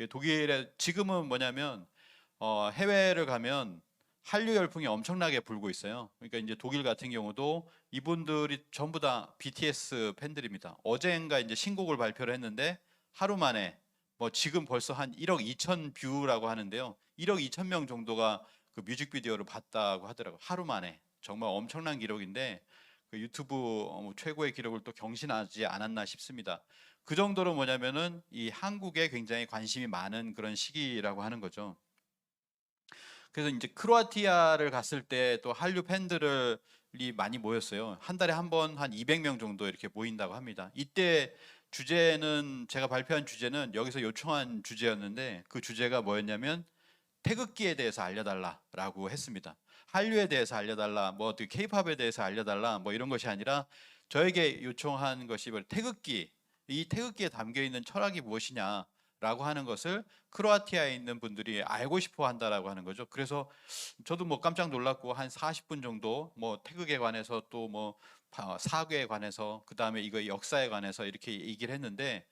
독일에 지금은 뭐냐면 해외를 가면 한류 열풍이 엄청나게 불고 있어요. 그러니까 이제 독일 같은 경우도 이분들이 전부 다 BTS 팬들입니다. 어젠가 이제 신곡을 발표를 했는데 하루 만에 뭐 지금 벌써 한 1억 2천 뷰라고 하는데요. 1억 2천 명 정도가 그 뮤직비디오를 봤다고 하더라고요. 하루 만에. 정말 엄청난 기록인데 그 유튜브 최고의 기록을 또 경신하지 않았나 싶습니다. 그 정도로 뭐냐면은 이 한국에 굉장히 관심이 많은 그런 시기라고 하는 거죠. 그래서 이제 크로아티아를 갔을 때 또 한류 팬들이 많이 모였어요. 한 달에 한 번 한 200명 정도 이렇게 모인다고 합니다. 이때 주제는 제가 발표한 주제는 여기서 요청한 주제였는데 그 주제가 뭐였냐면 태극기에 대해서 알려달라라고 했습니다. 한류에 대해서 알려달라, 뭐 어떻게 케이팝에 대해서 알려달라, 뭐 이런 것이 아니라 저에게 요청한 것이 태극기, 이 태극기에 담겨 있는 철학이 무엇이냐라고 하는 것을 크로아티아에 있는 분들이 알고 싶어 한다라고 하는 거죠. 그래서 저도 뭐 깜짝 놀랐고 한 40분 정도 뭐 태극에 관해서 또 뭐 사괴에 관해서 그 다음에 이거 역사에 관해서 이렇게 얘기를 했는데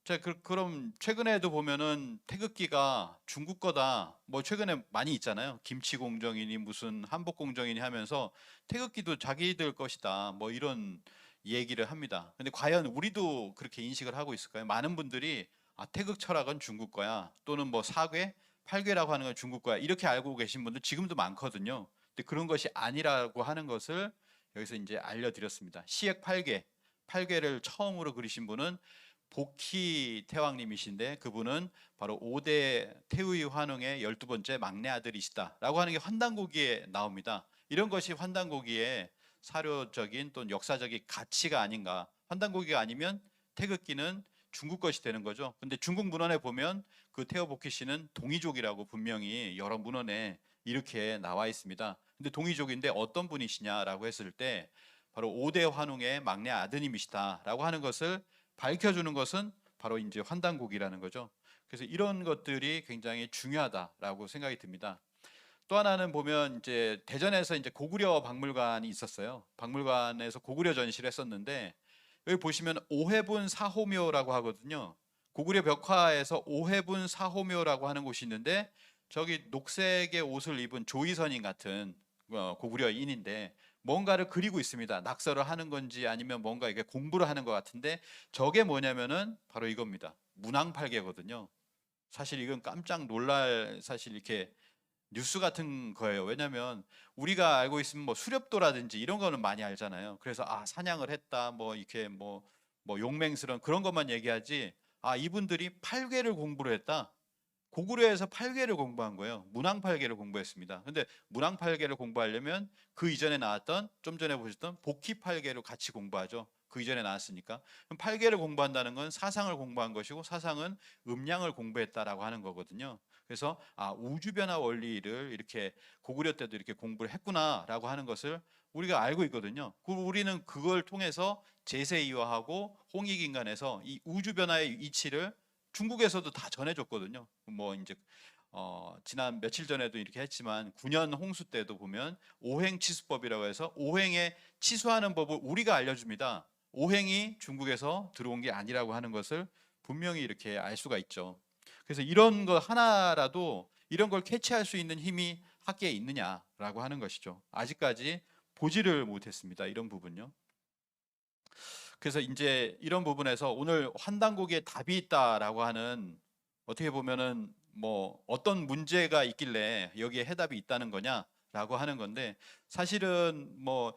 자, 그럼 최근에도 보면은 태극기가 중국 거다. 뭐 최근에 많이 있잖아요. 김치 공정이니 무슨 한복 공정이니 하면서 태극기도 자기들 것이다. 뭐 이런 얘기를 합니다. 근데 과연 우리도 그렇게 인식을 하고 있을까요? 많은 분들이 태극 철학은 중국 거야. 또는 뭐 사괴, 팔괴라고 하는 건 중국 거야. 이렇게 알고 계신 분들 지금도 많거든요. 근데 그런 것이 아니라고 하는 것을 여기서 이제 알려드렸습니다. 시액 팔괴, 팔괴를 처음으로 그리신 분은 복희 태왕님이신데 그분은 바로 5대 태의 환웅의 12번째 막내 아들이시다라고 하는 게 환단고기에 나옵니다. 이런 것이 환단고기의 사료적인 또는 역사적인 가치가 아닌가. 환단고기가 아니면 태극기는 중국 것이 되는 거죠. 근데 중국 문헌에 보면 그 태어복희 씨는 동이족이라고 분명히 여러 문헌에 이렇게 나와 있습니다. 근데 동이족인데 어떤 분이시냐라고 했을 때 바로 5대 환웅의 막내 아드님이시다라고 하는 것을 밝혀주는 것은 바로 이제 환단곡이라는 거죠. 그래서 이런 것들이 굉장히 중요하다라고 생각이 듭니다. 또 하나는 보면 이제 대전에서 이제 고구려 박물관이 있었어요. 박물관에서 고구려 전시를 했었는데 여기 보시면 오해분 사호묘라고 하거든요. 고구려 벽화에서 오해분 사호묘라고 하는 곳이 있는데 저기 녹색의 옷을 입은 조이선인 같은 고구려인인데 뭔가를 그리고 있습니다. 낙서를 하는 건지 아니면 뭔가 이게 공부를 하는 것 같은데 저게 뭐냐면은 바로 이겁니다. 문항팔계거든요. 사실 이건 깜짝 놀랄 사실 이렇게 뉴스 같은 거예요. 왜냐면 우리가 알고 있으면 뭐 수렵도라든지 이런 거는 많이 알잖아요. 그래서 사냥을 했다 뭐 이렇게 뭐 용맹스러운 그런 것만 얘기하지 이분들이 팔괘를 공부를 했다. 고구려에서 팔괘를 공부한 거예요. 문항팔괘를 공부했습니다. 근데 문항팔괘를 공부하려면 그 이전에 나왔던 좀 전에 보셨던 복희팔괘로 같이 공부하죠. 그 이전에 나왔으니까. 그럼 팔괘를 공부한다는 건 사상을 공부한 것이고 사상은 음양을 공부했다라고 하는 거거든요. 그래서 우주 변화 원리를 이렇게 고구려 때도 이렇게 공부를 했구나라고 하는 것을 우리가 알고 있거든요. 우리는 그걸 통해서 제세이화하고 홍익인간에서 이 우주 변화의 이치를 중국에서도 다 전해줬거든요. 뭐 이제 지난 며칠 전에도 이렇게 했지만 9년 홍수 때도 보면 오행치수법이라고 해서 오행에 치수하는 법을 우리가 알려줍니다. 오행이 중국에서 들어온 게 아니라고 하는 것을 분명히 이렇게 알 수가 있죠. 그래서 이런 거 하나라도 이런 걸 캐치할 수 있는 힘이 학계에 있느냐라고 하는 것이죠. 아직까지 보지를 못했습니다. 이런 부분요. 그래서 이제 이런 부분에서 오늘 환단고기에 답이 있다라고 하는 어떻게 보면은 뭐 어떤 문제가 있길래 여기에 해답이 있다는 거냐라고 하는 건데 사실은 뭐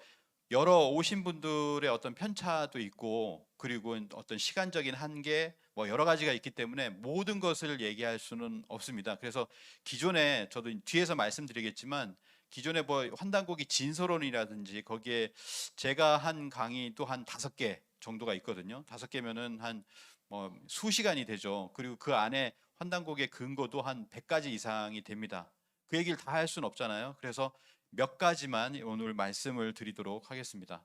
여러 오신 분들의 어떤 편차도 있고 그리고 어떤 시간적인 한계 뭐 여러 가지가 있기 때문에 모든 것을 얘기할 수는 없습니다. 그래서 기존에 저도 뒤에서 말씀드리겠지만 기존에 뭐 환단고기 진서론이라든지 거기에 제가 한 강의 또 한 5개 정도가 있거든요. 5개면은 한 뭐 수시간이 되죠. 그리고 그 안에 환단곡의 근거도 한 100가지 이상이 됩니다. 그 얘기를 다 할 수는 없잖아요. 그래서 몇 가지만 오늘 말씀을 드리도록 하겠습니다.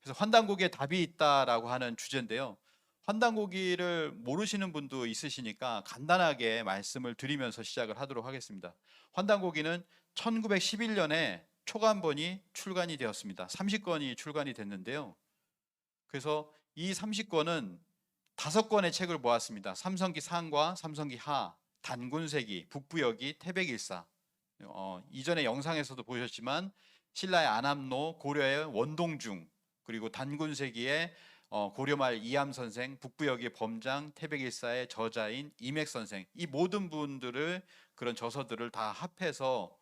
그래서 환단곡에 답이 있다라고 하는 주제인데요. 환단고기를 모르시는 분도 있으시니까 간단하게 말씀을 드리면서 시작을 하도록 하겠습니다. 환단고기는 1911년에 초간본이 출간이 되었습니다. 30권이 출간이 됐는데요. 그래서 이 30권은 5권의 책을 모았습니다. 삼성기 상과 삼성기 하, 단군세기, 북부여기, 태백일사. 이전에 영상에서도 보셨지만 신라의 안암로, 고려의 원동중, 그리고 단군세기의 고려말 이암선생, 북부여기의 범장, 태백일사의 저자인 이맥선생, 이 모든 분들을 그런 저서들을 다 합해서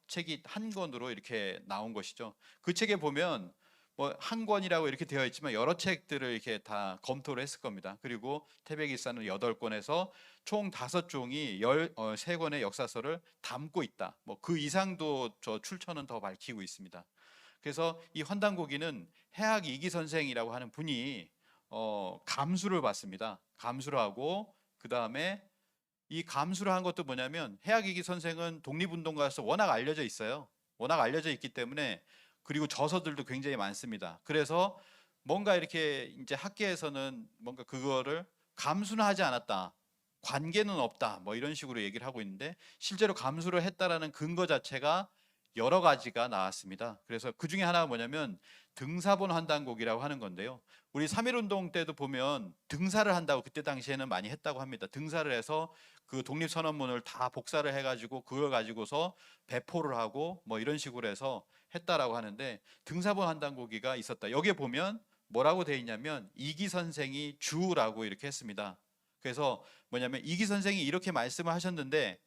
책이 한 권으로 이렇게 나온 것이죠. 그 책에 보면 뭐 한 권이라고 이렇게 되어 있지만 여러 책들을 이렇게 다 검토를 했을 겁니다. 그리고 태백일사는 8권에서 총 5종이 13권의 역사서를 담고 있다. 뭐 그 이상도 저 출처는 더 밝히고 있습니다. 그래서 이 환단고기는 해학 이기 선생이라고 하는 분이 감수를 받습니다. 감수를 하고 그 다음에 이 감수를 한 것도 뭐냐면 해학 이기 선생은 독립운동가로서 워낙 알려져 있어요. 워낙 알려져 있기 때문에 그리고 저서들도 굉장히 많습니다. 그래서 뭔가 이렇게 이제 학계에서는 뭔가 그거를 감수는 하지 않았다. 관계는 없다. 뭐 이런 식으로 얘기를 하고 있는데 실제로 감수를 했다라는 근거 자체가 여러 가지가 나왔습니다. 그래서 그 중에 하나가 뭐냐면 등사본 환단곡이라고 하는 건데요. 우리 3.1운동 때도 보면 등사를 한다고 그때 당시에는 많이 했다고 합니다. 등사를 해서 그 독립선언문을 다 복사를 해가지고 그걸 가지고서 배포를 하고 뭐 이런 식으로 해서 했다라고 하는데 등사본 환단고기가 있었다. 여기에 보면 뭐라고 돼 있냐면 이기 선생이 주라고 이렇게 했습니다. 그래서 뭐냐면 이기 선생이 이렇게 말씀을 하셨는데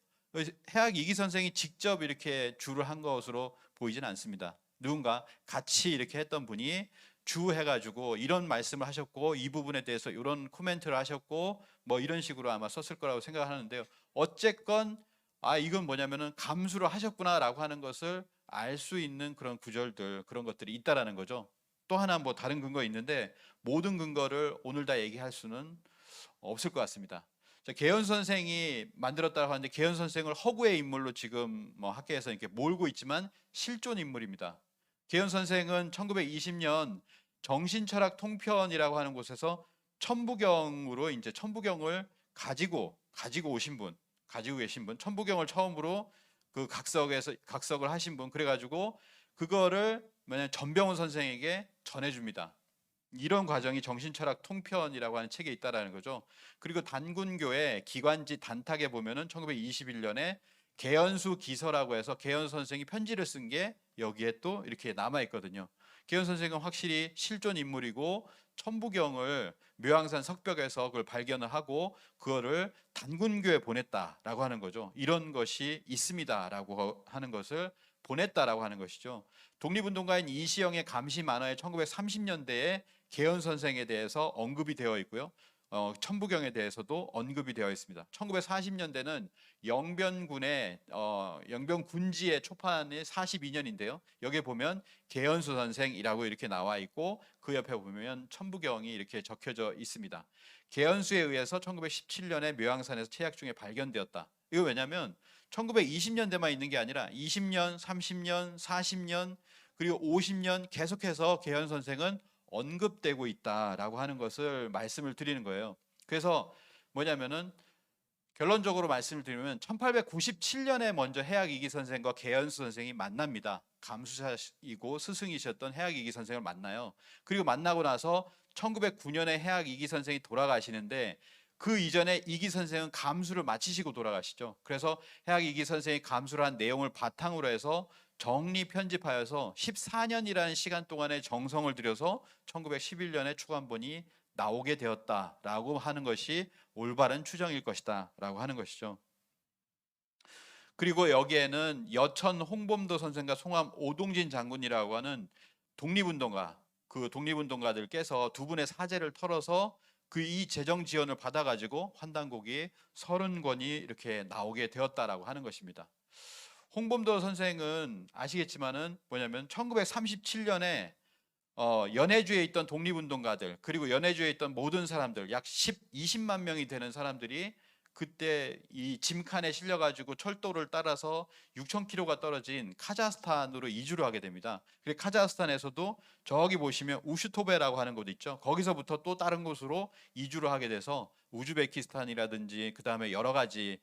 해학 이기 선생이 직접 이렇게 주를 한 것으로 보이진 않습니다. 누군가 같이 이렇게 했던 분이 주 해가지고 이런 말씀을 하셨고 이 부분에 대해서 이런 코멘트를 하셨고 뭐 이런 식으로 아마 썼을 거라고 생각하는데요. 어쨌건 이건 뭐냐면은 감수를 하셨구나라고 하는 것을 알 수 있는 그런 구절들 그런 것들이 있다라는 거죠. 또 하나 뭐 다른 근거 있는데 모든 근거를 오늘 다 얘기할 수는 없을 것 같습니다. 개연 선생이 만들었다고 하는데 개연 선생을 허구의 인물로 지금 뭐 학계에서 이렇게 몰고 있지만 실존 인물입니다. 개연 선생은 1920년 정신철학 통편이라고 하는 곳에서 천부경으로 이제 천부경을 가지고 계신 분, 천부경을 처음으로 그 각석을 하신 분, 그래가지고 그거를 만약 전병훈 선생에게 전해줍니다. 이런 과정이 정신철학 통편이라고 하는 책에 있다라는 거죠. 그리고 단군교의 기관지 단탁에 보면은 1921년에 개연수 기서라고 해서 개연 선생이 편지를 쓴 게 여기에 또 이렇게 남아 있거든요. 개연 선생은 확실히 실존 인물이고 천부경을 묘향산 석벽에서 그걸 발견을 하고 그거를 단군교에 보냈다라고 하는 거죠. 이런 것이 있습니다라고 하는 것을 보냈다라고 하는 것이죠. 독립운동가인 이시영의 감시 만화에 1930년대에 개연 선생에 대해서 언급이 되어 있고요. 천부경에 대해서도 언급이 되어 있습니다. 1940년대는 영변군의 영변군지의 초판이 42년인데요. 여기에 보면 개연수 선생이라고 이렇게 나와 있고 그 옆에 보면 천부경이 이렇게 적혀져 있습니다. 개연수에 의해서 1917년에 묘향산에서 채약 중에 발견되었다. 이거 왜냐하면 1920년대만 있는 게 아니라 20년, 30년, 40년 그리고 50년 계속해서 개연 선생은 언급되고 있다라고 하는 것을 말씀을 드리는 거예요. 그래서 뭐냐면은 결론적으로 말씀을 드리면 1897년에 먼저 해학 이기 선생과 개연수 선생이 만납니다. 감수사이고 스승이셨던 해학 이기 선생을 만나요. 그리고 만나고 나서 1909년에 해학 이기 선생이 돌아가시는데 그 이전에 이기 선생은 감수를 마치시고 돌아가시죠. 그래서 해학 이기 선생이 감수를 한 내용을 바탕으로 해서 정리 편집하여서 14년이라는 시간 동안에 정성을 들여서 1911년에 초간본이 나오게 되었다라고 하는 것이 올바른 추정일 것이다 라고 하는 것이죠. 그리고 여기에는 여천 홍범도 선생과 송암 오동진 장군이라고 하는 독립운동가, 그 독립운동가들께서 두 분의 사제를 털어서 그 이 재정 지원을 받아가지고 환단곡이 30권이 이렇게 나오게 되었다라고 하는 것입니다. 홍범도 선생은 아시겠지만은 뭐냐면 1937년에 연해주에 있던 독립운동가들 그리고 연해주에 있던 모든 사람들 약 20만 명이 되는 사람들이 그때 이 짐칸에 실려가지고 철도를 따라서 6,000km가 떨어진 카자흐스탄으로 이주를 하게 됩니다. 그리고 카자흐스탄에서도 저기 보시면 우슈토베라고 하는 곳 있죠. 거기서부터 또 다른 곳으로 이주를 하게 돼서 우즈베키스탄이라든지 그 다음에 여러 가지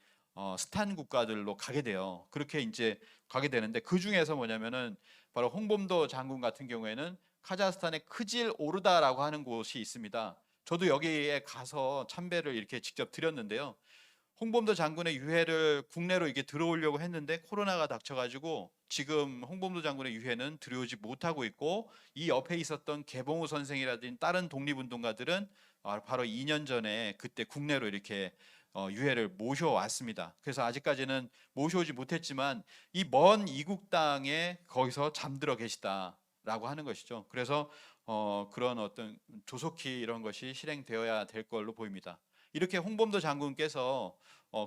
스탄 국가들로 가게 돼요. 그렇게 이제 가게 되는데 그 중에서 뭐냐면은 바로 홍범도 장군 같은 경우에는 카자흐스탄의 크질 오르다라고 하는 곳이 있습니다. 저도 여기에 가서 참배를 이렇게 직접 드렸는데요. 홍범도 장군의 유해를 국내로 이게 들어오려고 했는데 코로나가 닥쳐가지고 지금 홍범도 장군의 유해는 들여오지 못하고 있고, 이 옆에 있었던 개봉우 선생이라든지 다른 독립운동가들은 바로 2년 전에 그때 국내로 이렇게 유해를 모셔왔습니다. 그래서 아직까지는 모셔오지 못했지만 이 먼 이국 땅에 거기서 잠들어 계시다라고 하는 것이죠. 그래서 그런 어떤 조속히 이런 것이 실행되어야 될 걸로 보입니다. 이렇게 홍범도 장군께서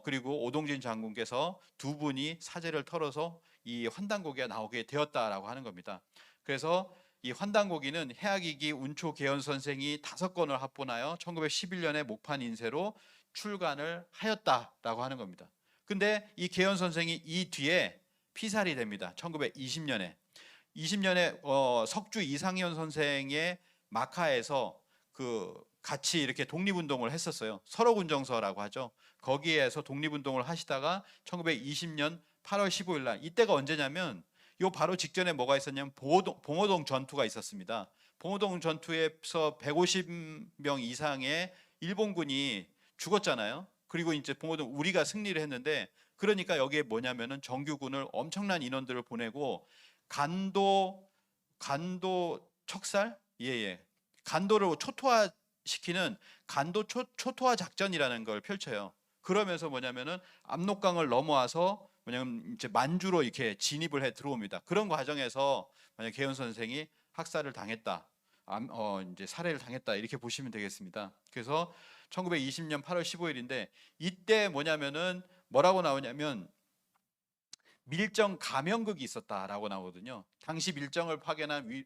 그리고 오동진 장군께서 두 분이 사제를 털어서 이 환단고기가 나오게 되었다라고 하는 겁니다. 그래서 이 환단고기는 해학이기 운초 개연 선생이 5권을 합본하여 1911년에 목판 인쇄로 출간을 하였다라고 하는 겁니다. 근데 이 개연 선생이 이 뒤에 피살이 됩니다. 1920년에. 20년에 석주 이상현 선생의 마카에서 그 같이 이렇게 독립운동을 했었어요. 설호군정서라고 하죠. 거기에서 독립운동을 하시다가 1920년 8월 15일 날, 이때가 언제냐면 요 바로 직전에 뭐가 있었냐면 봉오동 전투가 있었습니다. 봉오동 전투에서 150명 이상의 일본군이 죽었잖아요. 그리고 이제 봉오동 우리가 승리를 했는데, 그러니까 여기에 뭐냐면은 정규군을 엄청난 인원들을 보내고 간도 척살? 예예. 간도를 초토화시키는 간도 초토화 작전이라는 걸 펼쳐요. 그러면서 뭐냐면은 압록강을 넘어와서 뭐냐면 이제 만주로 이렇게 진입을 해 들어옵니다. 그런 과정에서 만약 개연 선생이 학살을 당했다, 이제 살해를 당했다 이렇게 보시면 되겠습니다. 그래서 1920년 8월 15일인데 이때 뭐냐면은 뭐라고 나오냐면 밀정 가명극이 있었다라고 나오거든요. 당시 밀정을 파견한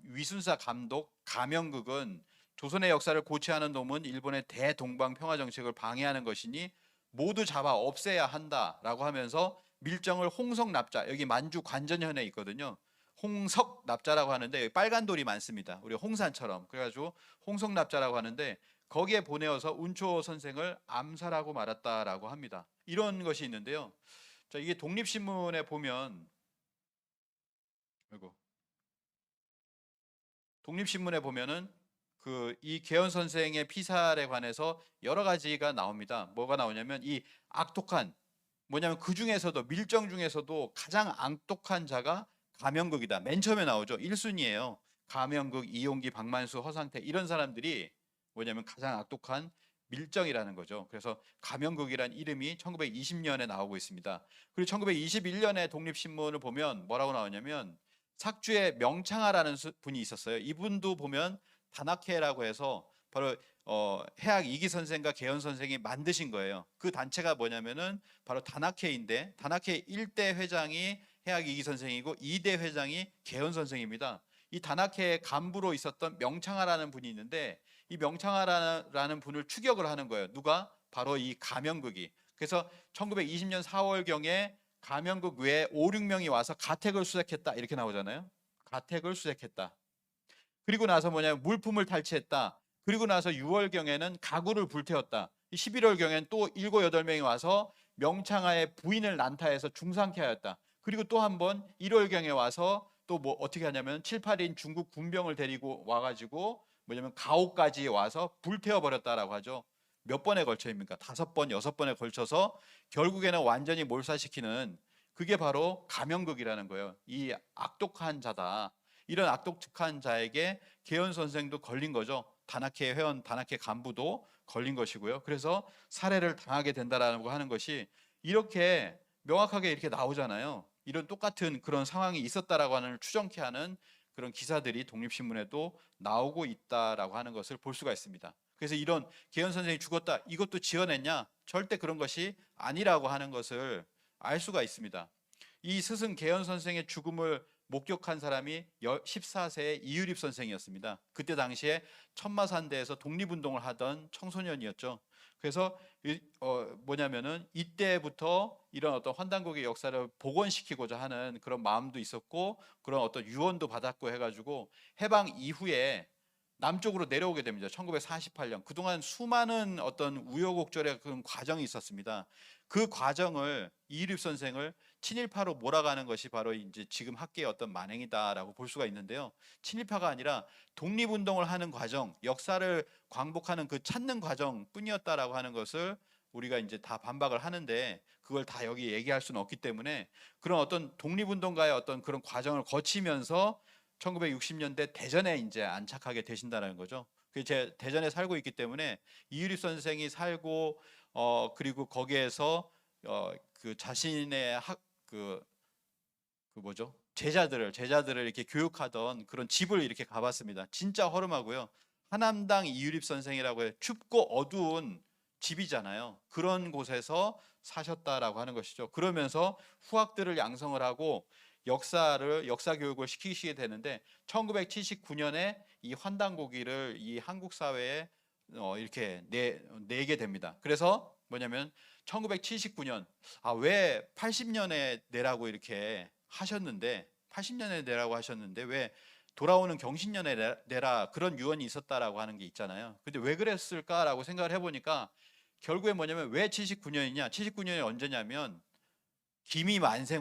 위순사 감독 가명극은 조선의 역사를 고취하는 놈은 일본의 대동방 평화 정책을 방해하는 것이니 모두 잡아 없애야 한다라고 하면서 밀정을 홍석납자, 여기 만주 관전현에 있거든요. 홍석납자라고 하는데 여기 빨간 돌이 많습니다. 우리 홍산처럼. 그래가지고 홍석납자라고 하는데 거기에 보내어서 운초 선생을 암살하고 말았다라고 합니다. 이런 것이 있는데요. 자, 이게 독립신문에 보면, 아이고, 독립신문에 보면은 이 개연 선생의 피살에 관해서 여러 가지가 나옵니다. 뭐가 나오냐면 이 악독한, 뭐냐면 그 중에서도 밀정 중에서도 가장 악독한 자가 가명극이다. 맨 처음에 나오죠. 1순위예요. 가명극, 이용기, 박만수, 허상태 이런 사람들이 뭐냐면 가장 악독한 밀정이라는 거죠. 그래서 가명극이란 이름이 1920년에 나오고 있습니다. 그리고 1921년에 독립신문을 보면 뭐라고 나오냐면 sak주의 명창하라는 분이 있었어요. 이분도 보면 다나케라고 해서 바로 해학 이기 선생과 개연 선생이 만드신 거예요. 그 단체가 뭐냐면은 바로 다나케인데, 다나케 1대 회장이 해학 이기 선생이고 2대 회장이 개연 선생입니다. 이 다나케의 간부로 있었던 명창하라는 분이 있는데 이 명창하라는 분을 추격을 하는 거예요. 누가? 바로 이 가명극이. 그래서 1920년 4월경에 가명극 외에 5, 6명이 와서 가택을 수색했다 이렇게 나오잖아요. 가택을 수색했다. 그리고 나서 뭐냐면 물품을 탈취했다. 그리고 나서 6월경에는 가구를 불태웠다. 11월경에는 또 7, 8명이 와서 명창하의 부인을 난타해서 중상케 하였다. 그리고 또 한 번 1월경에 와서 또 뭐 어떻게 하냐면 7, 8인 중국 군병을 데리고 와가지고 뭐냐면 가오까지 와서 불태워 버렸다라고 하죠. 몇 번에 걸쳐입니까? 5번, 6번에 걸쳐서 결국에는 완전히 몰살시키는, 그게 바로 가명극이라는 거예요. 이 악독한 자다. 이런 악독한 자에게 개연 선생도 걸린 거죠. 다나케 회원, 다나케 간부도 걸린 것이고요. 그래서 살해를 당하게 된다라고 하는 것이 이렇게 명확하게 이렇게 나오잖아요. 이런 똑같은 그런 상황이 있었다라고 하는 추정케 하는 그런 기사들이 독립신문에도 나오고 있다라고 하는 것을 볼 수가 있습니다. 그래서 이런 개연 선생이 죽었다, 이것도 지어냈냐? 절대 그런 것이 아니라고 하는 것을 알 수가 있습니다. 이 스승 개연 선생의 죽음을 목격한 사람이 14세의 이유립 선생이었습니다. 그때 당시에 천마산대에서 독립운동을 하던 청소년이었죠. 그래서 뭐냐면은 이때부터 이런 어떤 환단곡의 역사를 복원시키고자 하는 그런 마음도 있었고 그런 어떤 유언도 받았고 해가지고 해방 이후에 남쪽으로 내려오게 됩니다. 1948년. 그동안 수많은 어떤 우여곡절의 그런 과정이 있었습니다. 그 과정을 이유립 선생을 친일파로 몰아가는 것이 바로 이제 지금 학계의 어떤 만행이다라고 볼 수가 있는데요. 친일파가 아니라 독립운동을 하는 과정, 역사를 광복하는 그 찾는 과정뿐이었다라고 하는 것을 우리가 이제 다 반박을 하는데 그걸 다 여기 얘기할 수는 없기 때문에 그런 어떤 독립운동가의 어떤 그런 과정을 거치면서 1960년대 대전에 이제 안착하게 되신다는 거죠. 제 대전에 살고 있기 때문에 이유립 선생이 살고 그리고 거기에서 그 자신의 그 뭐죠? 제자들을 이렇게 교육하던 그런 집을 이렇게 가봤습니다. 진짜 허름하고요. 하남당 이유립 선생이라고 해 춥고 어두운 집이잖아요. 그런 곳에서 사셨다라고 하는 것이죠. 그러면서 후학들을 양성을 하고 역사 교육을 시키시게 되는데 1979년에 이 환단고기를 이 한국 사회에 이렇게 내게 됩니다. 그래서 뭐냐면 1979년 왜 80년에 내라고 이렇게 하셨는데 80년에 내라고 하셨는데 왜 돌아오는 경신년에 내라 그런 유언이 있었다라고 하는 게 있잖아요. 근데 왜 그랬을까라고 생각을 해보니까 결국에 뭐냐면 왜 79년이냐? 79년이 언제냐면 기미 만세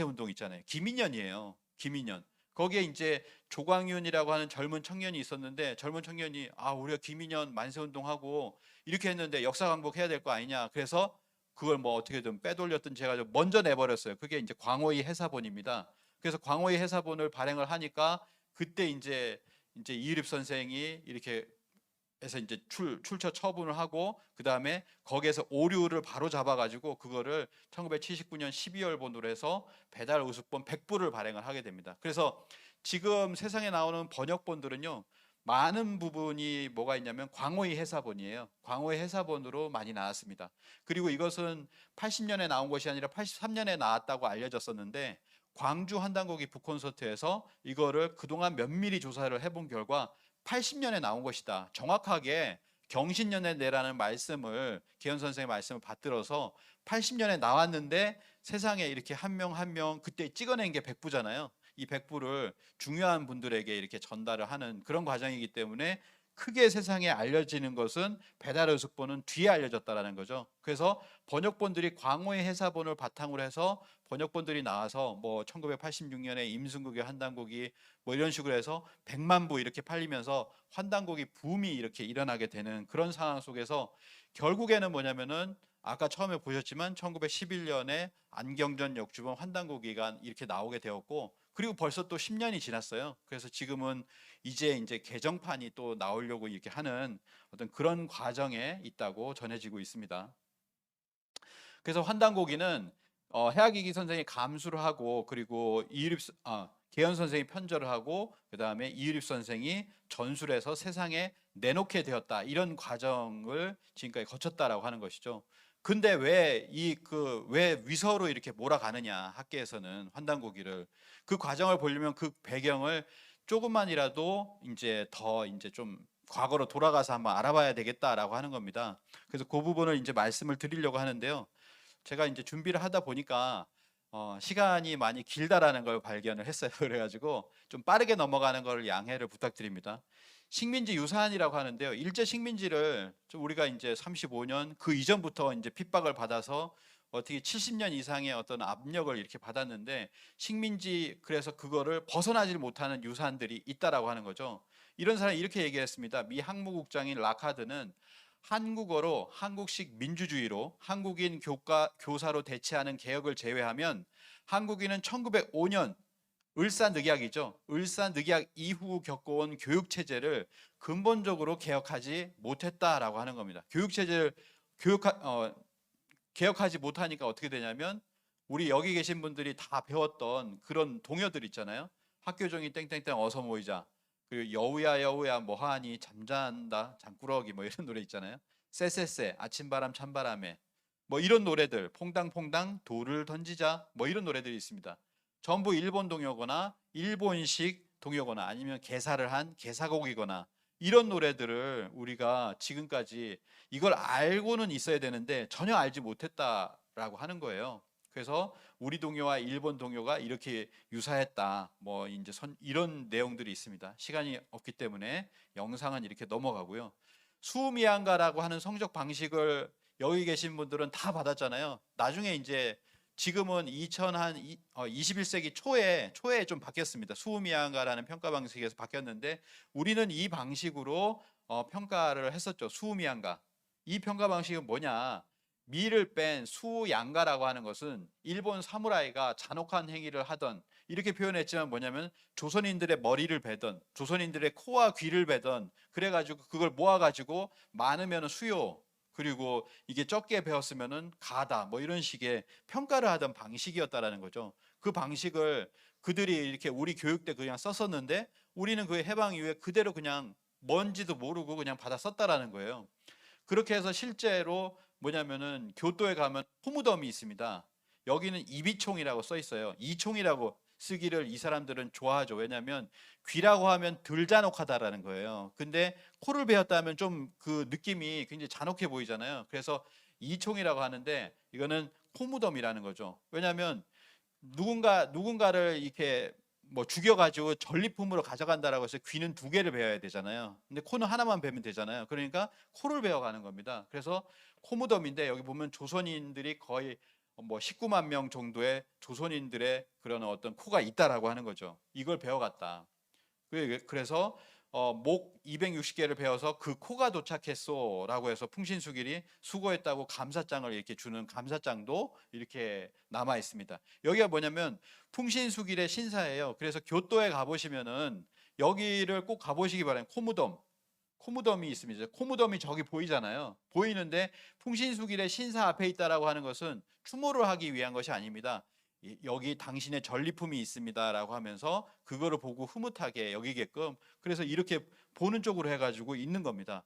운동 있잖아요. 기민년이에요. 기민년. 거기에 이제 조광윤이라고 하는 젊은 청년이 있었는데 젊은 청년이 우리가 기민년 만세 운동하고 이렇게 했는데 역사 강복해야 될 거 아니냐. 그래서 그걸 뭐 어떻게든 빼돌렸든 제가 먼저 내버렸어요. 그게 이제 광호위 해사본입니다. 그래서 광호위 해사본을 발행을 하니까 그때 이제 이일입 선생이 이렇게 해서 이제 출처 처분을 하고 그 다음에 거기에서 오류를 바로 잡아가지고 그거를 1979년 12월본으로 해서 배달 우수본 100부를 발행을 하게 됩니다. 그래서 지금 세상에 나오는 번역본들은요 많은 부분이 뭐가 있냐면 광호의 해사본이에요. 광호의 해사본으로 많이 나왔습니다. 그리고 이것은 80년에 나온 것이 아니라 83년에 나왔다고 알려졌었는데 광주 환단고기 북콘서트에서 이거를 그동안 면밀히 조사를 해본 결과 80년에 나온 것이다. 정확하게 경신년에 내라는 말씀을 계현 선생의 말씀을 받들어서 80년에 나왔는데 세상에 이렇게 한 명 한 명 그때 찍어낸 게 백부잖아요. 이 백부를 중요한 분들에게 이렇게 전달을 하는 그런 과정이기 때문에 크게 세상에 알려지는 것은 배달의숙본은 뒤에 알려졌다라는 거죠. 그래서 번역본들이 광호의 해사본을 바탕으로 해서 번역본들이 나와서 뭐 1986년에 임순국의 환단고기 뭐 이런 식으로 해서 100만 부 이렇게 팔리면서 환단고기 붐이 이렇게 일어나게 되는 그런 상황 속에서 결국에는 뭐냐면은 아까 처음에 보셨지만 1911년에 안경전 역주본 환단고기가 이렇게 나오게 되었고 그리고 벌써 또 10년이 지났어요. 그래서 지금은 이제 개정판이 또 나오려고 이렇게 하는 어떤 그런 과정에 있다고 전해지고 있습니다. 그래서 환단고기는 해학이기 선생이 감수를 하고 그리고 계현 선생이 편절을 하고 그 다음에 이유립 선생이 전술을 해서 세상에 내놓게 되었다 이런 과정을 지금까지 거쳤다라고 하는 것이죠. 근데 왜 위서로 이렇게 몰아가느냐 학계에서는 환단고기를 그 과정을 보려면 그 배경을 조금만이라도 이제 좀 과거로 돌아가서 한번 알아봐야 되겠다라고 하는 겁니다. 그래서 그 부분을 이제 말씀을 드리려고 하는데요. 제가 이제 준비를 하다 보니까 시간이 많이 길다라는 걸 발견을 했어요. 그래가지고 좀 빠르게 넘어가는 걸 양해를 부탁드립니다. 식민지 유산이라고 하는데요. 일제 식민지를 우리가 이제 35년 그 이전부터 이제 핍박을 받아서 어떻게 70년 이상의 어떤 압력을 이렇게 받았는데 식민지 그래서 그거를 벗어나질 못하는 유산들이 있다라고 하는 거죠. 이런 사람이 이렇게 얘기했습니다. 미 항무국장인 라카드는 한국어로 한국식 민주주의로 한국인 교사로 대체하는 개혁을 제외하면 한국인은 1905년 을사늑약이죠. 을사늑약 이후 겪어온 교육 체제를 근본적으로 개혁하지 못했다라고 하는 겁니다. 교육 체제를 개혁하지 못하니까 어떻게 되냐면 우리 여기 계신 분들이 다 배웠던 그런 동요들 있잖아요. 학교종이 땡땡땡 어서 모이자. 그리고 여우야 뭐하니 잠잔다 잠꾸러기 뭐 이런 노래 있잖아요. 쎄쎄쎄 아침바람 찬바람에 뭐 이런 노래들 퐁당퐁당 돌을 던지자 뭐 이런 노래들이 있습니다. 전부 일본 동요거나 일본식 동요거나 아니면 개사를 한 개사곡이거나 이런 노래들을 우리가 지금까지 이걸 알고는 있어야 되는데 전혀 알지 못했다라고 하는 거예요. 그래서 우리 동요와 일본 동요가 이렇게 유사했다. 뭐 이제 이런 내용들이 있습니다. 시간이 없기 때문에 영상은 이렇게 넘어가고요. 수미양가라고 하는 성적 방식을 여기 계신 분들은 다 받았잖아요. 나중에 이제 지금은 21세기 초에 좀 바뀌었습니다. 수미양가라는 평가 방식에서 바뀌었는데 우리는 이 방식으로 평가를 했었죠. 수미양가. 이 평가 방식은 뭐냐? 미를 뺀 수양가라고 하는 것은 일본 사무라이가 잔혹한 행위를 하던, 이렇게 표현했지만 뭐냐면 조선인들의 머리를 베던, 조선인들의 코와 귀를 베던, 그래가지고 그걸 모아가지고 많으면 수요, 그리고 이게 적게 베었으면은 가다, 뭐 이런 식의 평가를 하던 방식이었다라는 거죠. 그 방식을 그들이 이렇게 우리 교육 때 그냥 썼었는데 우리는 그 해방 이후에 그대로 그냥 뭔지도 모르고 그냥 받아 썼다라는 거예요. 그렇게 해서 실제로 뭐냐면은 교도에 가면 포무덤이 있습니다. 여기는 이비총이라고 써 있어요. 이총이라고 쓰기를 이 사람들은 좋아하죠. 왜냐하면 귀라고 하면 덜 잔혹하다라는 거예요. 근데 코를 베었다 하면 좀 그 느낌이 굉장히 잔혹해 보이잖아요. 그래서 이총이라고 하는데 이거는 포무덤이라는 거죠. 왜냐하면 누군가를 이렇게 뭐 죽여가지고 전리품으로 가져간다라고 해서 귀는 두 개를 베어야 되잖아요. 근데 코는 하나만 베면 되잖아요. 그러니까 코를 베어가는 겁니다. 그래서 코무덤인데 여기 보면 조선인들이 거의 뭐 19만 명 정도의 조선인들의 그런 어떤 코가 있다라고 하는 거죠. 이걸 베어갔다. 그래서 목 260개를 베어서 그 코가 도착했소라고 해서 풍신수길이 수고했다고 감사장을 이렇게 주는 감사장도 이렇게 남아 있습니다. 여기가 뭐냐면 풍신수길의 신사예요. 그래서 교토에 가보시면은 여기를 꼭 가보시기 바랍니다. 코무덤이 있습니다. 코무덤이 저기 보이잖아요. 보이는데 풍신수길의 신사 앞에 있다라고 하는 것은 추모를 하기 위한 것이 아닙니다. 여기 당신의 전리품이 있습니다라고 하면서 그거를 보고 흐뭇하게 여기게끔, 그래서 이렇게 보는 쪽으로 해가지고 있는 겁니다.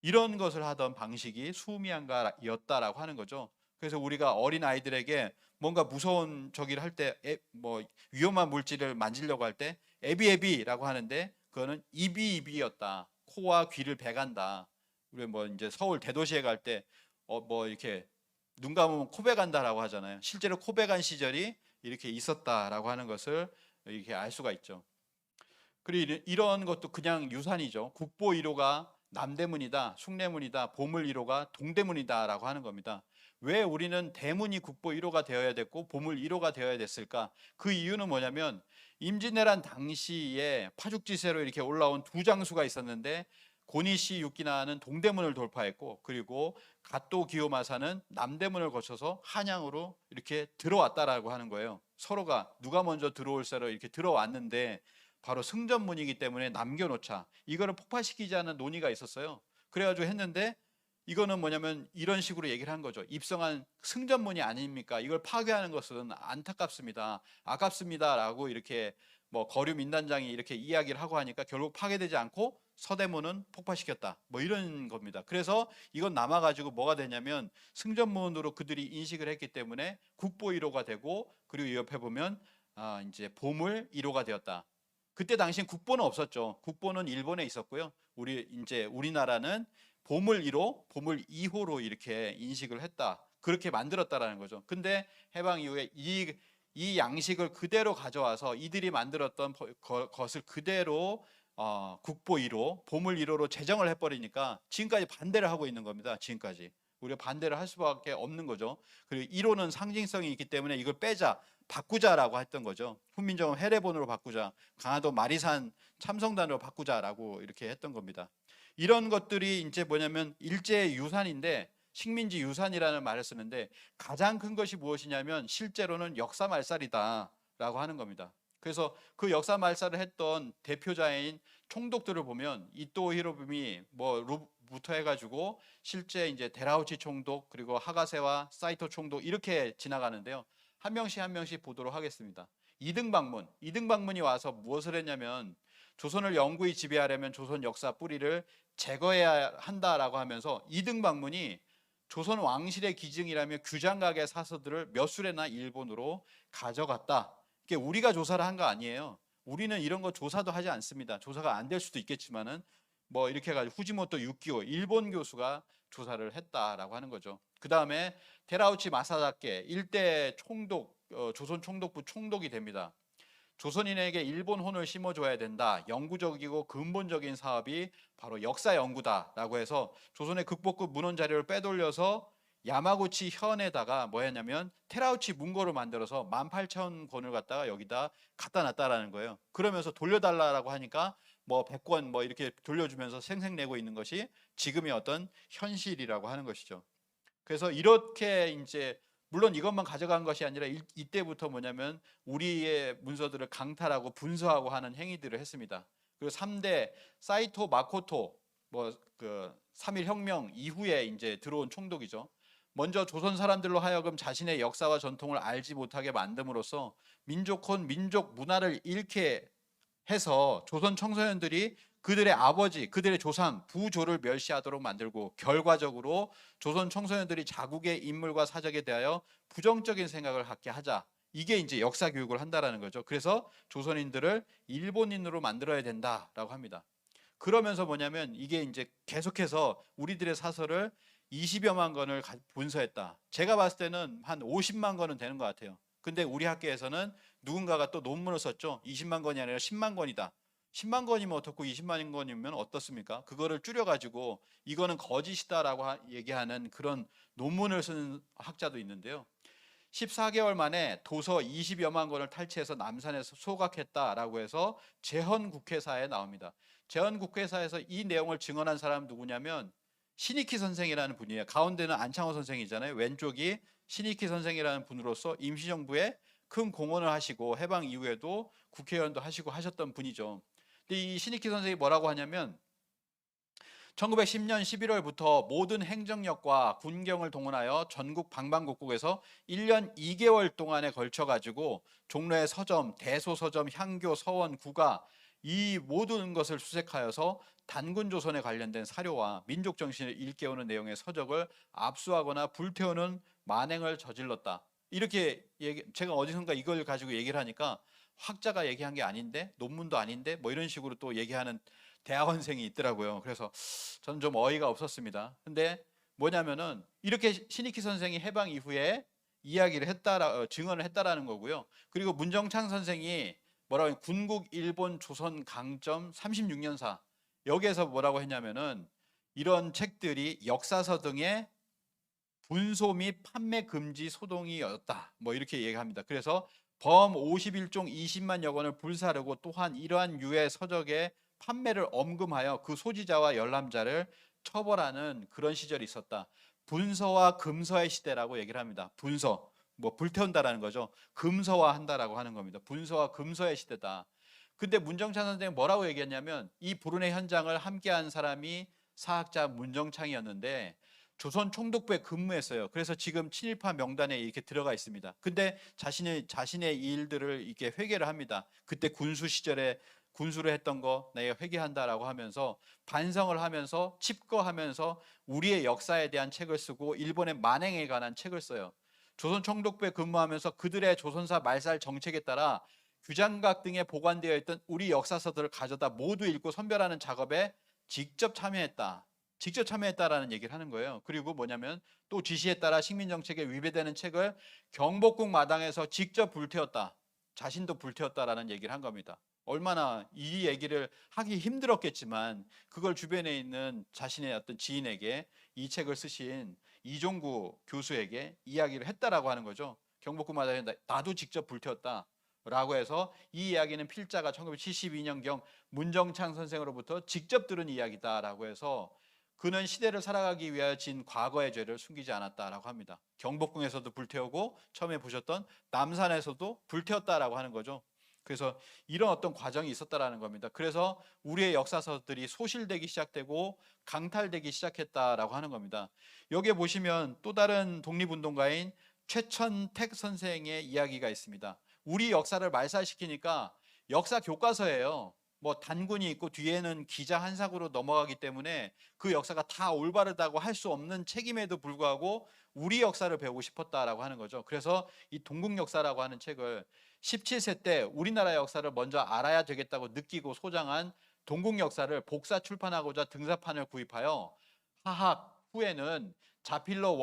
이런 것을 하던 방식이 수미양가였다라고 하는 거죠. 그래서 우리가 어린 아이들에게 뭔가 무서운 저기를 할 때, 뭐 위험한 물질을 만지려고 할 때 에비에비라고 하는데 그거는 이비이비였다. 코와 귀를 베간다. 우리 뭐 이제 서울 대도시에 갈 때 뭐 이렇게 눈 감으면 코베 간다라고 하잖아요. 실제로 코베 간 시절이 이렇게 있었다라고 하는 것을 이렇게 알 수가 있죠. 그리고 이런 것도 그냥 유산이죠. 국보 1호가 남대문이다, 숭례문이다, 보물 1호가 동대문이다라고 하는 겁니다. 왜 우리는 대문이 국보 1호가 되어야 됐고 보물 1호가 되어야 됐을까? 그 이유는 뭐냐면 임진왜란 당시에 파죽지세로 이렇게 올라온 두 장수가 있었는데 고니시 유키나는 동대문을 돌파했고, 그리고 갓도 기요마사는 남대문을 거쳐서 한양으로 이렇게 들어왔다라고 하는 거예요. 서로가 누가 먼저 들어올세로 이렇게 들어왔는데 바로 승전문이기 때문에 남겨놓자, 이거를 폭파시키자는 논의가 있었어요. 그래가지고 했는데 이거는 뭐냐면 이런 식으로 얘기를 한 거죠. 입성한 승전문이 아닙니까? 이걸 파괴하는 것은 안타깝습니다, 아깝습니다라고 이렇게 뭐 거류 민단장이 이렇게 이야기를 하고 하니까 결국 파괴되지 않고 서대문은 폭파시켰다, 뭐 이런 겁니다. 그래서 이건 남아가지고 뭐가 되냐면 승전문으로 그들이 인식을 했기 때문에 국보 1호가 되고, 그리고 옆에 보면 이제 보물 1호가 되었다. 그때 당시엔 국보는 없었죠. 국보는 일본에 있었고요. 우리나라는 보물 1호, 보물 2호로 이렇게 인식을 했다. 그렇게 만들었다라는 거죠. 근데 해방 이후에 이 양식을 그대로 가져와서 이들이 만들었던 것을 그대로 국보 1호, 보물 1호로 제정을 해버리니까 지금까지 반대를 하고 있는 겁니다. 지금까지. 우리가 반대를 할 수밖에 없는 거죠. 그리고 1호는 상징성이 있기 때문에 이걸 빼자, 바꾸자라고 했던 거죠. 훈민정음 해례본으로 바꾸자, 강화도 마리산 참성단으로 바꾸자라고 이렇게 했던 겁니다. 이런 것들이 이제 뭐냐면 일제 유산인데, 식민지 유산이라는 말을 쓰는데 가장 큰 것이 무엇이냐면 실제로는 역사 말살이다라고 하는 겁니다. 그래서 그 역사 말살을 했던 대표자인 총독들을 보면 이토 히로부미 뭐부터 해가지고 실제 이제 데라우치 총독, 그리고 하가세와 사이토 총독 이렇게 지나가는데요. 한 명씩 한 명씩 보도록 하겠습니다. 이등방문이 와서 무엇을 했냐면 조선을 영구히 지배하려면 조선 역사 뿌리를 제거해야 한다라고 하면서 이등방문이 조선 왕실의 기증이라며 규장각의 사서들을 몇 수레나 일본으로 가져갔다. 이게 우리가 조사를 한 거 아니에요. 우리는 이런 거 조사도 하지 않습니다. 조사가 안 될 수도 있겠지만은 뭐 이렇게 해가지고 후지모토 유키오 일본 교수가 조사를 했다라고 하는 거죠. 그 다음에 테라우치 마사다케 일대 총독, 조선 총독부 총독이 됩니다. 조선인에게 일본혼을 심어줘야 된다. 영구적이고 근본적인 사업이 바로 역사 연구다라고 해서 조선의 극복급 문헌 자료를 빼돌려서 야마구치 현에다가 뭐 했냐면 테라우치 문고를 만들어서 18,000권을 갖다가 여기다 갖다 놨다라는 거예요. 그러면서 돌려달라고 하니까 뭐 100권 뭐 이렇게 돌려주면서 생색내고 있는 것이 지금의 어떤 현실이라고 하는 것이죠. 그래서 이렇게 이제 물론 이것만 가져간 것이 아니라 이때부터 뭐냐면 우리의 문서들을 강탈하고 분서하고 하는 행위들을 했습니다. 그리고 3대 사이토 마코토 뭐 그 3.1 혁명 이후에 이제 들어온 총독이죠. 먼저 조선 사람들로 하여금 자신의 역사와 전통을 알지 못하게 만듦으로써 민족혼 민족 문화를 잃게 해서 조선 청소년들이 그들의 아버지, 그들의 조상, 부조를 멸시하도록 만들고 결과적으로 조선 청소년들이 자국의 인물과 사적에 대하여 부정적인 생각을 갖게 하자. 이게 이제 역사 교육을 한다라는 거죠. 그래서 조선인들을 일본인으로 만들어야 된다라고 합니다. 그러면서 뭐냐면 이게 이제 계속해서 우리들의 사설을 20여만 권을 분서했다. 제가 봤을 때는 한 50만 권은 되는 것 같아요. 근데 우리 학계에서는 누군가가 또 논문을 썼죠. 20만 권이 아니라 10만 권이다. 10만 권이면 어떻고 20만 권이면 어떻습니까? 그거를 줄여가지고 이거는 거짓이다라고 얘기하는 그런 논문을 쓰는 학자도 있는데요. 14개월 만에 도서 20여만 권을 탈취해서 남산에서 소각했다라고 해서 재헌국회사에 나옵니다. 재헌국회사에서 이 내용을 증언한 사람 누구냐면 신익희 선생이라는 분이에요. 가운데는 안창호 선생이잖아요. 왼쪽이 신익희 선생이라는 분으로서 임시정부에 큰 공헌을 하시고 해방 이후에도 국회의원도 하시고 하셨던 분이죠. 근데 이 신익희 선생이 뭐라고 하냐면 1910년 11월부터 모든 행정력과 군경을 동원하여 전국 방방곡곡에서 1년 2개월 동안에 걸쳐 가지고 종로의 서점, 대소서점, 향교, 서원, 구가 이 모든 것을 수색하여서 단군 조선에 관련된 사료와 민족 정신을 일깨우는 내용의 서적을 압수하거나 불태우는 만행을 저질렀다. 이렇게 제가 어디선가 이걸 가지고 얘기를 하니까 학자가 얘기한 게 아닌데 논문도 아닌데 뭐 이런 식으로 또 얘기하는 대학원생이 있더라고요. 그래서 저는 좀 어이가 없었습니다. 근데 뭐냐면은 이렇게 신익희 선생이 해방 이후에 이야기를 증언을 했다라는 거고요. 그리고 문정창 선생이 뭐라고 하냐면 군국 일본 조선 강점 36년사 여기에서 뭐라고 했냐면은 이런 책들이 역사서 등의 분소 및 판매 금지 소동이었다. 뭐 이렇게 얘기합니다. 그래서 범 51종 20만여 권을 불사르고 또한 이러한 유해 서적의 판매를 엄금하여 그 소지자와 열람자를 처벌하는 그런 시절이 있었다. 분서와 금서의 시대라고 얘기를 합니다. 분서, 뭐 불태운다라는 거죠. 금서화한다라고 하는 겁니다. 분서와 금서의 시대다. 근데 문정창 선생이 뭐라고 얘기했냐면 이 불운의 현장을 함께한 사람이 사학자 문정창이었는데 조선 총독부에 근무했어요. 그래서 지금 친일파 명단에 이렇게 들어가 있습니다. 근데 자신의 일들을 이렇게 회개를 합니다. 그때 군수 시절에 군수를 했던 거 내가 회개한다라고 하면서 반성을 하면서 칩거하면서 우리의 역사에 대한 책을 쓰고 일본의 만행에 관한 책을 써요. 조선 총독부에 근무하면서 그들의 조선사 말살 정책에 따라 규장각 등에 보관되어 있던 우리 역사서들을 가져다 모두 읽고 선별하는 작업에 직접 참여했다. 직접 참여했다라는 얘기를 하는 거예요. 그리고 뭐냐면 또 지시에 따라 식민정책에 위배되는 책을 경복궁 마당에서 직접 불태웠다. 자신도 불태웠다라는 얘기를 한 겁니다. 얼마나 이 얘기를 하기 힘들었겠지만 그걸 주변에 있는 자신의 어떤 지인에게 이 책을 쓰신 이종구 교수에게 이야기를 했다라고 하는 거죠. 경복궁 마당에 나도 직접 불태웠다. 라고 해서 이 이야기는 필자가 1972년경 문정창 선생으로부터 직접 들은 이야기다라고 해서 그는 시대를 살아가기 위하여 진 과거의 죄를 숨기지 않았다라고 합니다. 경복궁에서도 불태우고 처음에 보셨던 남산에서도 불태웠다라고 하는 거죠. 그래서 이런 어떤 과정이 있었다라는 겁니다. 그래서 우리의 역사서들이 소실되기 시작되고 강탈되기 시작했다라고 하는 겁니다. 여기에 보시면 또 다른 독립운동가인 최천택 선생의 이야기가 있습니다. 우리 역사를 말살시키니까 역사 교과서예요. 뭐 단군이 있고 뒤에는 기자 한 삭으로 넘어가기 때문에 그 역사가 다 올바르다고 할 수 없는 책임에도 불구하고 우리 역사를 배우고 싶었다라고 하는 거죠. 그래서 이 동국 역사라고 하는 책을 17세 때 우리나라 역사를 먼저 알아야 되겠다고 느끼고 소장한 동국 역사를 복사 출판하고자 등사판을 구입하여 하학 후에는 자필로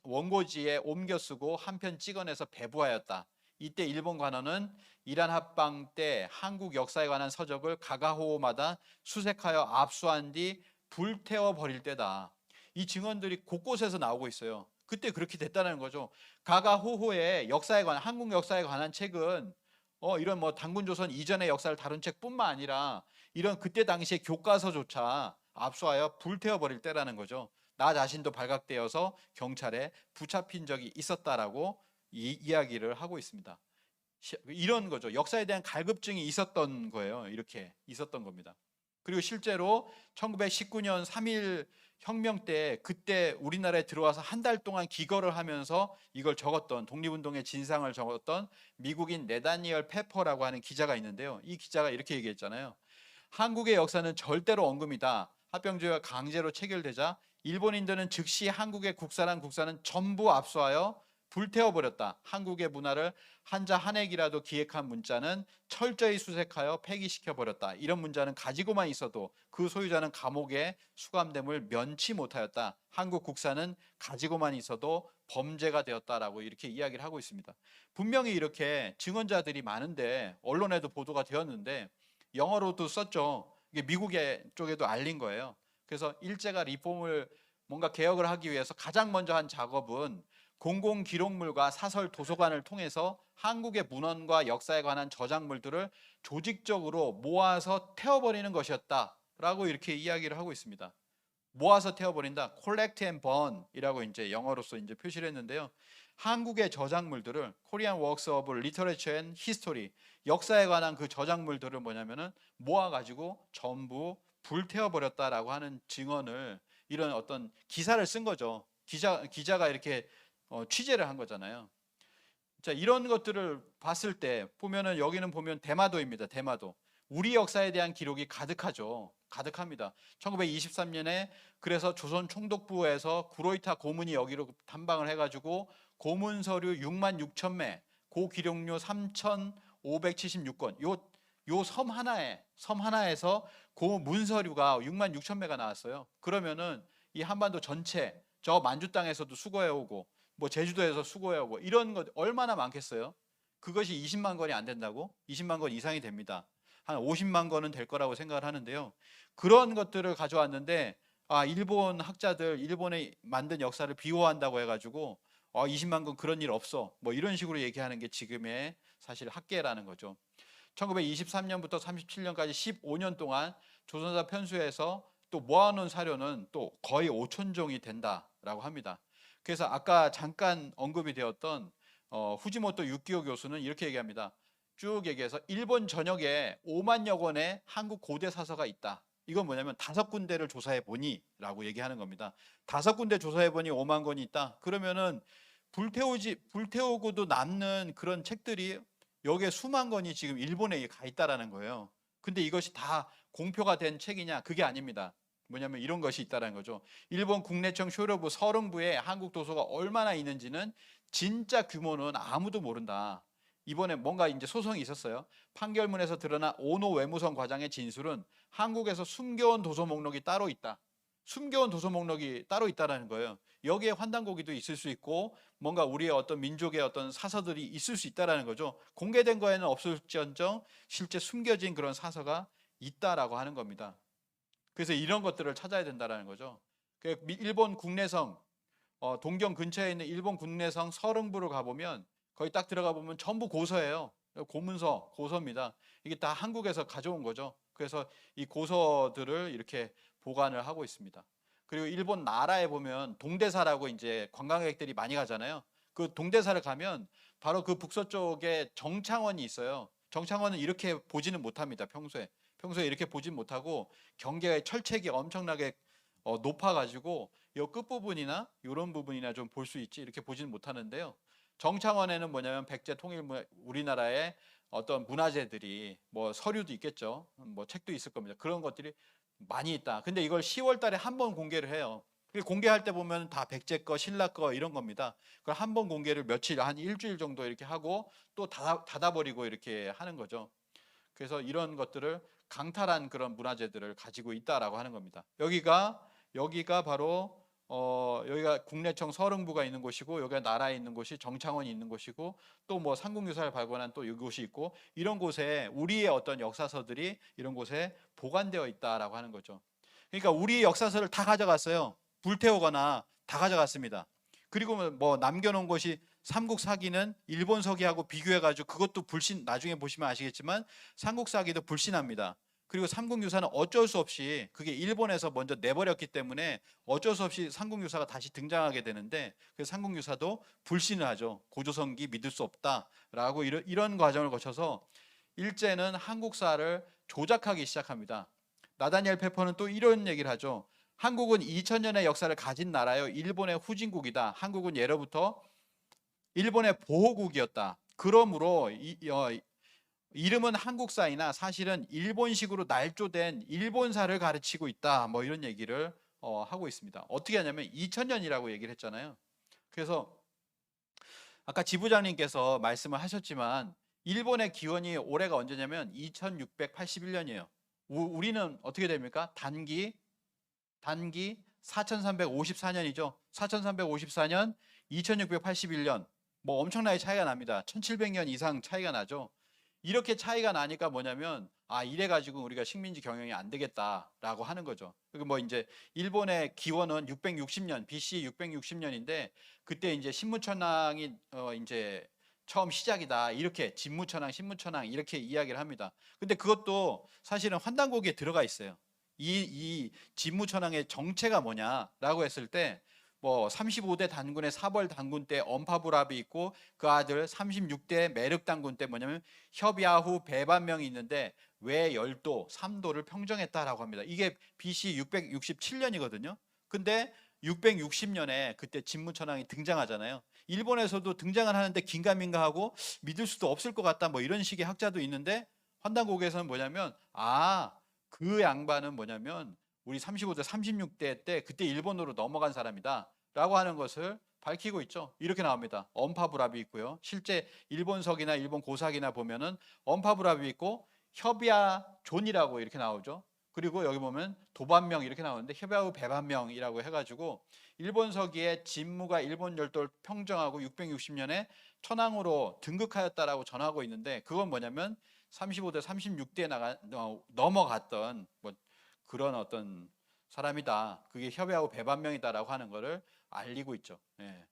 원고지에 옮겨 쓰고 한 편 찍어내서 배부하였다. 이때 일본 관원은 이란 합방 때 한국 역사에 관한 서적을 가가호호마다 수색하여 압수한 뒤 불태워 버릴 때다. 이 증언들이 곳곳에서 나오고 있어요. 그때 그렇게 됐다는 거죠. 가가호호의 역사에 관한 한국 역사에 관한 책은 이런 뭐 단군조선 이전의 역사를 다룬 책뿐만 아니라 이런 그때 당시에 교과서조차 압수하여 불태워버릴 때라는 거죠. 나 자신도 발각되어서 경찰에 붙잡힌 적이 있었다라고 이야기를 하고 있습니다. 이런 거죠. 역사에 대한 갈급증이 있었던 거예요. 이렇게 있었던 겁니다. 그리고 실제로 1919년 3.1 혁명 때 그때 우리나라에 들어와서 한 달 동안 기거를 하면서 이걸 적었던, 독립운동의 진상을 적었던 미국인 네다니엘 페퍼라고 하는 기자가 있는데요. 이 기자가 이렇게 얘기했잖아요. 한국의 역사는 절대로 엉금이다. 합병제가 강제로 체결되자 일본인들은 즉시 한국의 국사란 국사는 전부 압수하여 불태워버렸다. 한국의 문화를 한자 한획이라도 기획한 문자는 철저히 수색하여 폐기시켜버렸다. 이런 문자는 가지고만 있어도 그 소유자는 감옥에 수감됨을 면치 못하였다. 한국 국사는 가지고만 있어도 범죄가 되었다라고 이렇게 이야기를 하고 있습니다. 분명히 이렇게 증언자들이 많은데 언론에도 보도가 되었는데 영어로도 썼죠. 이게 미국의 쪽에도 알린 거예요. 그래서 일제가 리폼을 뭔가 개혁을 하기 위해서 가장 먼저 한 작업은 공공기록물과 사설 도서관을 통해서 한국의 문헌과 역사에 관한 저작물들을 조직적으로 모아서 태워버리는 것이었다라고 이렇게 이야기를 하고 있습니다. 모아서 태워버린다. collect and burn이라고 이제 영어로서 이제 표시를 했는데요. 한국의 저작물들을 Korean Works of Literature and History, 역사에 관한 그 저작물들을 뭐냐면은 모아가지고 전부 불태워버렸다라고 하는 증언을, 이런 어떤 기사를 쓴 거죠. 기자가 이렇게 취재를 한 거잖아요. 자, 이런 것들을 봤을 때 보면은 여기는 보면 대마도입니다. 대마도. 우리 역사에 대한 기록이 가득하죠. 가득합니다. 1923년에 그래서 조선 총독부에서 구로이타 고문이 여기로 탐방을 해가지고 고문 서류 6만 6천 매, 고기록료 3,576건, 요 섬 하나에서 고문 서류가 6만 6천 매가 나왔어요. 그러면은 이 한반도 전체, 저 만주 땅에서도 수거해오고 뭐 제주도에서 수거해오고 이런 것 얼마나 많겠어요? 그것이 20만 건이 안 된다고? 20만 건 이상이 됩니다. 한 50만 건은 될 거라고 생각을 하는데요. 그런 것들을 가져왔는데 일본 학자들, 일본에 만든 역사를 비호한다고 해가지고 20만 건 그런 일 없어, 뭐 이런 식으로 얘기하는 게 지금의 사실 학계라는 거죠. 1923년부터 37년까지 15년 동안 조선사 편수에서 또 모아놓은 사료는 또 거의 5천 종이 된다라고 합니다. 그래서 아까 잠깐 언급이 되었던 후지모토 유키오 교수는 이렇게 얘기합니다. 쭉 얘기해서 일본 전역에 5만여 권의 한국 고대 사서가 있다. 이건 뭐냐면 5군데를 조사해 보니 라고 얘기하는 겁니다. 5군데 조사해 보니 5만 권이 있다. 그러면은 불태우고도 남는 그런 책들이 여기에 수만 권이 지금 일본에 가 있다라는 거예요. 근데 이것이 다 공표가 된 책이냐? 그게 아닙니다. 뭐냐면 이런 것이 있다는 거죠. 일본 국내청 쇼려부 서릉부에 한국 도서가 얼마나 있는지는 진짜 규모는 아무도 모른다. 이번에 뭔가 이제 소송이 있었어요. 판결문에서 드러난 오노 외무성 과장의 진술은 한국에서 숨겨온 도서 목록이 따로 있다. 숨겨온 도서 목록이 따로 있다라는 거예요. 여기에 환단고기도 있을 수 있고 뭔가 우리의 어떤 민족의 어떤 사서들이 있을 수 있다라는 거죠. 공개된 거에는 없을지언정 실제 숨겨진 그런 사서가 있다라고 하는 겁니다. 그래서 이런 것들을 찾아야 된다라는 거죠. 일본 국내성, 동경 근처에 있는 일본 국내성 서릉부를 가보면 거기 딱 들어가 보면 전부 고서예요. 고문서, 고서입니다. 이게 다 한국에서 가져온 거죠. 그래서 이 고서들을 이렇게 보관을 하고 있습니다. 그리고 일본 나라에 보면 동대사라고 이제 관광객들이 많이 가잖아요. 그 동대사를 가면 바로 그 북서쪽에 정창원이 있어요. 정창원은 이렇게 보지는 못합니다. 평소에 이렇게 보진 못하고 경계의 철책이 엄청나게 높아가지고 이 끝부분이나 이런 부분이나 좀 볼 수 있지 이렇게 보지는 못하는데요. 정창원에는 뭐냐면 백제 통일 우리나라의 어떤 문화재들이 뭐 서류도 있겠죠. 뭐 책도 있을 겁니다. 그런 것들이 많이 있다. 근데 이걸 10월 달에 한 번 공개를 해요. 공개할 때 보면 다 백제 거, 신라 거 이런 겁니다. 그걸 한 번 공개를 며칠, 한 일주일 정도 이렇게 하고 또 닫아버리고 이렇게 하는 거죠. 그래서 이런 것들을 강탈한 그런 문화재들을 가지고 있다라고 하는 겁니다. 여기가 바로 여기가 국내청 서릉부가 있는 곳이고 여기가 나라에 있는 곳이 정창원이 있는 곳이고 또 뭐 삼국유사를 발견한 또 이곳이 있고 이런 곳에 우리의 어떤 역사서들이 이런 곳에 보관되어 있다라고 하는 거죠. 그러니까 우리의 역사서를 다 가져갔어요. 불태우거나 다 가져갔습니다. 그리고 뭐 남겨놓은 것이 삼국사기는 일본 서기하고 비교해가지고 그것도 불신, 나중에 보시면 아시겠지만 삼국사기도 불신합니다. 그리고 삼국유사는 어쩔 수 없이 그게 일본에서 먼저 내버렸기 때문에 어쩔 수 없이 삼국유사가 다시 등장하게 되는데 그 삼국유사도 불신을 하죠. 고조선기 믿을 수 없다라고 이런 과정을 거쳐서 일제는 한국사를 조작하기 시작합니다. 나다니엘 페퍼는 또 이런 얘기를 하죠. 한국은 2000년의 역사를 가진 나라요. 일본의 후진국이다. 한국은 예로부터 일본의 보호국이었다. 그러므로 이름은 한국사이나 사실은 일본식으로 날조된 일본사를 가르치고 있다. 뭐 이런 얘기를 하고 있습니다. 어떻게 하냐면 2000년이라고 얘기를 했잖아요. 그래서 아까 지부장님께서 말씀을 하셨지만 일본의 기원이 올해가 언제냐면 2681년이에요. 우리는 어떻게 됩니까? 단기 4354년이죠. 4354년, 2681년. 뭐 엄청나게 차이가 납니다. 1700년 이상 차이가 나죠. 이렇게 차이가 나니까 뭐냐면 이래 가지고 우리가 식민지 경영이 안 되겠다라고 하는 거죠. 그리고 뭐 이제 일본의 기원은 660년, BC 660년인데 그때 이제 신무천왕이 이제 처음 시작이다. 이렇게 진무천왕, 신무천왕 이렇게 이야기를 합니다. 근데 그것도 사실은 환단고기에 들어가 있어요. 이 진무천왕의 정체가 뭐냐라고 했을 때 뭐 35대 단군의 사벌 단군 때 엄파부랍이 있고 그 아들 36대 매륵 단군 때 뭐냐면 협야후 배반명이 있는데 왜 열도 3도를 평정했다라고 합니다. 이게 BC 667년이거든요. 근데 660년에 그때 진무천왕이 등장하잖아요. 일본에서도 등장을 하는데 긴가민가하고 믿을 수도 없을 것 같다 뭐 이런 식의 학자도 있는데 환단고개에서는 뭐냐면 그 양반은 뭐냐면 우리 35대 36대 때 그때 일본으로 넘어간 사람이다 라고 하는 것을 밝히고 있죠. 이렇게 나옵니다. 엄파부랍이 있고요. 실제 일본석이나 일본 고사기나 보면은 엄파부랍이 있고 협야존이라고 이렇게 나오죠. 그리고 여기 보면 도반명 이렇게 나오는데 협야후 배반명이라고 해가지고 일본서기에 진무가 일본 열도를 평정하고 660년에 천황으로 등극하였다라고 전하고 있는데 그건 뭐냐면 35대 36대에 넘어갔던 뭐 그런 어떤 사람이다. 그게 협야후 배반명이다라고 하는 것을 알리고 있죠. 예.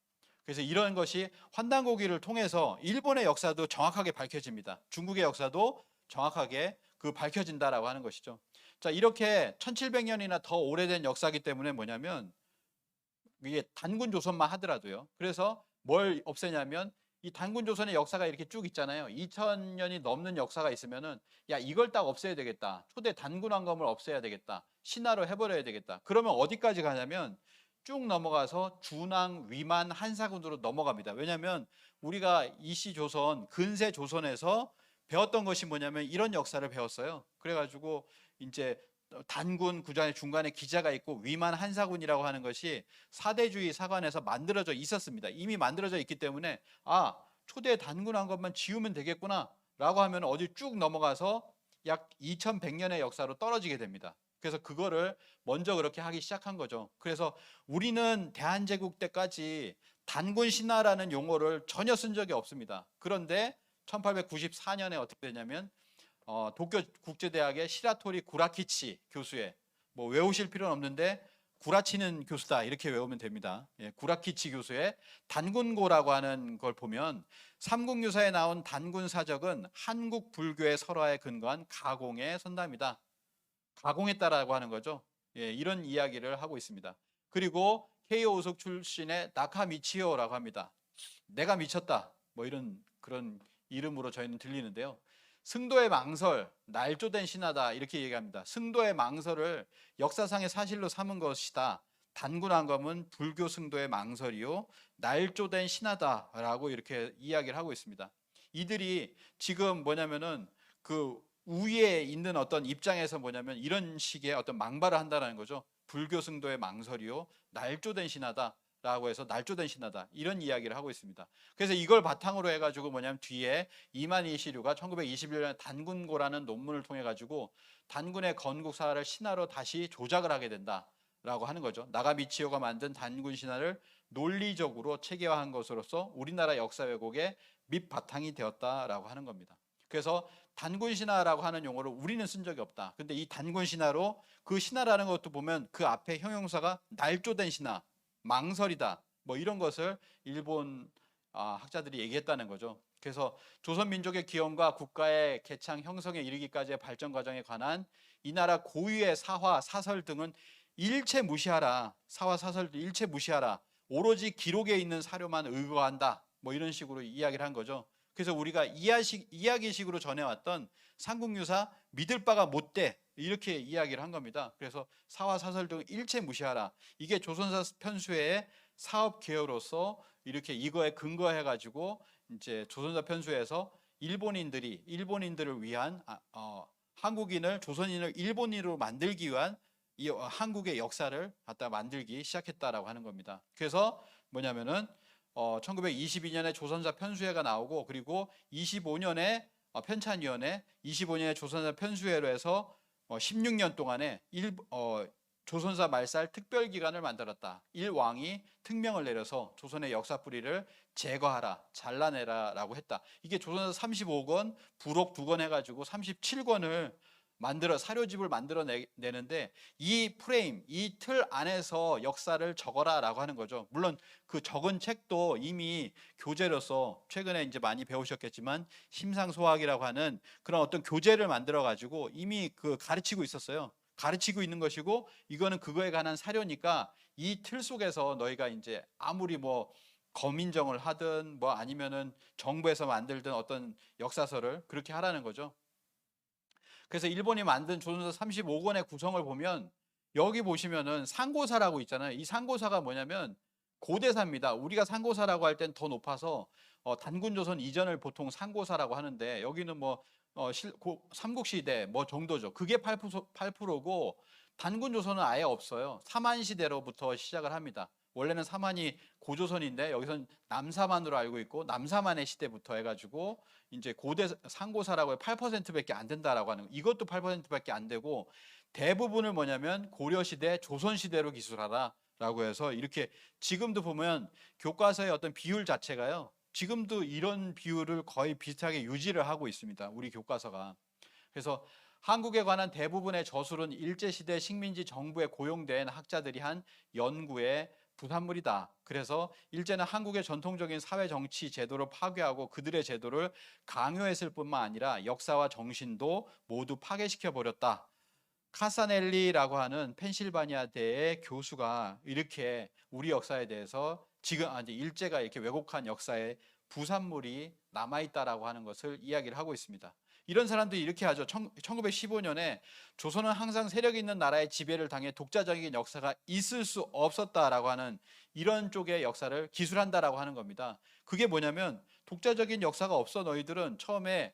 그래서 이런 것이 환단고기를 통해서 일본의 역사도 정확하게 밝혀집니다. 중국의 역사도 정확하게 밝혀진다라고 하는 것이죠. 자, 이렇게 1700년이나 더 오래된 역사이기 때문에 뭐냐면 이게 단군 조선만 하더라도요. 그래서 뭘 없애냐면 이 단군 조선의 역사가 이렇게 쭉 있잖아요. 2000년이 넘는 역사가 있으면은 이걸 딱 없애야 되겠다. 초대 단군 왕검을 없애야 되겠다. 신화로 해버려야 되겠다. 그러면 어디까지 가냐면 쭉 넘어가서 준왕, 위만, 한사군으로 넘어갑니다. 왜냐하면 우리가 이씨 조선, 근세 조선에서 배웠던 것이 뭐냐면 이런 역사를 배웠어요. 그래가지고 이제 단군 구장의 중간에 기자가 있고 위만 한사군이라고 하는 것이 사대주의 사관에서 만들어져 있었습니다. 이미 만들어져 있기 때문에 초대 단군 한 것만 지우면 되겠구나 라고 하면 어디 쭉 넘어가서 약 2100년의 역사로 떨어지게 됩니다. 그래서 그거를 먼저 그렇게 하기 시작한 거죠. 그래서 우리는 대한제국 때까지 단군 신화라는 용어를 전혀 쓴 적이 없습니다. 그런데 1894년에 어떻게 되냐면 도쿄 국제대학의 시라토리 구라키치 교수의 뭐 외우실 필요는 없는데 구라치는 교수다 이렇게 외우면 됩니다. 구라키치 교수의 단군고라고 하는 걸 보면 삼국유사에 나온 단군 사적은 한국 불교의 설화에 근거한 가공의 선담이다. 가공했다라고 하는 거죠. 이런 이야기를 하고 있습니다. 그리고 헤이오 우속 출신의 나카미치오라고 합니다. 내가 미쳤다. 뭐 이런 그런 이름으로 저희는 들리는데요. 승도의 망설, 날조된 신화다 이렇게 얘기합니다. 승도의 망설을 역사상의 사실로 삼은 것이다. 단군왕검은 불교 승도의 망설이요 날조된 신화다라고 이렇게 이야기를 하고 있습니다. 이들이 지금 뭐냐면은 그 우위에 있는 어떤 입장에서 뭐냐면 이런 식의 어떤 망발을 한다는 거죠. 불교 승도의 망설이요 날조된 신화다. 라고 해서 날조된 신화다 이런 이야기를 하고 있습니다. 그래서 이걸 바탕으로 해가지고 뭐냐면 뒤에 이만희 시류가 1921년에 단군고라는 논문을 통해 가지고 단군의 건국사를 신화로 다시 조작을 하게 된다라고 하는 거죠. 나가미치오가 만든 단군 신화를 논리적으로 체계화한 것으로서 우리나라 역사 왜곡의 밑바탕이 되었다라고 하는 겁니다. 그래서 단군 신화라고 하는 용어를 우리는 쓴 적이 없다. 근데 이 단군 신화로 그 신화라는 것도 보면 그 앞에 형용사가 날조된 신화 망설이다 뭐 이런 것을 일본 학자들이 얘기했다는 거죠. 그래서 조선민족의 기원과 국가의 개창 형성에 이르기까지의 발전 과정에 관한 이 나라 고유의 사화, 사설 등은 일체 무시하라. 사화, 사설 일체 무시하라. 오로지 기록에 있는 사료만 의거한다. 뭐 이런 식으로 이야기를 한 거죠. 그래서 우리가 이야기식으로 전해왔던 삼국유사 믿을 바가 못돼 이렇게 이야기를 한 겁니다. 그래서 사화, 사설 등 일체 무시하라. 이게 조선사 편수의 사업 개요로서 이렇게 이거에 근거해 가지고 이제 조선사 편수에서 일본인들을 위한 한국인을 조선인을 일본인으로 만들기 위한 이 한국의 역사를 갖다 만들기 시작했다라고 하는 겁니다. 그래서 뭐냐면은 1922년에 조선사 편수회가 나오고 그리고 25년에 편찬위원회, 25년에 조선사 편수회로 해서 16년 동안에 조선사 말살 특별기관을 만들었다. 일왕이 특명을 내려서 조선의 역사 뿌리를 제거하라, 잘라내라 라고 했다. 이게 조선사 35권, 부록 2권 해가지고 37권을 사료집을 만들어내는데 이 프레임, 이 틀 안에서 역사를 적어라 라고 하는 거죠. 물론 그 적은 책도 이미 교재로서 최근에 이제 많이 배우셨겠지만 심상소학이라고 하는 그런 어떤 교재를 만들어 가지고 이미 그 가르치고 있었어요. 가르치고 있는 것이고 이거는 그거에 관한 사료니까 이 틀 속에서 너희가 이제 아무리 뭐 거민정을 하든 뭐 아니면은 정부에서 만들든 어떤 역사서를 그렇게 하라는 거죠. 그래서 일본이 만든 조선사 35권의 구성을 보면 여기 보시면은 상고사라고 있잖아요. 이 상고사가 뭐냐면 고대사입니다. 우리가 상고사라고 할 땐 더 높아서 단군조선 이전을 보통 상고사라고 하는데 여기는 뭐 삼국시대 뭐 정도죠. 그게 8%고 단군조선은 아예 없어요. 삼한시대로부터 시작을 합니다. 원래는 삼한이 고조선인데 여기선 남사만으로 알고 있고 남사만의 시대부터 해가지고 이제 고대 상고사라고 해 8%밖에 안 된다라고 하는 이것도 8%밖에 안 되고 대부분을 뭐냐면 고려시대, 조선시대로 기술하라라고 해서 이렇게 지금도 보면 교과서의 어떤 비율 자체가요. 지금도 이런 비율을 거의 비슷하게 유지를 하고 있습니다. 우리 교과서가. 그래서 한국에 관한 대부분의 저술은 일제시대 식민지 정부에 고용된 학자들이 한 연구의 부산물이다. 그래서 일제는 한국의 전통적인 사회 정치 제도를 파괴하고 그들의 제도를 강요했을 뿐만 아니라 역사와 정신도 모두 파괴시켜 버렸다. 카사넬리라고 하는 펜실바니아대의 교수가 이렇게 우리 역사에 대해서 지금 이제 일제가 이렇게 왜곡한 역사의 부산물이 남아있다라고 하는 것을 이야기를 하고 있습니다. 이런 사람들이 이렇게 하죠. 1915년에 조선은 항상 세력 있는 나라의 지배를 당해 독자적인 역사가 있을 수 없었다라고 하는 이런 쪽의 역사를 기술한다라고 하는 겁니다. 그게 뭐냐면 독자적인 역사가 없어 너희들은 처음에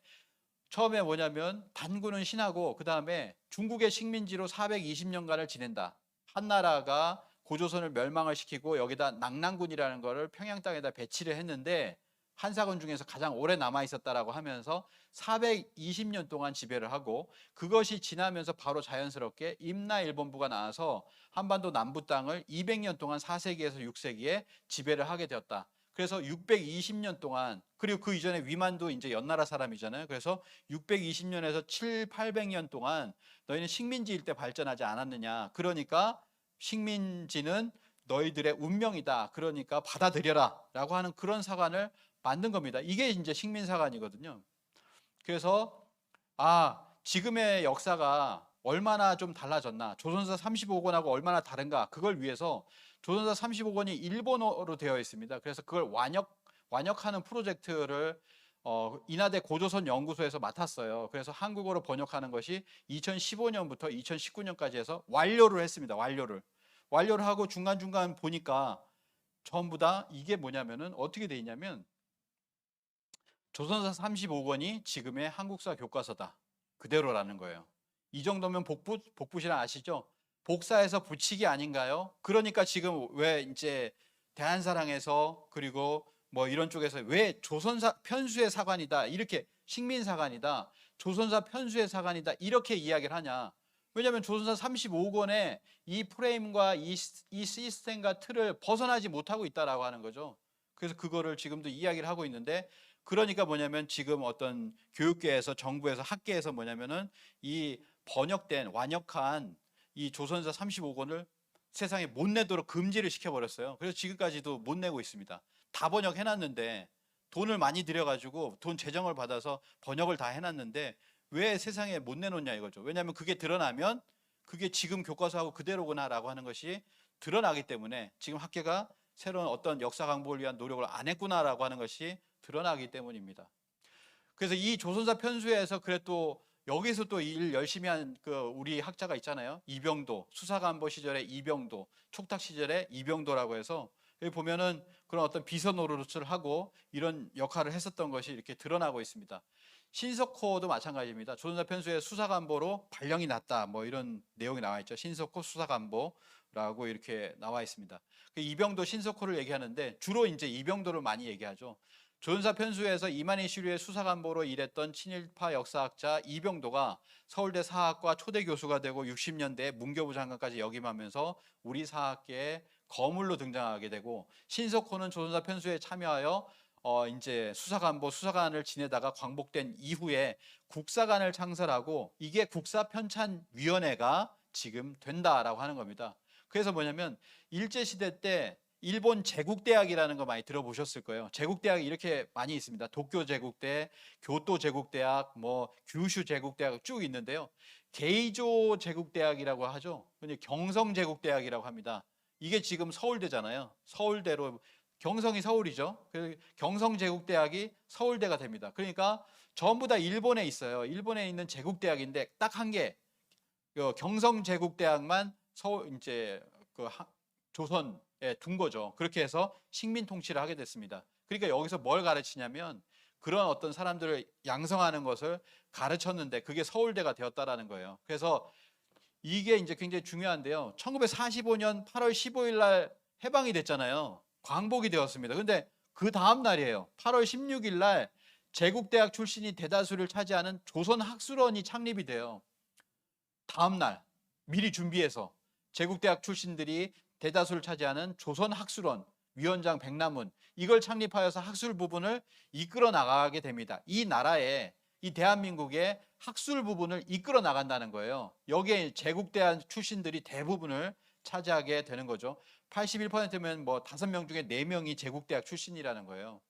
뭐냐면 단군은 신하고 그 다음에 중국의 식민지로 420년간을 지낸다. 한나라가 고조선을 멸망을 시키고 여기다 낙랑군이라는 거를 평양 땅에다 배치를 했는데 한사군 중에서 가장 오래 남아 있었다라고 하면서 420년 동안 지배를 하고 그것이 지나면서 바로 자연스럽게 임나일본부가 나와서 한반도 남부 땅을 200년 동안 4세기에서 6세기에 지배를 하게 되었다. 그래서 620년 동안 그리고 그 이전에 위만도 이제 연나라 사람이잖아요. 그래서 620년에서 7, 800년 동안 너희는 식민지일 때 발전하지 않았느냐. 그러니까 식민지는 너희들의 운명이다. 그러니까 받아들여라. 라고 하는 그런 사관을 만든 겁니다. 이게 이제 식민사관이거든요. 그래서 지금의 역사가 얼마나 좀 달라졌나. 조선사 35권하고 얼마나 다른가. 그걸 위해서 조선사 35권이 일본어로 되어 있습니다. 그래서 그걸 완역하는 프로젝트를 인하대 고조선 연구소에서 맡았어요. 그래서 한국어로 번역하는 것이 2015년부터 2019년까지 해서 완료를 했습니다. 완료를 하고 중간중간 보니까 전부 다 이게 뭐냐면은 어떻게 돼 있냐면 조선사 35권이 지금의 한국사 교과서다. 그대로라는 거예요. 이 정도면 복붙이란 아시죠? 복사해서 붙이기 아닌가요? 그러니까 지금 왜 이제 대한사랑에서 그리고 뭐 이런 쪽에서 왜 조선사 편수의 사관이다 이렇게 식민사관이다 조선사 편수의 사관이다 이렇게 이야기를 하냐. 왜냐하면 조선사 35권의 이 프레임과 이 시스템과 틀을 벗어나지 못하고 있다라고 하는 거죠. 그래서 그거를 지금도 이야기를 하고 있는데 그러니까 뭐냐면 지금 어떤 교육계에서 정부에서 학계에서 뭐냐면은 이 번역된 완역한 이 조선사 35권을 세상에 못 내도록 금지를 시켜버렸어요. 그래서 지금까지도 못 내고 있습니다. 다 번역해놨는데 돈을 많이 들여가지고 돈 재정을 받아서 번역을 다 해놨는데 왜 세상에 못 내놓냐 이거죠. 왜냐하면 그게 드러나면 그게 지금 교과서하고 그대로구나라고 하는 것이 드러나기 때문에 지금 학계가 새로운 어떤 역사 강복을 위한 노력을 안 했구나라고 하는 것이 드러나기 때문입니다. 그래서 이 조선사 편수에서 그래도 여기서 또 일 열심히 한 그 우리 학자가 있잖아요. 이병도, 수사관보 시절에 이병도, 촉탁 시절에 이병도라고 해서 여기 보면은 그런 어떤 비서 노릇을 하고 이런 역할을 했었던 것이 이렇게 드러나고 있습니다. 신석호도 마찬가지입니다. 조선사 편수의 수사관보로 발령이 났다. 뭐 이런 내용이 나와 있죠. 신석호 수사관보라고 이렇게 나와 있습니다. 이병도, 신석호를 얘기하는데 주로 이제 이병도를 많이 얘기하죠. 조선사 편수에서 이만희 시류의 수사관보로 일했던 친일파 역사학자 이병도가 서울대 사학과 초대 교수가 되고 60년대에 문교부 장관까지 역임하면서 우리 사학계에 거물로 등장하게 되고, 신석호는 조선사 편수에 참여하여 이제 수사관을 지내다가 광복된 이후에 국사관을 창설하고 이게 국사편찬위원회가 지금 된다라고 하는 겁니다. 그래서 뭐냐면 일제시대 때 일본 제국대학이라는 거 많이 들어보셨을 거예요. 제국대학이 이렇게 많이 있습니다. 도쿄 제국대, 교토 제국대학, 뭐 규슈 제국대학 쭉 있는데요. 게이조 제국대학이라고 하죠. 경성 제국대학이라고 합니다. 이게 지금 서울대잖아요. 서울대로 경성이 서울이죠. 그래서 경성 제국대학이 서울대가 됩니다. 그러니까 전부 다 일본에 있어요. 일본에 있는 제국대학인데 딱 한 개, 경성 제국대학만 서울 이제 조선에 둔 거죠. 그렇게 해서 식민 통치를 하게 됐습니다. 그러니까 여기서 뭘 가르치냐면 그런 어떤 사람들을 양성하는 것을 가르쳤는데 그게 서울대가 되었다라는 거예요. 그래서 이게 이제 굉장히 중요한데요. 1945년 8월 15일 날 해방이 됐잖아요. 광복이 되었습니다. 근데 그 다음 날이에요. 8월 16일 날 제국대학 출신이 대다수를 차지하는 조선학술원이 창립이 돼요. 다음 날 미리 준비해서 제국대학 출신들이 대다수를 차지하는 조선학술원, 위원장 백남훈, 이걸 창립하여서 학술 부분을 이끌어 나가게 됩니다. 이 나라에, 이 대한민국의 학술 부분을 이끌어 나간다는 거예요. 여기에 제국대학 출신들이 대부분을 차지하게 되는 거죠. 81%면 뭐 5명 중에 4명이 제국대학 출신이라는 거예요.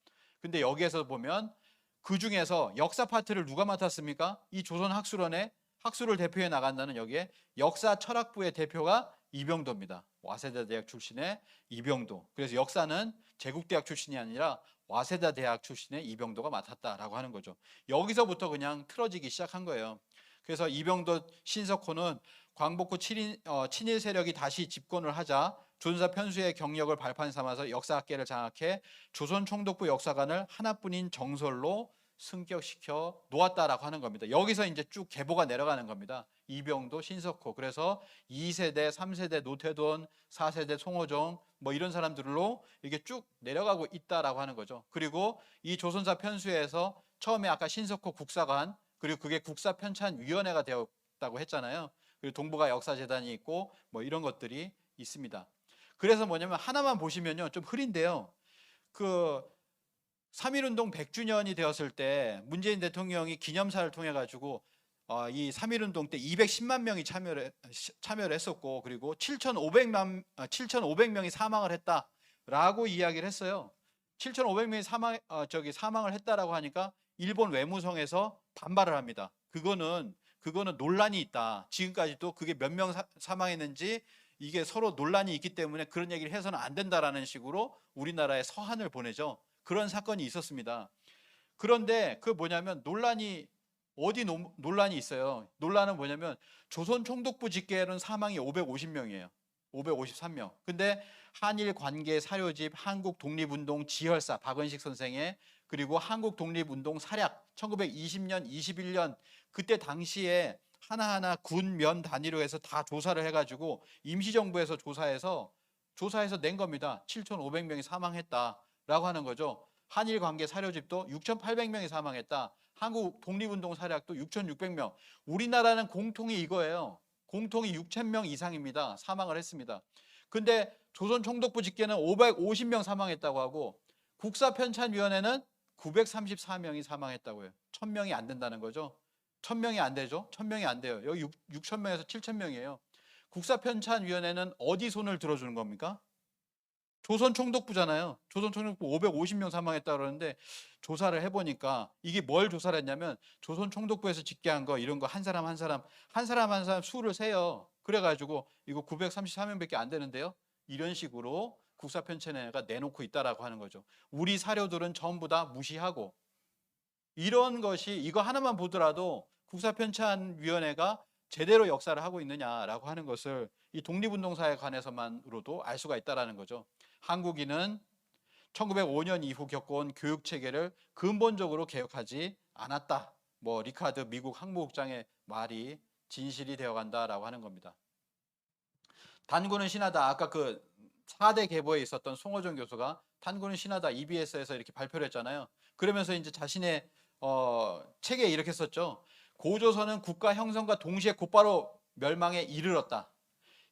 근데 여기에서 보면 그 중에서 역사 파트를 누가 맡았습니까? 이 조선학술원의 학술을 대표해 나간다는 여기에 역사 철학부의 대표가 이병도입니다. 와세다 대학 출신의 이병도. 그래서 역사는 제국대학 출신이 아니라 와세다 대학 출신의 이병도가 맡았다라고 하는 거죠. 여기서부터 그냥 틀어지기 시작한 거예요. 그래서 이병도, 신석호는 광복 후 친일 세력이 다시 집권을 하자 조선사 편수의 경력을 발판 삼아서 역사학계를 장악해 조선 총독부 역사관을 하나뿐인 정설로 승격시켜 놓았다라고 하는 겁니다. 여기서 이제 쭉 계보가 내려가는 겁니다. 이병도, 신석호. 그래서 2세대, 3세대 노태돈, 4세대 송호정 뭐 이런 사람들로 이게 쭉 내려가고 있다라고 하는 거죠. 그리고 이 조선사 편수에서 처음에 아까 신석호 국사관, 그리고 그게 국사편찬위원회가 되었다고 했잖아요. 그리고 동북아 역사재단이 있고 뭐 이런 것들이 있습니다. 그래서 뭐냐면 하나만 보시면요, 좀 흐린데요. 그 3.1운동 100주년이 되었을 때 문재인 대통령이 기념사를 통해 가지고 이 3.1운동 때 210만 명이 참여를 했었고, 그리고 7,500명이 사망을 했다라고 이야기를 했어요. 7,500명이 사망을 했다라고 하니까 일본 외무성에서 반발을 합니다. 그거는 논란이 있다. 지금까지도 그게 몇 명 사망했는지 이게 서로 논란이 있기 때문에 그런 얘기를 해서는 안 된다라는 식으로 우리나라에 서한을 보내죠. 그런 사건이 있었습니다. 그런데 그 뭐냐면 논란이 있어요. 논란은 뭐냐면 조선 총독부 집계로는 사망이 550명이에요. 553명. 근데 한일 관계 사료집, 한국 독립운동 지혈사 박은식 선생의, 그리고 한국 독립운동 사략 1920년, 21년 그때 당시에 하나하나 군, 면 단위로 해서 다 조사를 해가지고 임시정부에서 조사해서 낸 겁니다. 7,500명이 사망했다라고 하는 거죠. 한일 관계 사료집도 6,800명이 사망했다. 한국 독립운동 사략도 6,600명. 우리나라는 공통이 이거예요. 공통이 6,000명 이상입니다. 사망을 했습니다. 근데 조선 총독부 집계는 550명 사망했다고 하고 국사편찬위원회는 934명이 사망했다고 해요. 1,000명이 안 된다는 거죠. 1,000명이 안 되죠. 1,000명이 안 돼요. 여기 6,000명에서 7,000명이에요. 국사편찬위원회는 어디 손을 들어주는 겁니까? 조선 총독부잖아요. 조선 총독부 550명 사망했다 그러는데 조사를 해보니까 이게 뭘 조사를 했냐면 조선 총독부에서 집계한 거 이런 거 한 사람 한 사람 수를 세요. 그래가지고 이거 933명밖에 안 되는데요. 이런 식으로 국사편찬회가 내놓고 있다라고 하는 거죠. 우리 사료들은 전부 다 무시하고 이런 것이 이거 하나만 보더라도 국사편찬위원회가 제대로 역사를 하고 있느냐라고 하는 것을 이 독립운동사에 관해서만으로도 알 수가 있다라는 거죠. 한국인은 1905년 이후 겪어온 교육 체계를 근본적으로 개혁하지 않았다. 뭐 리카드 미국 항모국장의 말이 진실이 되어간다라고 하는 겁니다. 단군은 신하다. 아까 그 4대 계보에 있었던 송호정 교수가 단군은 신하다 EBS에서 이렇게 발표를 했잖아요. 그러면서 이제 자신의 책에 이렇게 썼죠. 고조선은 국가 형성과 동시에 곧바로 멸망에 이르렀다.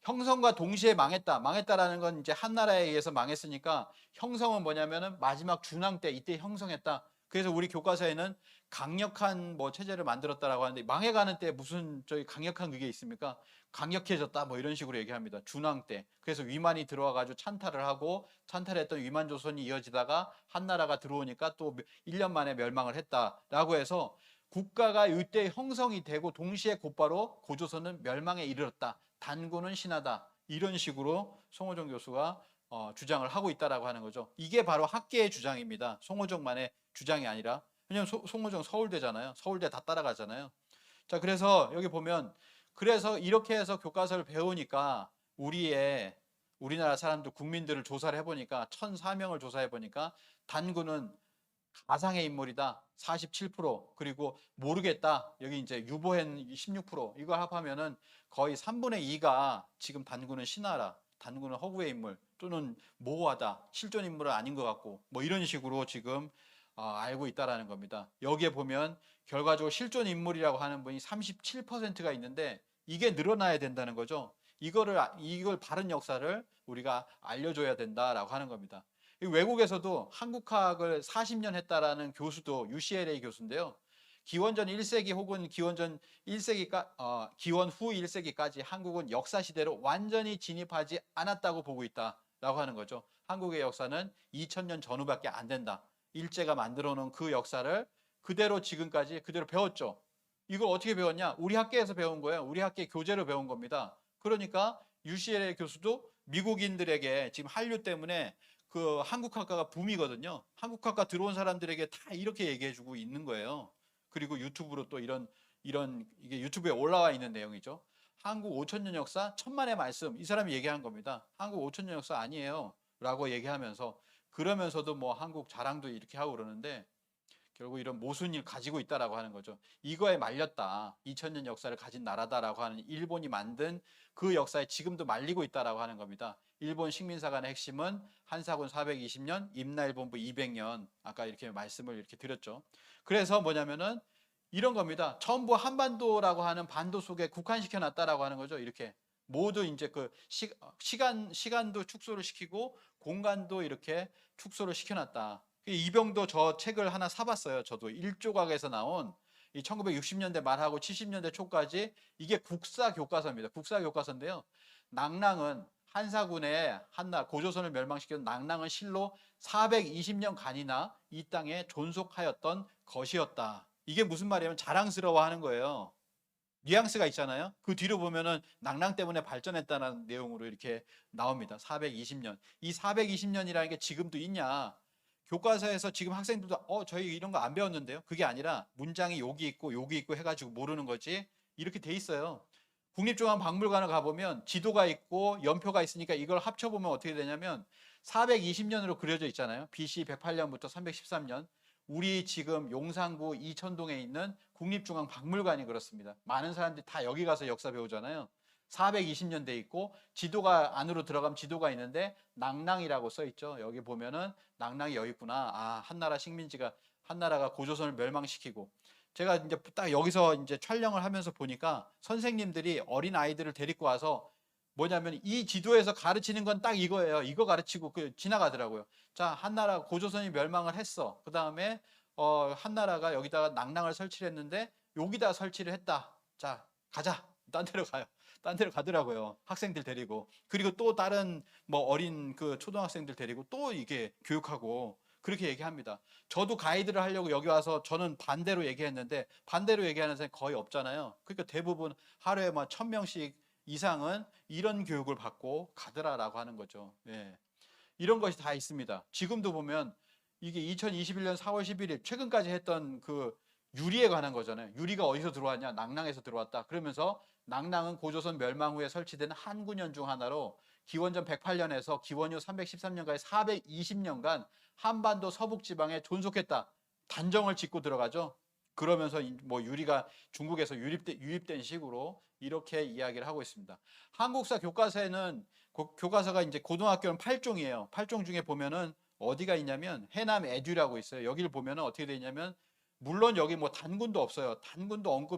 형성과 동시에 망했다. 망했다라는 건 이제 한나라에 의해서 망했으니까 형성은 뭐냐면은 마지막 준왕 때 이때 형성했다. 그래서 우리 교과서에는 강력한 뭐 체제를 만들었다라고 하는데 망해가는 때 무슨 저희 강력한 그게 있습니까? 강력해졌다 뭐 이런 식으로 얘기합니다. 준왕 때. 그래서 위만이 들어와 가지고 찬탈을 하고 찬탈했던 위만 조선이 이어지다가 한나라가 들어오니까 또 1년 만에 멸망을 했다라고 해서 국가가 이때 형성이 되고 동시에 곧바로 고조선은 멸망에 이르렀다. 단군은 신하다. 이런 식으로 송호정 교수가 주장을 하고 있다라고 하는 거죠. 이게 바로 학계의 주장입니다. 송호정만의 주장이 아니라. 왜냐면 송호정 서울대잖아요. 서울대 다 따라가잖아요. 자, 그래서 여기 보면 그래서 이렇게 해서 교과서를 배우니까 우리나라 사람들 국민들을 조사를 해보니까 1,004명을 조사해보니까 단군은 가상의 인물이다 47%, 그리고 모르겠다 여기 이제 유보한 16%, 이걸 합하면은 거의 3분의 2가 지금 단군은 신하라, 단군은 허구의 인물 또는 모호하다, 실존 인물은 아닌 것 같고 뭐 이런 식으로 지금 알고 있다라는 겁니다. 여기에 보면 결과적으로 실존 인물이라고 하는 분이 37%가 있는데 이게 늘어나야 된다는 거죠. 이걸 바른 역사를 우리가 알려줘야 된다라고 하는 겁니다. 외국에서도 한국학을 40년 했다라는 교수도 UCLA 교수인데요. 기원전 1세기 혹은 기원전 1세기까 기원 후 1세기까지 한국은 역사 시대로 완전히 진입하지 않았다고 보고 있다라고 하는 거죠. 한국의 역사는 2000년 전후밖에 안 된다. 일제가 만들어 놓은 그 역사를 그대로 지금까지 그대로 배웠죠. 이걸 어떻게 배웠냐? 우리 학계에서 배운 거예요. 우리 학계 교재로 배운 겁니다. 그러니까 UCLA 교수도 미국인들에게 지금 한류 때문에 그 한국학과가 붐이거든요. 한국학과 들어온 사람들에게 다 이렇게 얘기해주고 있는 거예요. 그리고 유튜브로 또 이런 이게 유튜브에 올라와 있는 내용이죠. 한국 5천년 역사 천만의 말씀, 이 사람이 얘기한 겁니다. 한국 5천년 역사 아니에요 라고 얘기하면서, 그러면서도 뭐 한국 자랑도 이렇게 하고 그러는데 결국 이런 모순을 가지고 있다라고 하는 거죠. 이거에 말렸다. 2000년 역사를 가진 나라다라고 하는 일본이 만든 그 역사에 지금도 말리고 있다라고 하는 겁니다. 일본 식민사관의 핵심은 한사군 420년, 임나일본부 200년. 아까 이렇게 말씀을 이렇게 드렸죠. 그래서 뭐냐면은 이런 겁니다. 전부 한반도라고 하는 반도 속에 국한시켜 놨다라고 하는 거죠. 이렇게 모두 이제 그 시간도 축소를 시키고 공간도 이렇게 축소를 시켜놨다. 이병도 저 책을 하나 사봤어요. 저도 1조각에서 나온 이 1960년대 말하고 70년대 초까지 이게 국사 교과서입니다. 국사 교과서인데요. 낭랑은 한사군의 고조선을 멸망시킨 낭랑은 실로 420년간이나 이 땅에 존속하였던 것이었다. 이게 무슨 말이냐면 자랑스러워하는 거예요. 뉘앙스가 있잖아요. 그 뒤로 보면은 낭랑 때문에 발전했다는 내용으로 이렇게 나옵니다. 420년. 이 420년이라는 게 지금도 있냐? 교과서에서 지금 학생들도 저희 이런 거 안 배웠는데요. 그게 아니라 문장이 여기 있고 여기 있고 해가지고 모르는 거지. 이렇게 돼 있어요. 국립중앙박물관을 가보면 지도가 있고 연표가 있으니까 이걸 합쳐보면 어떻게 되냐면 420년으로 그려져 있잖아요. BC 108년부터 313년. 우리 지금 용산구 이천동에 있는 국립중앙박물관이 그렇습니다. 많은 사람들이 다 여기 가서 역사 배우잖아요. 420년 돼 있고 지도가 안으로 들어가면 지도가 있는데 낭랑이라고 써 있죠. 여기 보면은 낭랑이 여기 있구나. 한나라 식민지가, 한나라가 고조선을 멸망시키고. 제가 이제 딱 여기서 이제 촬영을 하면서 보니까 선생님들이 어린 아이들을 데리고 와서 뭐냐면 이 지도에서 가르치는 건 딱 이거예요. 이거 가르치고 지나가더라고요. 자, 한나라 고조선이 멸망을 했어. 그 다음에 한나라가 여기다가 낭랑을 설치를 했는데 여기다 설치를 했다. 자, 가자. 딴 데로 가요. 딴 데로 가더라고요. 학생들 데리고. 그리고 또 다른 뭐 어린 그 초등학생들 데리고 또 이게 교육하고 그렇게 얘기합니다. 저도 가이드를 하려고 여기 와서 저는 반대로 얘기했는데 반대로 얘기하는 사람이 거의 없잖아요. 그러니까 대부분 하루에 막 1,000명씩 이상은 이런 교육을 받고 가더라라고 하는 거죠. 예. 이런 것이 다 있습니다. 지금도 보면 이게 2021년 4월 11일 최근까지 했던 그 유리에 관한 거잖아요. 유리가 어디서 들어왔냐? 낭랑에서 들어왔다. 그러면서 낭랑은 고조선 멸망 후에 설치된 한군현 중 하나로 기원전 108년에서 기원후 313년까지 420년간 한반도 서북지방에 존속했다. 단정을 짓고 들어가죠. 그러면서 뭐 유리가 중국에서 유입된 식으로 이렇게 이야기를 하고 있습니다. 한국사 교과서에는 교과서가 이제 고등학교는 8종이에요. 8종 중에 보면은 어디가 있냐면 해남 에듀라고 있어요. 여기를 보면은 어떻게 되어 있냐면 물론 여기 뭐 단군도 없어요. 단군도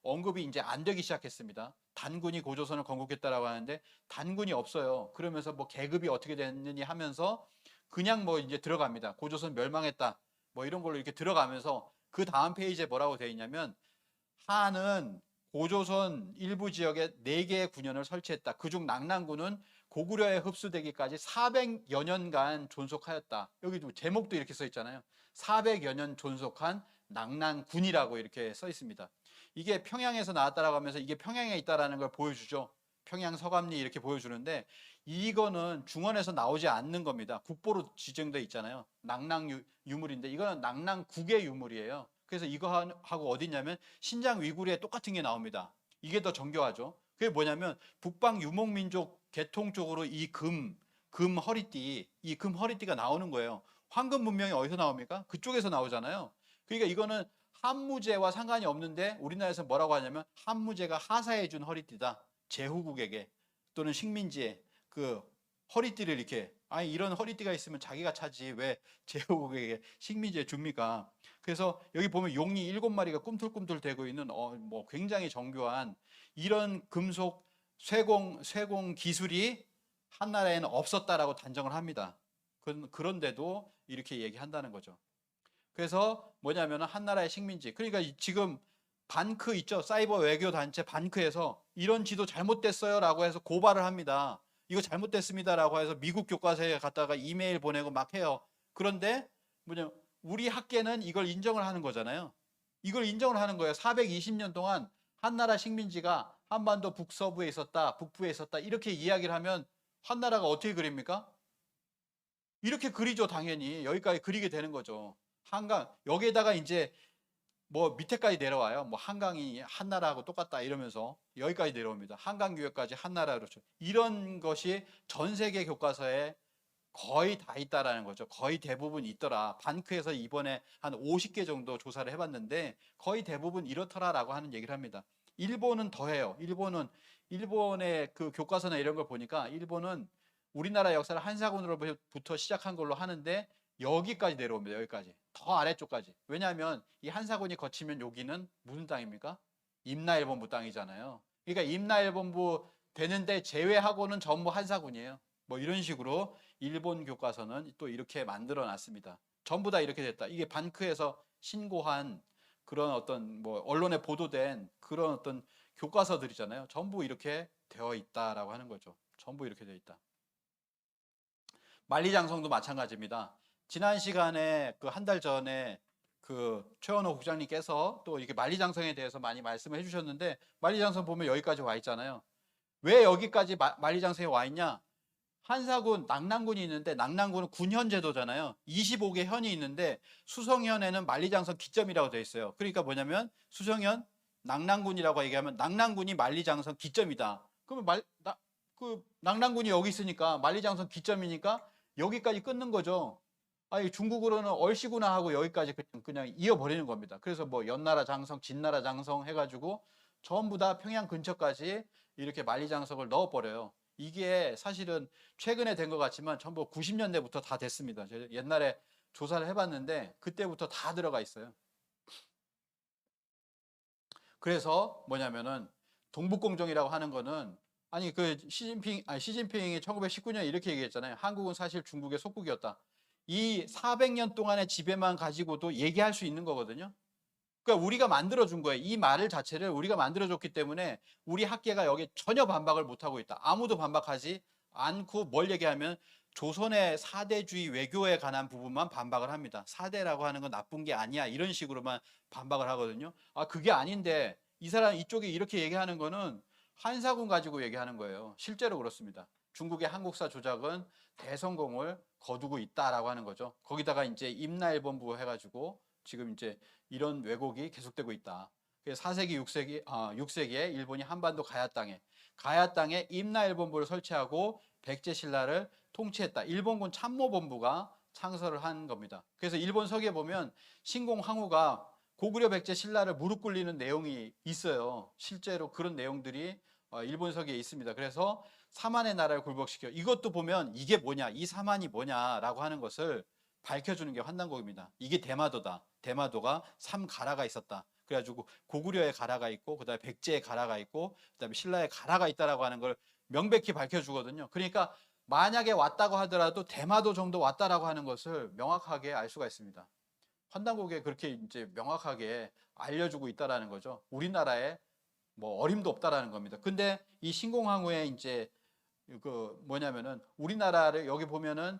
언급이 이제 안 되기 시작했습니다. 단군이 고조선을 건국했다라고 하는데 단군이 없어요. 그러면서 뭐 계급이 어떻게 됐느니 하면서 그냥 뭐 이제 들어갑니다. 고조선 멸망했다. 뭐 이런 걸로 이렇게 들어가면서 그 다음 페이지에 뭐라고 되어 있냐면 한은 고조선 일부 지역에 4개의 군현을 설치했다. 그중 낙랑군은 고구려에 흡수되기까지 400여 년간 존속하였다. 여기도 제목도 이렇게 써 있잖아요. 400여 년 존속한 낙랑군이라고 이렇게 써 있습니다. 이게 평양에서 나왔다라고 하면서 이게 평양에 있다라는 걸 보여주죠. 평양 서감리 이렇게 보여주는데 이거는 중원에서 나오지 않는 겁니다. 국보로 지정돼 있잖아요. 낙랑 유물인데 이거는 낙랑국의 유물이에요. 그래서 이거 하고 어디냐면 신장 위구르에 똑같은 게 나옵니다. 이게 더 정교하죠. 그게 뭐냐면 북방 유목민족 계통 쪽으로 이 금 허리띠가 나오는 거예요. 황금 문명이 어디서 나옵니까? 그쪽에서 나오잖아요. 그러니까 이거는 한무제와 상관이 없는데 우리나라에서 뭐라고 하냐면 한무제가 하사해 준 허리띠다. 제후국에게 또는 식민지에 그 허리띠를 이렇게 아니 이런 허리띠가 있으면 자기가 차지 왜 제후국에게 식민지에 줍니까? 그래서 여기 보면 용이 7마리가 꿈틀꿈틀 대고 있는 뭐 굉장히 정교한 이런 금속 쇠공 기술이 한나라에는 없었다라고 단정을 합니다. 그런데도 이렇게 얘기한다는 거죠. 그래서 뭐냐면 한나라의 식민지. 그러니까 지금 반크 있죠. 사이버 외교 단체 반크에서 이런 지도 잘못됐어요라고 해서 고발을 합니다. 이거 잘못됐습니다라고 해서 미국 교과서에 갔다가 이메일 보내고 막 해요. 그런데 뭐냐 우리 학계는 이걸 인정을 하는 거잖아요. 이걸 인정을 하는 거예요. 420년 동안 한나라 식민지가 한반도 북서부에 있었다, 북부에 있었다 이렇게 이야기를 하면 한나라가 어떻게 그립니까? 이렇게 그리죠, 당연히. 여기까지 그리게 되는 거죠. 한강 여기에다가 이제 뭐 밑에까지 내려와요. 뭐 한강이 한나라하고 똑같다 이러면서 여기까지 내려옵니다. 한강교역까지 한나라로 이런 것이 전 세계 교과서에 거의 다 있다라는 거죠. 거의 대부분 있더라. 반크에서 이번에 한 50개 정도 조사를 해봤는데 거의 대부분 이렇더라라고 하는 얘기를 합니다. 일본은 더해요. 일본의 그 교과서나 이런 걸 보니까 일본은 우리나라 역사를 한사군으로부터 시작한 걸로 하는데 여기까지 내려옵니다. 여기까지. 더 아래쪽까지. 왜냐하면 이 한사군이 거치면 여기는 무슨 땅입니까? 임나일본부 땅이잖아요. 그러니까 임나일본부 되는데 제외하고는 전부 한사군이에요. 뭐 이런 식으로 일본 교과서는 또 이렇게 만들어 놨습니다. 전부 다 이렇게 됐다. 이게 반크에서 신고한 그런 어떤 뭐 언론에 보도된 그런 어떤 교과서들이잖아요. 전부 이렇게 되어 있다라고 하는 거죠. 전부 이렇게 되어 있다. 만리장성도 마찬가지입니다. 지난 시간에 그 한 달 전에 그 최원호 국장님께서 또 이렇게 만리장성에 대해서 많이 말씀을 해주셨는데 만리장성 보면 여기까지 와 있잖아요. 왜 여기까지 만리장성에 와 있냐? 한사군, 낙랑군이 있는데 낙랑군은 군현 제도잖아요. 25개 현이 있는데 수성현에는 만리장성 기점이라고 되어 있어요. 그러니까 뭐냐면 수성현, 낙랑군이라고 얘기하면 낙랑군이 만리장성 기점이다. 그러면 낙랑군이 여기 있으니까 만리장성 기점이니까 여기까지 끊는 거죠. 아니 중국으로는 얼씨구나 하고 여기까지 그냥 이어버리는 겁니다. 그래서 뭐 연나라 장성, 진나라 장성 해가지고 전부 다 평양 근처까지 이렇게 만리장성을 넣어버려요. 이게 사실은 최근에 된 것 같지만 전부 90년대부터 다 됐습니다. 제가 옛날에 조사를 해봤는데 그때부터 다 들어가 있어요. 그래서 뭐냐면은 동북공정이라고 하는 거는 아니 그 시진핑이 1919년에 이렇게 얘기했잖아요. 한국은 사실 중국의 속국이었다. 이 400년 동안의 지배만 가지고도 얘기할 수 있는 거거든요. 그러니까 우리가 만들어준 거예요. 이 말 자체를 우리가 만들어줬기 때문에 우리 학계가 여기에 전혀 반박을 못하고 있다. 아무도 반박하지 않고 뭘 얘기하면 조선의 사대주의 외교에 관한 부분만 반박을 합니다. 사대라고 하는 건 나쁜 게 아니야. 이런 식으로만 반박을 하거든요. 아, 그게 아닌데 이 사람 이쪽이 이렇게 얘기하는 거는 한사군 가지고 얘기하는 거예요. 실제로 그렇습니다. 중국의 한국사 조작은 대성공을 거두고 있다라고 하는 거죠. 거기다가 이제 임나일본부 해가지고 지금 이제 이런 왜곡이 계속되고 있다. 4세기, 6세기에 일본이 한반도 가야 땅에 임나일본부를 설치하고 백제 신라를 통치했다. 일본군 참모본부가 창설을 한 겁니다. 그래서 일본 서기에 보면 신공 황후가 고구려 백제 신라를 무릎 꿇리는 내용이 있어요. 실제로 그런 내용들이 일본 서기에 있습니다. 그래서 사만의 나라를 굴복시켜. 이것도 보면 이게 뭐냐, 이 사만이 뭐냐라고 하는 것을 밝혀주는 게 환단곡입니다. 이게 대마도다. 대마도가 3가라가 있었다. 그래가지고 고구려의 가라가 있고 그다음에 백제의 가라가 있고 그다음에 신라의 가라가 있다라고 하는 걸 명백히 밝혀주거든요. 그러니까 만약에 왔다고 하더라도 대마도 정도 왔다라고 하는 것을 명확하게 알 수가 있습니다. 환단곡에 그렇게 이제 명확하게 알려주고 있다라는 거죠. 우리나라에 뭐 어림도 없다라는 겁니다. 근데 이 신공항후에 이제 그 뭐냐면은 우리나라를 여기 보면은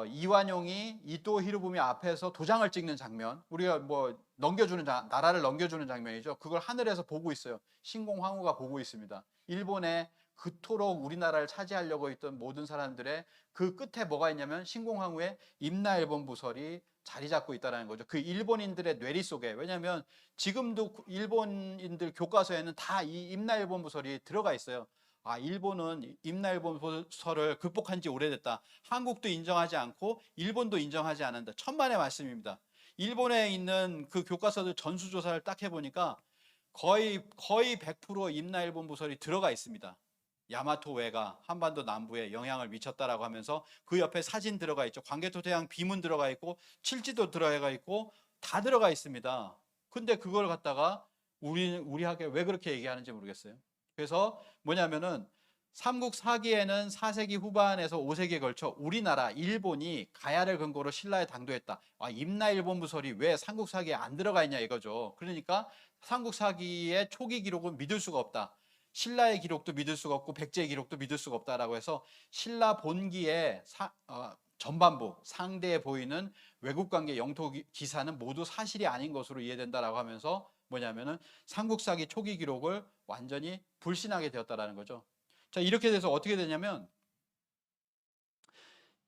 이완용이 이토 히로부미 앞에서 도장을 찍는 장면, 우리가 뭐 나라를 넘겨주는 장면이죠. 그걸 하늘에서 보고 있어요. 신공황후가 보고 있습니다. 일본에 그토록 우리나라를 차지하려고 했던 모든 사람들의 그 끝에 뭐가 있냐면 신공황후의 임나일본 부설이 자리 잡고 있다는 거죠. 그 일본인들의 뇌리 속에, 왜냐하면 지금도 일본인들 교과서에는 다 이 임나일본 부설이 들어가 있어요. 아, 일본은 임나일본설을 극복한 지 오래됐다. 한국도 인정하지 않고 일본도 인정하지 않는다. 천만의 말씀입니다. 일본에 있는 그 교과서들 전수조사를 딱 해보니까 거의 100% 임나일본부설이 들어가 있습니다. 야마토 외가 한반도 남부에 영향을 미쳤다라고 하면서 그 옆에 사진 들어가 있죠. 광개토대왕 비문 들어가 있고 칠지도 들어가 있고 다 들어가 있습니다. 근데 그걸 갖다가 우리 학에 왜 그렇게 얘기하는지 모르겠어요. 그래서 뭐냐면은 삼국 사기에는 4세기 후반에서 5세기에 걸쳐 우리나라, 일본이 가야를 근거로 신라에 당도했다. 아, 임나일본부설이 왜 삼국 사기에 안 들어가 있냐 이거죠. 그러니까 삼국 사기의 초기 기록은 믿을 수가 없다. 신라의 기록도 믿을 수가 없고 백제의 기록도 믿을 수가 없다라고 해서 신라 본기의 전반부 상대에 보이는 외국관계 영토 기사는 모두 사실이 아닌 것으로 이해된다라고 하면서 뭐냐면은 삼국사기 초기 기록을 완전히 불신하게 되었다라는 거죠. 자, 이렇게 돼서 어떻게 되냐면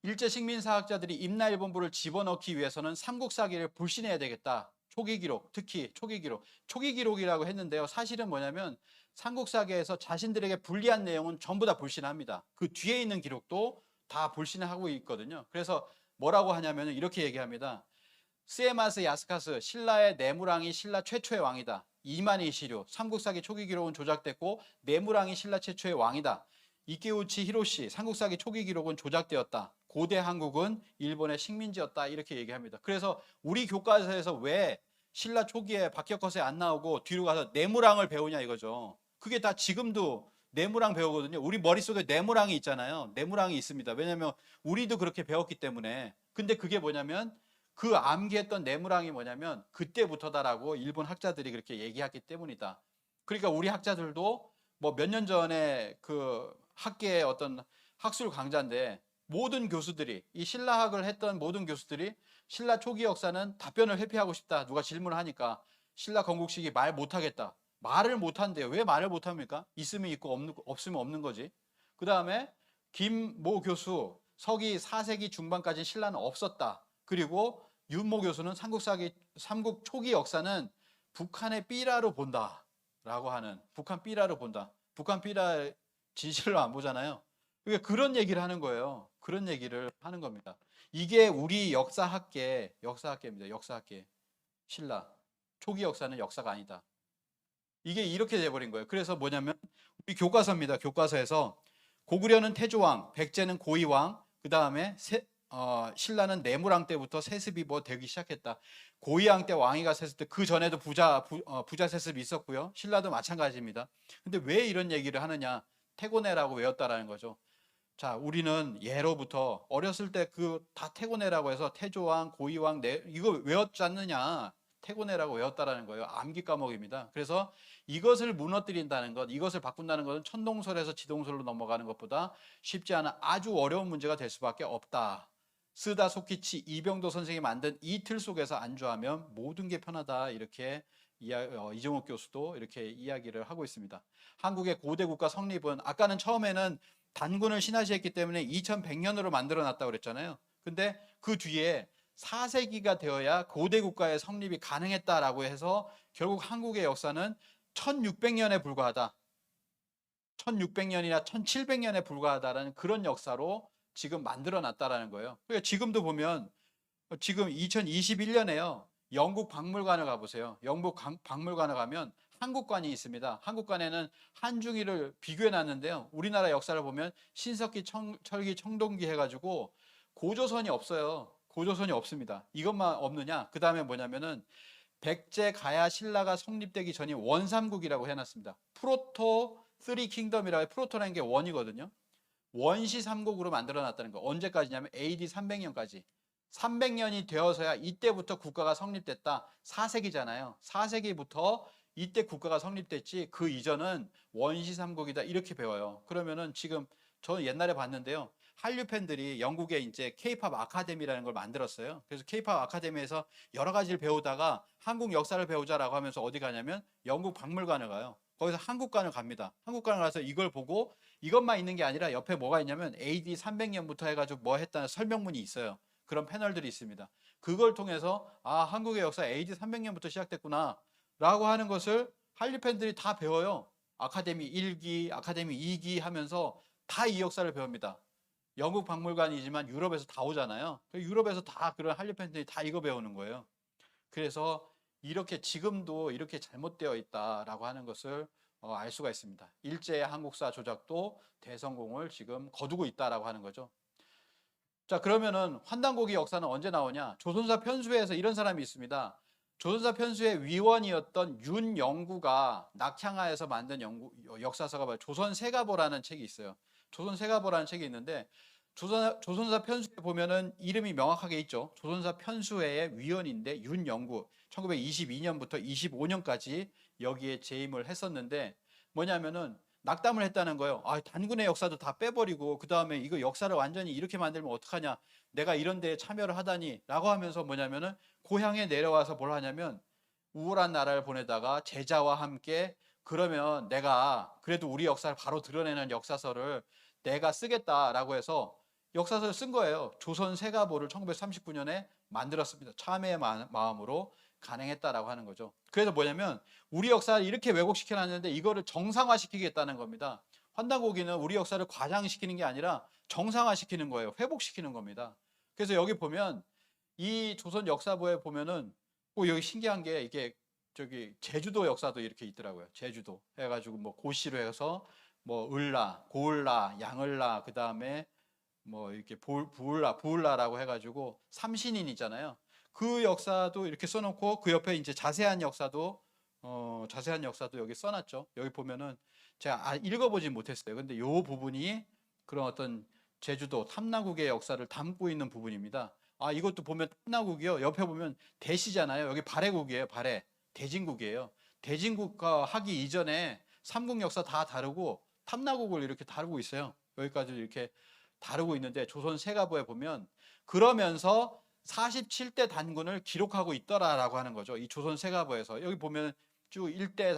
일제 식민사학자들이 임나일본부를 집어넣기 위해서는 삼국사기를 불신해야 되겠다. 초기 기록, 특히 초기 기록이라고 했는데요. 사실은 뭐냐면 삼국사기에서 자신들에게 불리한 내용은 전부 다 불신합니다. 그 뒤에 있는 기록도 다 불신하고 있거든요. 그래서 뭐라고 하냐면 이렇게 얘기합니다. 스에마스 야스카스, 신라의 내무랑이 신라 최초의 왕이다. 이만희 시류, 삼국사기 초기 기록은 조작됐고 내무랑이 신라 최초의 왕이다. 이케우치 히로시, 삼국사기 초기 기록은 조작되었다. 고대 한국은 일본의 식민지였다. 이렇게 얘기합니다. 그래서 우리 교과서에서 왜 신라 초기에 박혁거세 안 나오고 뒤로 가서 내무랑을 배우냐 이거죠. 그게 다 지금도 내무랑 배우거든요. 우리 머릿속에 내무랑이 있잖아요. 내무랑이 있습니다. 왜냐하면 우리도 그렇게 배웠기 때문에. 근데 그게 뭐냐면 그 암기했던 내무랑이 뭐냐면 그때부터다라고 일본 학자들이 그렇게 얘기했기 때문이다. 그러니까 우리 학자들도 뭐 몇 년 전에 그 학계의 어떤 학술 강좌인데 모든 교수들이 이 신라학을 했던 모든 교수들이 신라 초기 역사는 답변을 회피하고 싶다. 누가 질문을 하니까 신라 건국식이 말 못하겠다. 말을 못한대요. 왜 말을 못합니까? 있으면 있고 없으면 없는 거지. 그 다음에 김모 교수 서기 4세기 중반까지 신라는 없었다. 그리고 윤모 교수는 삼국 초기 역사는 북한의 삐라로 본다 라고 하는, 북한 삐라로 본다. 북한 삐라 진실로 안 보잖아요. 그러니까 그런 얘기를 하는 거예요. 그런 얘기를 하는 겁니다. 이게 우리 역사학계입니다. 역사학계. 신라 초기 역사는 역사가 아니다. 이게 이렇게 돼버린 거예요. 그래서 뭐냐면 우리 교과서입니다. 교과서에서 고구려는 태조왕, 백제는 고이왕, 그 다음에 신라는 내무랑 때부터 세습이 뭐 되기 시작했다. 고이왕 때 왕위가 셌을 때 그 전에도 부자 세습이 있었고요. 신라도 마찬가지입니다. 근데 왜 이런 얘기를 하느냐? 태고내라고 외웠다라는 거죠. 자, 우리는 예로부터 어렸을 때 그 다 태고내라고 해서 태조왕, 고이왕 이거 외웠지 않느냐? 캐고네라고 외웠다라는 거예요. 암기 과목입니다. 그래서 이것을 무너뜨린다는 것, 이것을 바꾼다는 것은 천동설에서 지동설로 넘어가는 것보다 쉽지 않은 아주 어려운 문제가 될 수밖에 없다. 스다 소키치 이병도 선생이 만든 이 틀 속에서 안주하면 모든 게 편하다. 이렇게 이정욱 교수도 이렇게 이야기를 하고 있습니다. 한국의 고대 국가 성립은 아까는 처음에는 단군을 신화시했기 때문에 2100년으로 만들어 놨다고 그랬잖아요. 근데 그 뒤에 4세기가 되어야 고대 국가의 성립이 가능했다라고 해서 결국 한국의 역사는 1600년에 불과하다. 1600년이나 1700년에 불과하다라는 그런 역사로 지금 만들어 놨다라는 거예요. 그러니까 지금도 보면 지금 2021년에요. 영국 박물관을 가보세요. 영국 박물관을 가면 한국관이 있습니다. 한국관에는 한중일을 비교해 놨는데요. 우리나라 역사를 보면 신석기, 철기, 청동기 해가지고 고조선이 없어요. 고조선이 없습니다. 이것만 없느냐? 그 다음에 뭐냐면은 백제, 가야, 신라가 성립되기 전이 원삼국이라고 해놨습니다. 프로토 3 킹덤이라고 프로토라는 게 원이거든요. 원시 삼국으로 만들어 놨다는 거. 언제까지냐면 AD 300년까지. 300년이 되어서야 이때부터 국가가 성립됐다. 4세기잖아요. 4세기부터 이때 국가가 성립됐지 그 이전은 원시 삼국이다. 이렇게 배워요. 그러면은 지금 저는 옛날에 봤는데요. 한류 팬들이 영국에 이제 케이팝 아카데미라는 걸 만들었어요. 그래서 케이팝 아카데미에서 여러 가지를 배우다가 한국 역사를 배우자라고 하면서 어디 가냐면 영국 박물관을 가요. 거기서 한국관을 갑니다. 한국관을 가서 이걸 보고 이것만 있는 게 아니라 옆에 뭐가 있냐면 AD 300년부터 해가지고 뭐 했다는 설명문이 있어요. 그런 패널들이 있습니다. 그걸 통해서 아, 한국의 역사 AD 300년부터 시작됐구나 라고 하는 것을 한류 팬들이 다 배워요. 아카데미 1기, 아카데미 2기 하면서 다 이 역사를 배웁니다. 영국 박물관이지만 유럽에서 다 오잖아요. 유럽에서 다 그런 한류 팬들이 다 이거 배우는 거예요. 그래서 이렇게 지금도 이렇게 잘못되어 있다라고 하는 것을 알 수가 있습니다. 일제의 한국사 조작도 대성공을 지금 거두고 있다라고 하는 거죠. 자, 그러면은 환단고기 역사는 언제 나오냐? 조선사 편수에서 이런 사람이 있습니다. 조선사 편수의 위원이었던 윤영구가 낙향하에서 만든 역사서가 바로 조선세가보라는 책이 있어요. 조선세가보라는 책이 있는데 조선사 편수에 보면은 이름이 명확하게 있죠. 조선사 편수회의 위원인데 윤영구 1922년부터 25년까지 여기에 재임을 했었는데 뭐냐면은 낙담을 했다는 거예요. 아, 단군의 역사도 다 빼버리고 그 다음에 이거 역사를 완전히 이렇게 만들면 어떡하냐. 내가 이런 데에 참여를 하다니 라고 하면서 뭐냐면은 고향에 내려와서 뭘 하냐면 우월한 나라를 보내다가 제자와 함께 그러면 내가 그래도 우리 역사를 바로 드러내는 역사서를 내가 쓰겠다라고 해서 역사서를 쓴 거예요. 조선 세가보를 1939년에 만들었습니다. 참회의 마음으로 가능했다라고 하는 거죠. 그래서 뭐냐면 우리 역사를 이렇게 왜곡시켜 놨는데 이거를 정상화시키겠다는 겁니다. 환단고기는 우리 역사를 과장시키는 게 아니라 정상화시키는 거예요. 회복시키는 겁니다. 그래서 여기 보면 이 조선 역사부에 보면은 여기 신기한 게 이게 저기 제주도 역사도 이렇게 있더라고요. 제주도 해가지고 뭐 고시로 해서 뭐 을라, 고을라, 양을라 그 다음에 뭐 이렇게 부을라라고 해가지고 삼신인 있잖아요. 그 역사도 이렇게 써놓고 그 옆에 이제 자세한 역사도 여기 써놨죠. 여기 보면은 제가 읽어보진 못했어요. 근데 요 부분이 그런 어떤 제주도 탐나국의 역사를 담고 있는 부분입니다. 아, 이것도 보면 탐나국이요. 옆에 보면 대시잖아요. 여기 발해국이에요. 발해. 대진국이에요. 대진국과 하기 이전에 삼국 역사 다 다루고 탐나국을 이렇게 다루고 있어요. 여기까지 이렇게 다루고 있는데 조선 세가부에 보면 그러면서 47대 단군을 기록하고 있더라라고 하는 거죠. 이 조선 세가부에서 여기 보면 쭉 1대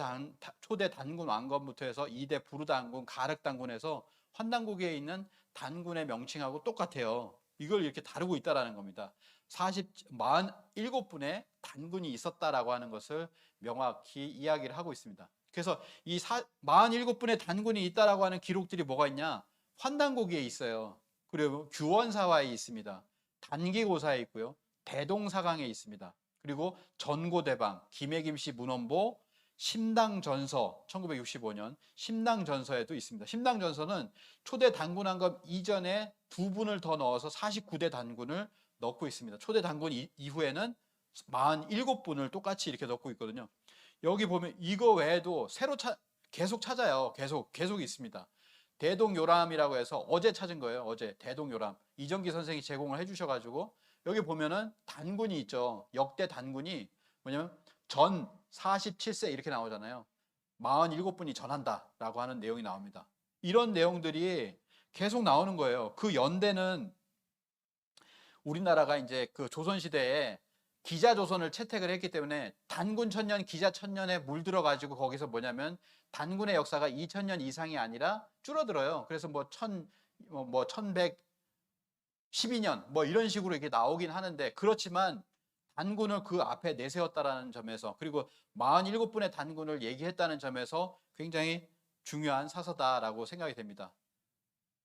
초대 단군 왕건부터 해서 2대 부르 단군, 가륵 단군에서 환단고기에 있는 단군의 명칭하고 똑같아요. 이걸 이렇게 다루고 있다라는 겁니다. 47분의 단군이 있었다라고 하는 것을 명확히 이야기를 하고 있습니다. 그래서 이 47분의 단군이 있다라고 하는 기록들이 뭐가 있냐? 환단고기에 있어요. 그리고 규원사화에 있습니다. 단기고사에 있고요. 대동사강에 있습니다. 그리고 전고대방, 김해김씨 문헌보, 심당전서 1965년 심당전서에도 있습니다. 심당전서는 초대 단군왕검 이전에 두 분을 더 넣어서 49대 단군을 넣고 있습니다. 초대 단군 이후에는 47분을 똑같이 이렇게 넣고 있거든요. 여기 보면 이거 외에도 새로 계속 찾아요. 계속 있습니다. 대동요람이라고 해서 어제 찾은 거예요. 어제 대동요람 이정기 선생이 제공을 해주셔가지고 여기 보면은 단군이 있죠. 역대 단군이 뭐냐면 전 47세 이렇게 나오잖아요. 47분이 전한다라고 하는 내용이 나옵니다. 이런 내용들이 계속 나오는 거예요. 그 연대는 우리나라가 이제 그 조선시대에 기자조선을 채택을 했기 때문에 단군 천년, 기자 천년에 물들어 가지고 거기서 뭐냐면 단군의 역사가 2000년 이상이 아니라 줄어들어요. 그래서 뭐 1112년 뭐 이런 식으로 이렇게 나오긴 하는데, 그렇지만 단군을 그 앞에 내세웠다라는 점에서, 그리고 47분의 단군을 얘기했다는 점에서 굉장히 중요한 사서다라고 생각이 됩니다.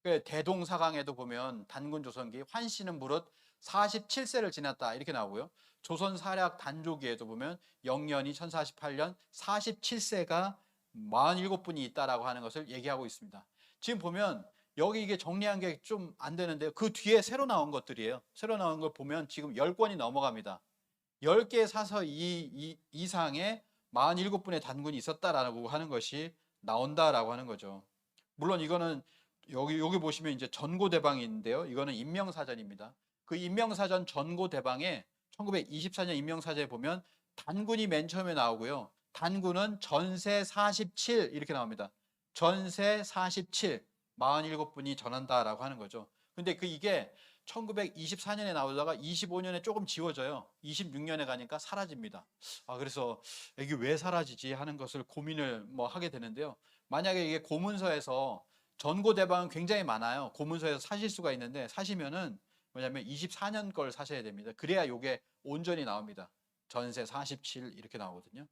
대동사강에도 보면 단군 조선기 환씨는 무릇 47세를 지났다 이렇게 나오고요. 조선사략 단조기에도 보면 영년이 1048년 47세가 47분이 있다라고 하는 것을 얘기하고 있습니다. 지금 보면 여기 이게 정리한 게 좀 안 되는데요. 그 뒤에 새로 나온 것들이에요. 새로 나온 걸 보면 지금 10권이 넘어갑니다. 10개의 사서 이상의 47분의 단군이 있었다라고 하는 것이 나온다라고 하는 거죠. 물론 이거는 여기 보시면 이제 전고대방인데요. 이거는 인명사전입니다. 그 인명사전 전고대방에 1924년 인명사전에 보면 단군이 맨 처음에 나오고요. 단군은 전세 47 이렇게 나옵니다. 전세 47, 47분이 전한다라고 하는 거죠. 근데 이게 1924년에 나오다가 25년에 조금 지워져요. 26년에 가니까 사라집니다. 그래서 이게 왜 사라지지 하는 것을 고민을 하게 되는데요. 만약에 이게 고문서에서 전고대방은 굉장히 많아요. 고문서에서 사실 수가 있는데, 사시면은 뭐냐면 24년 걸 사셔야 됩니다. 그래야 이게 온전히 나옵니다. 전세 47 이렇게 나오거든요.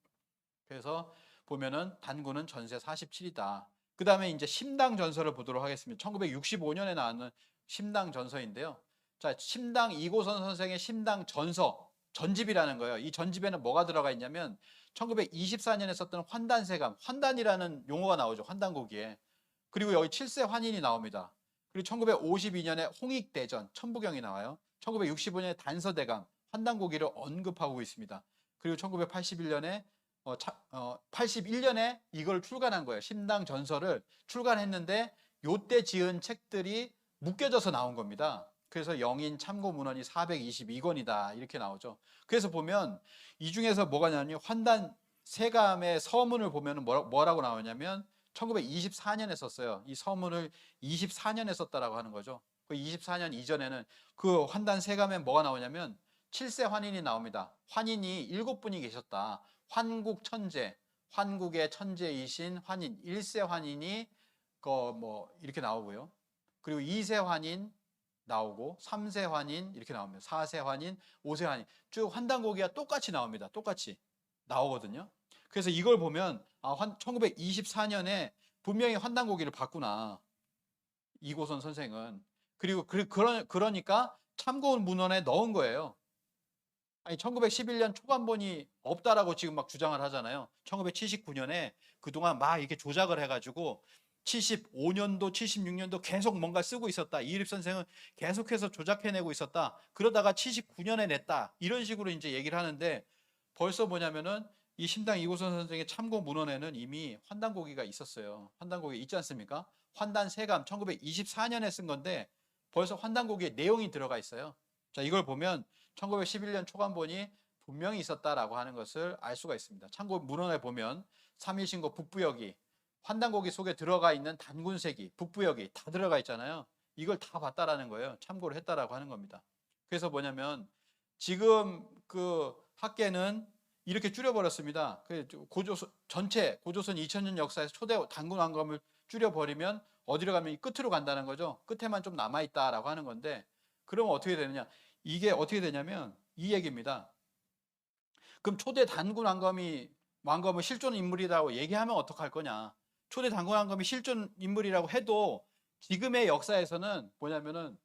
그래서 보면은 단군은 전세 47이다. 그 다음에 이제 심당 전서를 보도록 하겠습니다. 1965년에 나왔는 심당 전서인데요. 자, 심당 이고선 선생의 심당 전서, 전집이라는 거예요. 이 전집에는 뭐가 들어가 있냐면 1924년에 썼던 환단세감, 환단이라는 용어가 나오죠. 환단고기에. 그리고 여기 7세 환인이 나옵니다. 그리고 1952년에 홍익대전, 천부경이 나와요. 1965년에 단서대강, 환단고기를 언급하고 있습니다. 그리고 1981년에 81년에 이걸 출간한 거예요. 심당 전서를 출간했는데 요때 지은 책들이 묶여져서 나온 겁니다. 그래서 영인 참고 문헌이 422권이다 이렇게 나오죠. 그래서 보면 이 중에서 뭐가 나냐면 환단 세감의 서문을 보면 뭐라고 나오냐면 1924년에 썼어요. 이 서문을 24년에 썼다라고 하는 거죠. 그 24년 이전에는 그 환단 세감에 뭐가 나오냐면 7세 환인이 나옵니다. 환인이 7분이 계셨다. 환국 천재, 환국의 천재이신 환인, 1세 환인이 이렇게 나오고요. 그리고 2세 환인 나오고 3세 환인 이렇게 나옵니다. 4세 환인, 5세 환인. 쭉 환단고기가 똑같이 나옵니다. 똑같이 나오거든요. 그래서 이걸 보면 1924년에 분명히 환단고기를 봤구나. 이고선 선생은. 그리고 그러니까 참고 문헌에 넣은 거예요. 아니 1911년 초반본이 없다라고 지금 막 주장을 하잖아요. 1979년에 그동안 막 이렇게 조작을 해가지고 75년도, 76년도 계속 뭔가 쓰고 있었다. 이일입 선생은 계속해서 조작해내고 있었다. 그러다가 79년에 냈다. 이런 식으로 이제 얘기를 하는데, 벌써 뭐냐면은 이 심당 이고선 선생의 참고 문헌에는 이미 환단고기가 있었어요. 환단고기 있지 않습니까? 환단 세감 1924년에 쓴 건데 벌써 환단고기에 내용이 들어가 있어요. 자, 이걸 보면 1911년 초간본이 분명히 있었다라고 하는 것을 알 수가 있습니다. 참고 문헌에 보면 삼일신고 북부역이 환단고기 속에 들어가 있는 단군세기, 북부역이 다 들어가 있잖아요. 이걸 다 봤다라는 거예요. 참고를 했다라고 하는 겁니다. 그래서 뭐냐면 지금 그 학계는 이렇게 줄여버렸습니다. 전체 고조선 2000년 역사에서 초대 단군 왕검을 줄여버리면 어디로 가면 끝으로 간다는 거죠. 끝에만 좀 남아있다라고 하는 건데, 그러면 어떻게 되느냐? 이게 어떻게 되냐면 이 얘기입니다. 그럼 초대 단군 왕검을 실존 인물이라고 얘기하면 어떡할 거냐? 초대 단군 왕검이 실존 인물이라고 해도 지금의 역사에서는 뭐냐면은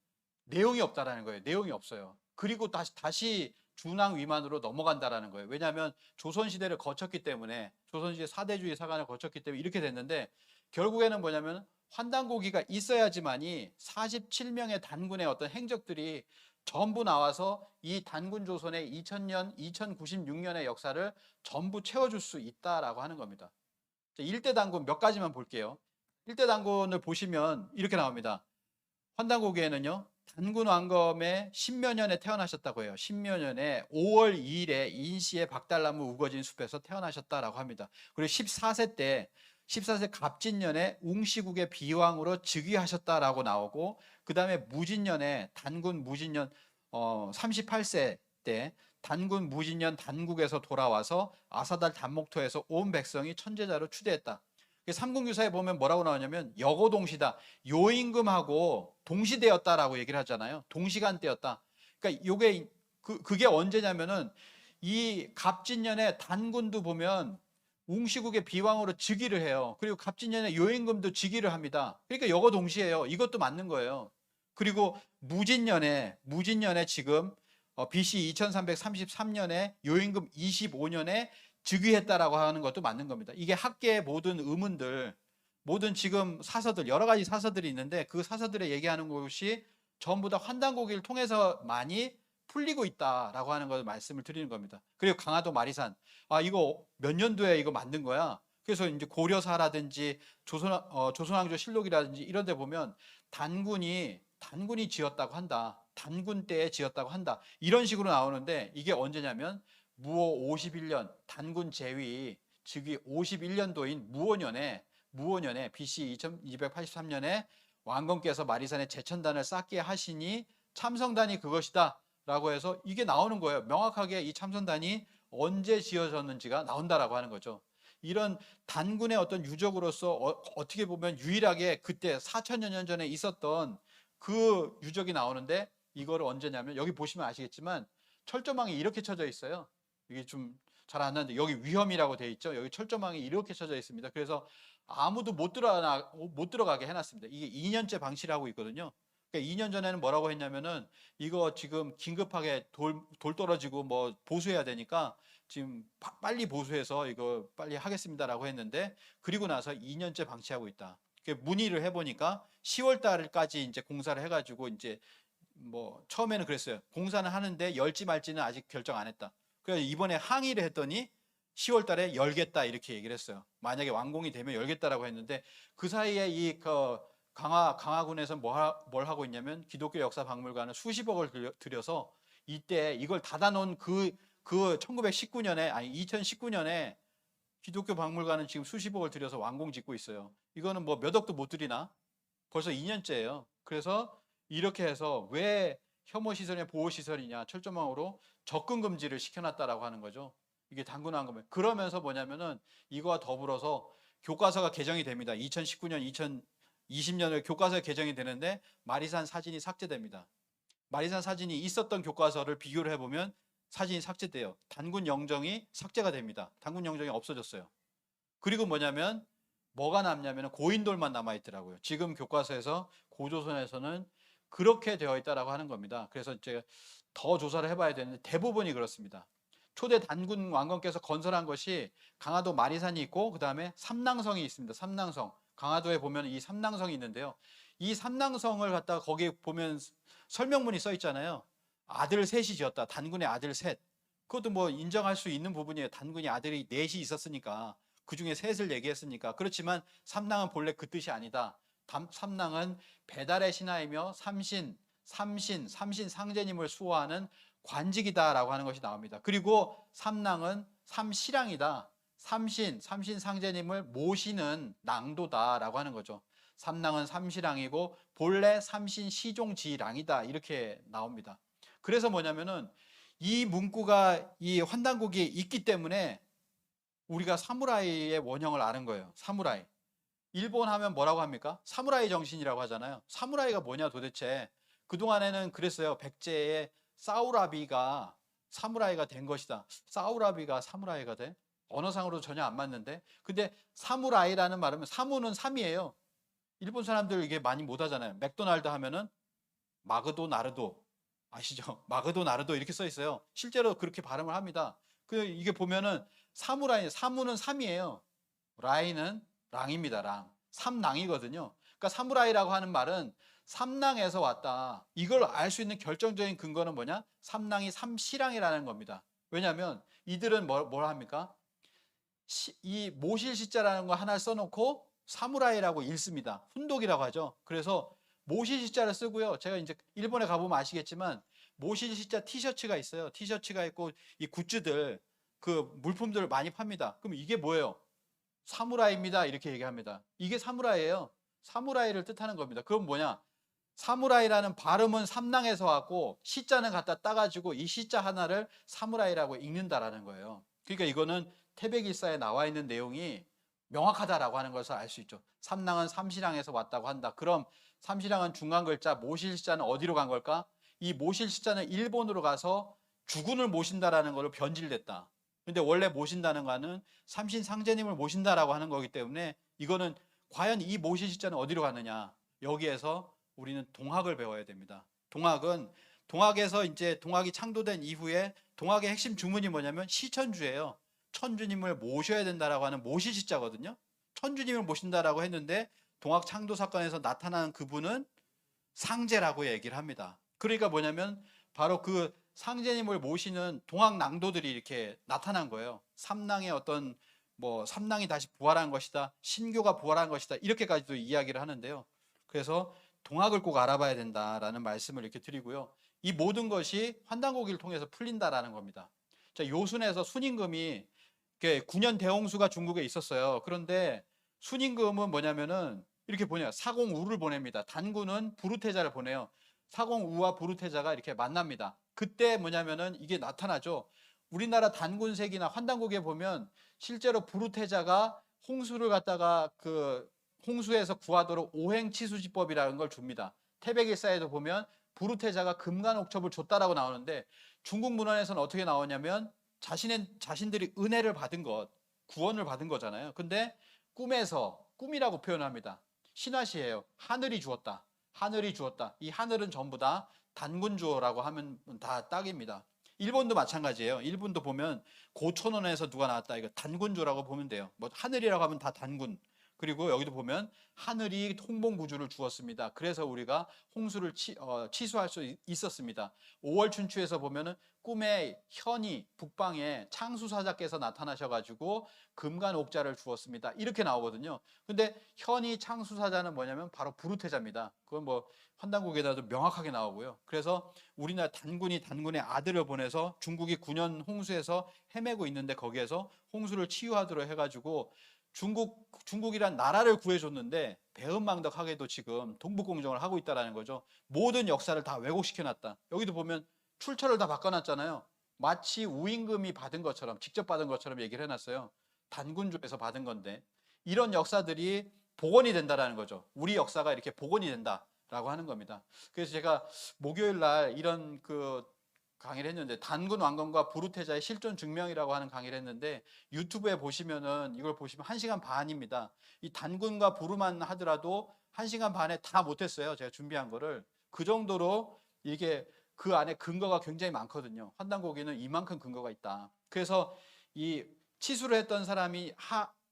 내용이 없다라는 거예요. 내용이 없어요. 그리고 다시 중앙 위만으로 넘어간다라는 거예요. 왜냐하면 조선시대를 거쳤기 때문에, 조선시대 사대주의 사관을 거쳤기 때문에 이렇게 됐는데, 결국에는 뭐냐면 환단고기가 있어야지만이 47명의 단군의 어떤 행적들이 전부 나와서 이 단군 조선의 2000년, 2096년의 역사를 전부 채워줄 수 있다라고 하는 겁니다. 1대 단군 몇 가지만 볼게요. 1대 단군을 보시면 이렇게 나옵니다. 환단고기에는요, 단군 왕검의 십몇 년에 태어나셨다고 해요. 십몇 년에 5월 2일에 인시의 박달나무 우거진 숲에서 태어나셨다라고 합니다. 그리고 14세 갑진년에 웅시국의 비왕으로 즉위하셨다라고 나오고, 그 다음에 무진년에 단군 무진년 38세 때 단군 무진년 단국에서 돌아와서 아사달 단목토에서 온 백성이 천제자로 추대했다. 삼국유사에 보면 뭐라고 나오냐면 여고동시다. 요임금하고 동시대였다라고 얘기를 하잖아요. 동시간대였다. 그러니까 요게 그게 언제냐면은 이 갑진년에 단군도 보면 웅시국의 비왕으로 즉위를 해요. 그리고 갑진년에 요임금도 즉위를 합니다. 그러니까 여고동시예요. 이것도 맞는 거예요. 그리고 무진년에 지금 BC 2333년에 요임금 25년에 즉위했다라고 하는 것도 맞는 겁니다. 이게 학계의 모든 의문들, 모든 지금 사서들, 여러 가지 사서들이 있는데 그 사서들에 얘기하는 것이 전부 다 환단고기를 통해서 많이 풀리고 있다라고 하는 것을 말씀을 드리는 겁니다. 그리고 강화도 마리산, 이거 몇 년도에 이거 만든 거야. 그래서 이제 고려사라든지 조선왕조 실록이라든지 이런 데 보면 단군이 지었다고 한다. 단군 때에 지었다고 한다. 이런 식으로 나오는데 이게 언제냐면 무호 51년 단군 제위 즉위 51년도인 무오년에 BC 2283년에 왕건께서 마리산에 제천단을 쌓게 하시니 참성단이 그것이다 라고 해서 이게 나오는 거예요. 명확하게 이 참성단이 언제 지어졌는지가 나온다라고 하는 거죠. 이런 단군의 어떤 유적으로서 어떻게 보면 유일하게 그때 4천여 년 전에 있었던 그 유적이 나오는데, 이거를 언제냐면 여기 보시면 아시겠지만 철조망이 이렇게 쳐져 있어요. 이게 좀 잘 안 나는데 여기 위험이라고 돼 있죠. 여기 철조망이 이렇게 쳐져 있습니다. 그래서 아무도 못 들어가게 해놨습니다. 이게 2년째 방치를 하고 있거든요. 그러니까 2년 전에는 뭐라고 했냐면은 이거 지금 긴급하게 돌 떨어지고 뭐 보수해야 되니까 지금 빨리 보수해서 이거 빨리 하겠습니다라고 했는데, 그리고 나서 2년째 방치하고 있다. 문의를 해보니까 10월 달까지 이제 공사를 해가지고 이제 뭐 처음에는 그랬어요. 공사는 하는데 열지 말지는 아직 결정 안 했다. 그래서 이번에 항의를 했더니 10월 달에 열겠다 이렇게 얘기를 했어요. 만약에 완공이 되면 열겠다라고 했는데, 그 사이에 이 강화군에서 뭘 하고 있냐면 기독교 역사 박물관을 수십억을 들여서 이때 이걸 닫아놓은 그 1919년에 2019년에 기독교 박물관은 지금 수십억을 들여서 완공 짓고 있어요. 이거는 뭐 몇 억도 못 들이나 벌써 2년째예요. 그래서 이렇게 해서 왜 혐오시설이냐 보호시설이냐 철조망으로 접근 금지를 시켜놨다라고 하는 거죠. 이게 단군한 거면. 그러면서 뭐냐면은 이거와 더불어서 교과서가 개정이 됩니다. 2019년, 2020년에 교과서가 개정이 되는데 마리산 사진이 삭제됩니다. 마리산 사진이 있었던 교과서를 비교를 해보면 사진이 삭제돼요. 단군 영정이 삭제가 됩니다. 단군 영정이 없어졌어요. 그리고 뭐가 남냐면 고인돌만 남아있더라고요. 지금 교과서에서 고조선에서는 그렇게 되어 있다라고 하는 겁니다. 그래서 제가 더 조사를 해봐야 되는데 대부분이 그렇습니다. 초대 단군 왕건께서 건설한 것이 강화도 마리산이 있고 그 다음에 삼낭성이 있습니다. 삼낭성. 강화도에 보면 이 삼낭성이 있는데요. 이 삼낭성을 갖다가 거기 보면 설명문이 써 있잖아요. 아들 셋이 지었다. 단군의 아들 셋. 그것도 뭐 인정할 수 있는 부분이에요. 단군이 아들이 넷이 있었으니까. 그 중에 셋을 얘기했으니까. 그렇지만 삼낭은 본래 그 뜻이 아니다. 삼낭은 배달의 신하이며 삼신 상제님을 수호하는 관직이다라고 하는 것이 나옵니다. 그리고 삼낭은 삼시랑이다. 삼신 상제님을 모시는 낭도다라고 하는 거죠. 삼낭은 삼시랑이고 본래 삼신 시종지랑이다 이렇게 나옵니다. 그래서 뭐냐면은 이 문구가 이 환단곡이 있기 때문에 우리가 사무라이의 원형을 아는 거예요. 사무라이. 일본 하면 뭐라고 합니까? 사무라이 정신이라고 하잖아요. 사무라이가 뭐냐 도대체. 그동안에는 그랬어요. 백제의 사우라비가 사무라이가 된 것이다. 사우라비가 사무라이가 돼? 언어상으로 전혀 안 맞는데. 근데 사무라이라는 말은 사무는 삼이에요. 일본 사람들 이게 많이 못 하잖아요. 맥도날드 하면은 마그도 나르도 아시죠? 마그도 나르도 이렇게 써 있어요. 실제로 그렇게 발음을 합니다. 이게 보면은 사무는 삼이에요. 라이는 랑입니다. 랑. 삼랑이거든요. 그러니까 사무라이라고 하는 말은 삼랑에서 왔다. 이걸 알 수 있는 결정적인 근거는 뭐냐? 삼랑이 삼시랑이라는 겁니다. 왜냐하면 이들은 뭘 합니까? 이 모실시자라는 거 하나 써놓고 사무라이라고 읽습니다. 훈독이라고 하죠. 그래서 모시시자를 쓰고요. 제가 이제 일본에 가보면 아시겠지만 모시시자 티셔츠가 있어요. 티셔츠가 있고 이 굿즈들 그 물품들을 많이 팝니다. 그럼 이게 뭐예요? 사무라이입니다. 이렇게 얘기합니다. 이게 사무라이예요. 사무라이를 뜻하는 겁니다. 그럼 뭐냐? 사무라이라는 발음은 삼랑에서 왔고 시자는 갖다 따가지고 이 시자 하나를 사무라이라고 읽는다라는 거예요. 그러니까 이거는 태백일사에 나와 있는 내용이 명확하다라고 하는 것을 알 수 있죠. 삼랑은 삼시랑에서 왔다고 한다. 그럼 삼시랑은 중간 글자, 모실시자는 어디로 간 걸까? 이 모실시자는 일본으로 가서 주군을 모신다라는 것을 변질됐다. 근데 원래 모신다는 거는 삼신상제님을 모신다라고 하는 거기 때문에 이거는 과연 이 모실시자는 어디로 가느냐? 여기에서 우리는 동학을 배워야 됩니다. 동학에서 이제 동학이 창도된 이후에 동학의 핵심 주문이 뭐냐면 시천주예요. 천주님을 모셔야 된다라고 하는 모시시자거든요. 천주님을 모신다라고 했는데 동학 창도 사건에서 나타나는 그분은 상제라고 얘기를 합니다. 그러니까 뭐냐면 바로 그 상제님을 모시는 동학 낭도들이 이렇게 나타난 거예요. 삼랑의 어떤 뭐 삼랑이 다시 부활한 것이다, 신교가 부활한 것이다, 이렇게까지도 이야기를 하는데요. 그래서 동학을 꼭 알아봐야 된다라는 말씀을 이렇게 드리고요. 이 모든 것이 환단고기를 통해서 풀린다라는 겁니다. 자, 요순에서 순임금이 9년 대홍수가 중국에 있었어요. 그런데 순임금은 뭐냐면은 이렇게 보내요. 사공우를 보냅니다. 단군은 부르테자를 보내요. 사공우와 부르테자가 이렇게 만납니다. 그때 뭐냐면은 이게 나타나죠. 우리나라 단군색이나 환단고기에 보면 실제로 부르테자가 홍수를 갖다가 그 홍수에서 구하도록 오행치수지법이라는 걸 줍니다. 태백일사에도 보면 부르테자가 금관옥첩을 줬다라고 나오는데 중국 문헌에서는 어떻게 나오냐면 자신들이 은혜를 받은 것, 구원을 받은 거잖아요. 근데 꿈에서, 꿈이라고 표현합니다. 신화시예요. 하늘이 주었다. 하늘이 주었다. 이 하늘은 전부 다 단군주어라고 하면 다 딱입니다. 일본도 마찬가지예요. 일본도 보면 고천원에서 누가 나왔다. 이거 단군주라고 보면 돼요. 뭐 하늘이라고 하면 다 단군. 그리고 여기도 보면 하늘이 홍봉구주를 주었습니다. 그래서 우리가 홍수를 취소할 수 있었습니다. 5월 춘추에서 보면은 꿈에 현이 북방에 창수사자께서 나타나셔가지고 금관옥자를 주었습니다. 이렇게 나오거든요. 근데 현이 창수사자는 뭐냐면 바로 부르테자입니다. 그건 뭐 환단국에다도 명확하게 나오고요. 그래서 우리나라 단군의 아들을 보내서 중국이 9년 홍수에서 헤매고 있는데 거기에서 홍수를 치유하도록 해가지고 중국이란 나라를 구해줬는데 배은망덕하게도 지금 동북공정을 하고 있다는 거죠. 모든 역사를 다 왜곡시켜놨다. 여기도 보면 출처를 다 바꿔놨잖아요. 마치 우임금이 받은 것처럼 직접 받은 것처럼 얘기를 해놨어요. 단군주에서 받은 건데 이런 역사들이 복원이 된다라는 거죠. 우리 역사가 이렇게 복원이 된다라고 하는 겁니다. 그래서 제가 목요일 날 이런 그 강의를 했는데 단군 왕건과 부르테자의 실존 증명이라고 하는 강의를 했는데 유튜브에 보시면은 이걸 보시면 1시간 반입니다. 이 단군과 부르만 하더라도 1시간 반에 다 못했어요. 제가 준비한 거를. 그 정도로 이게 그 안에 근거가 굉장히 많거든요. 환단고기는 이만큼 근거가 있다. 그래서 이 치수를 했던 사람이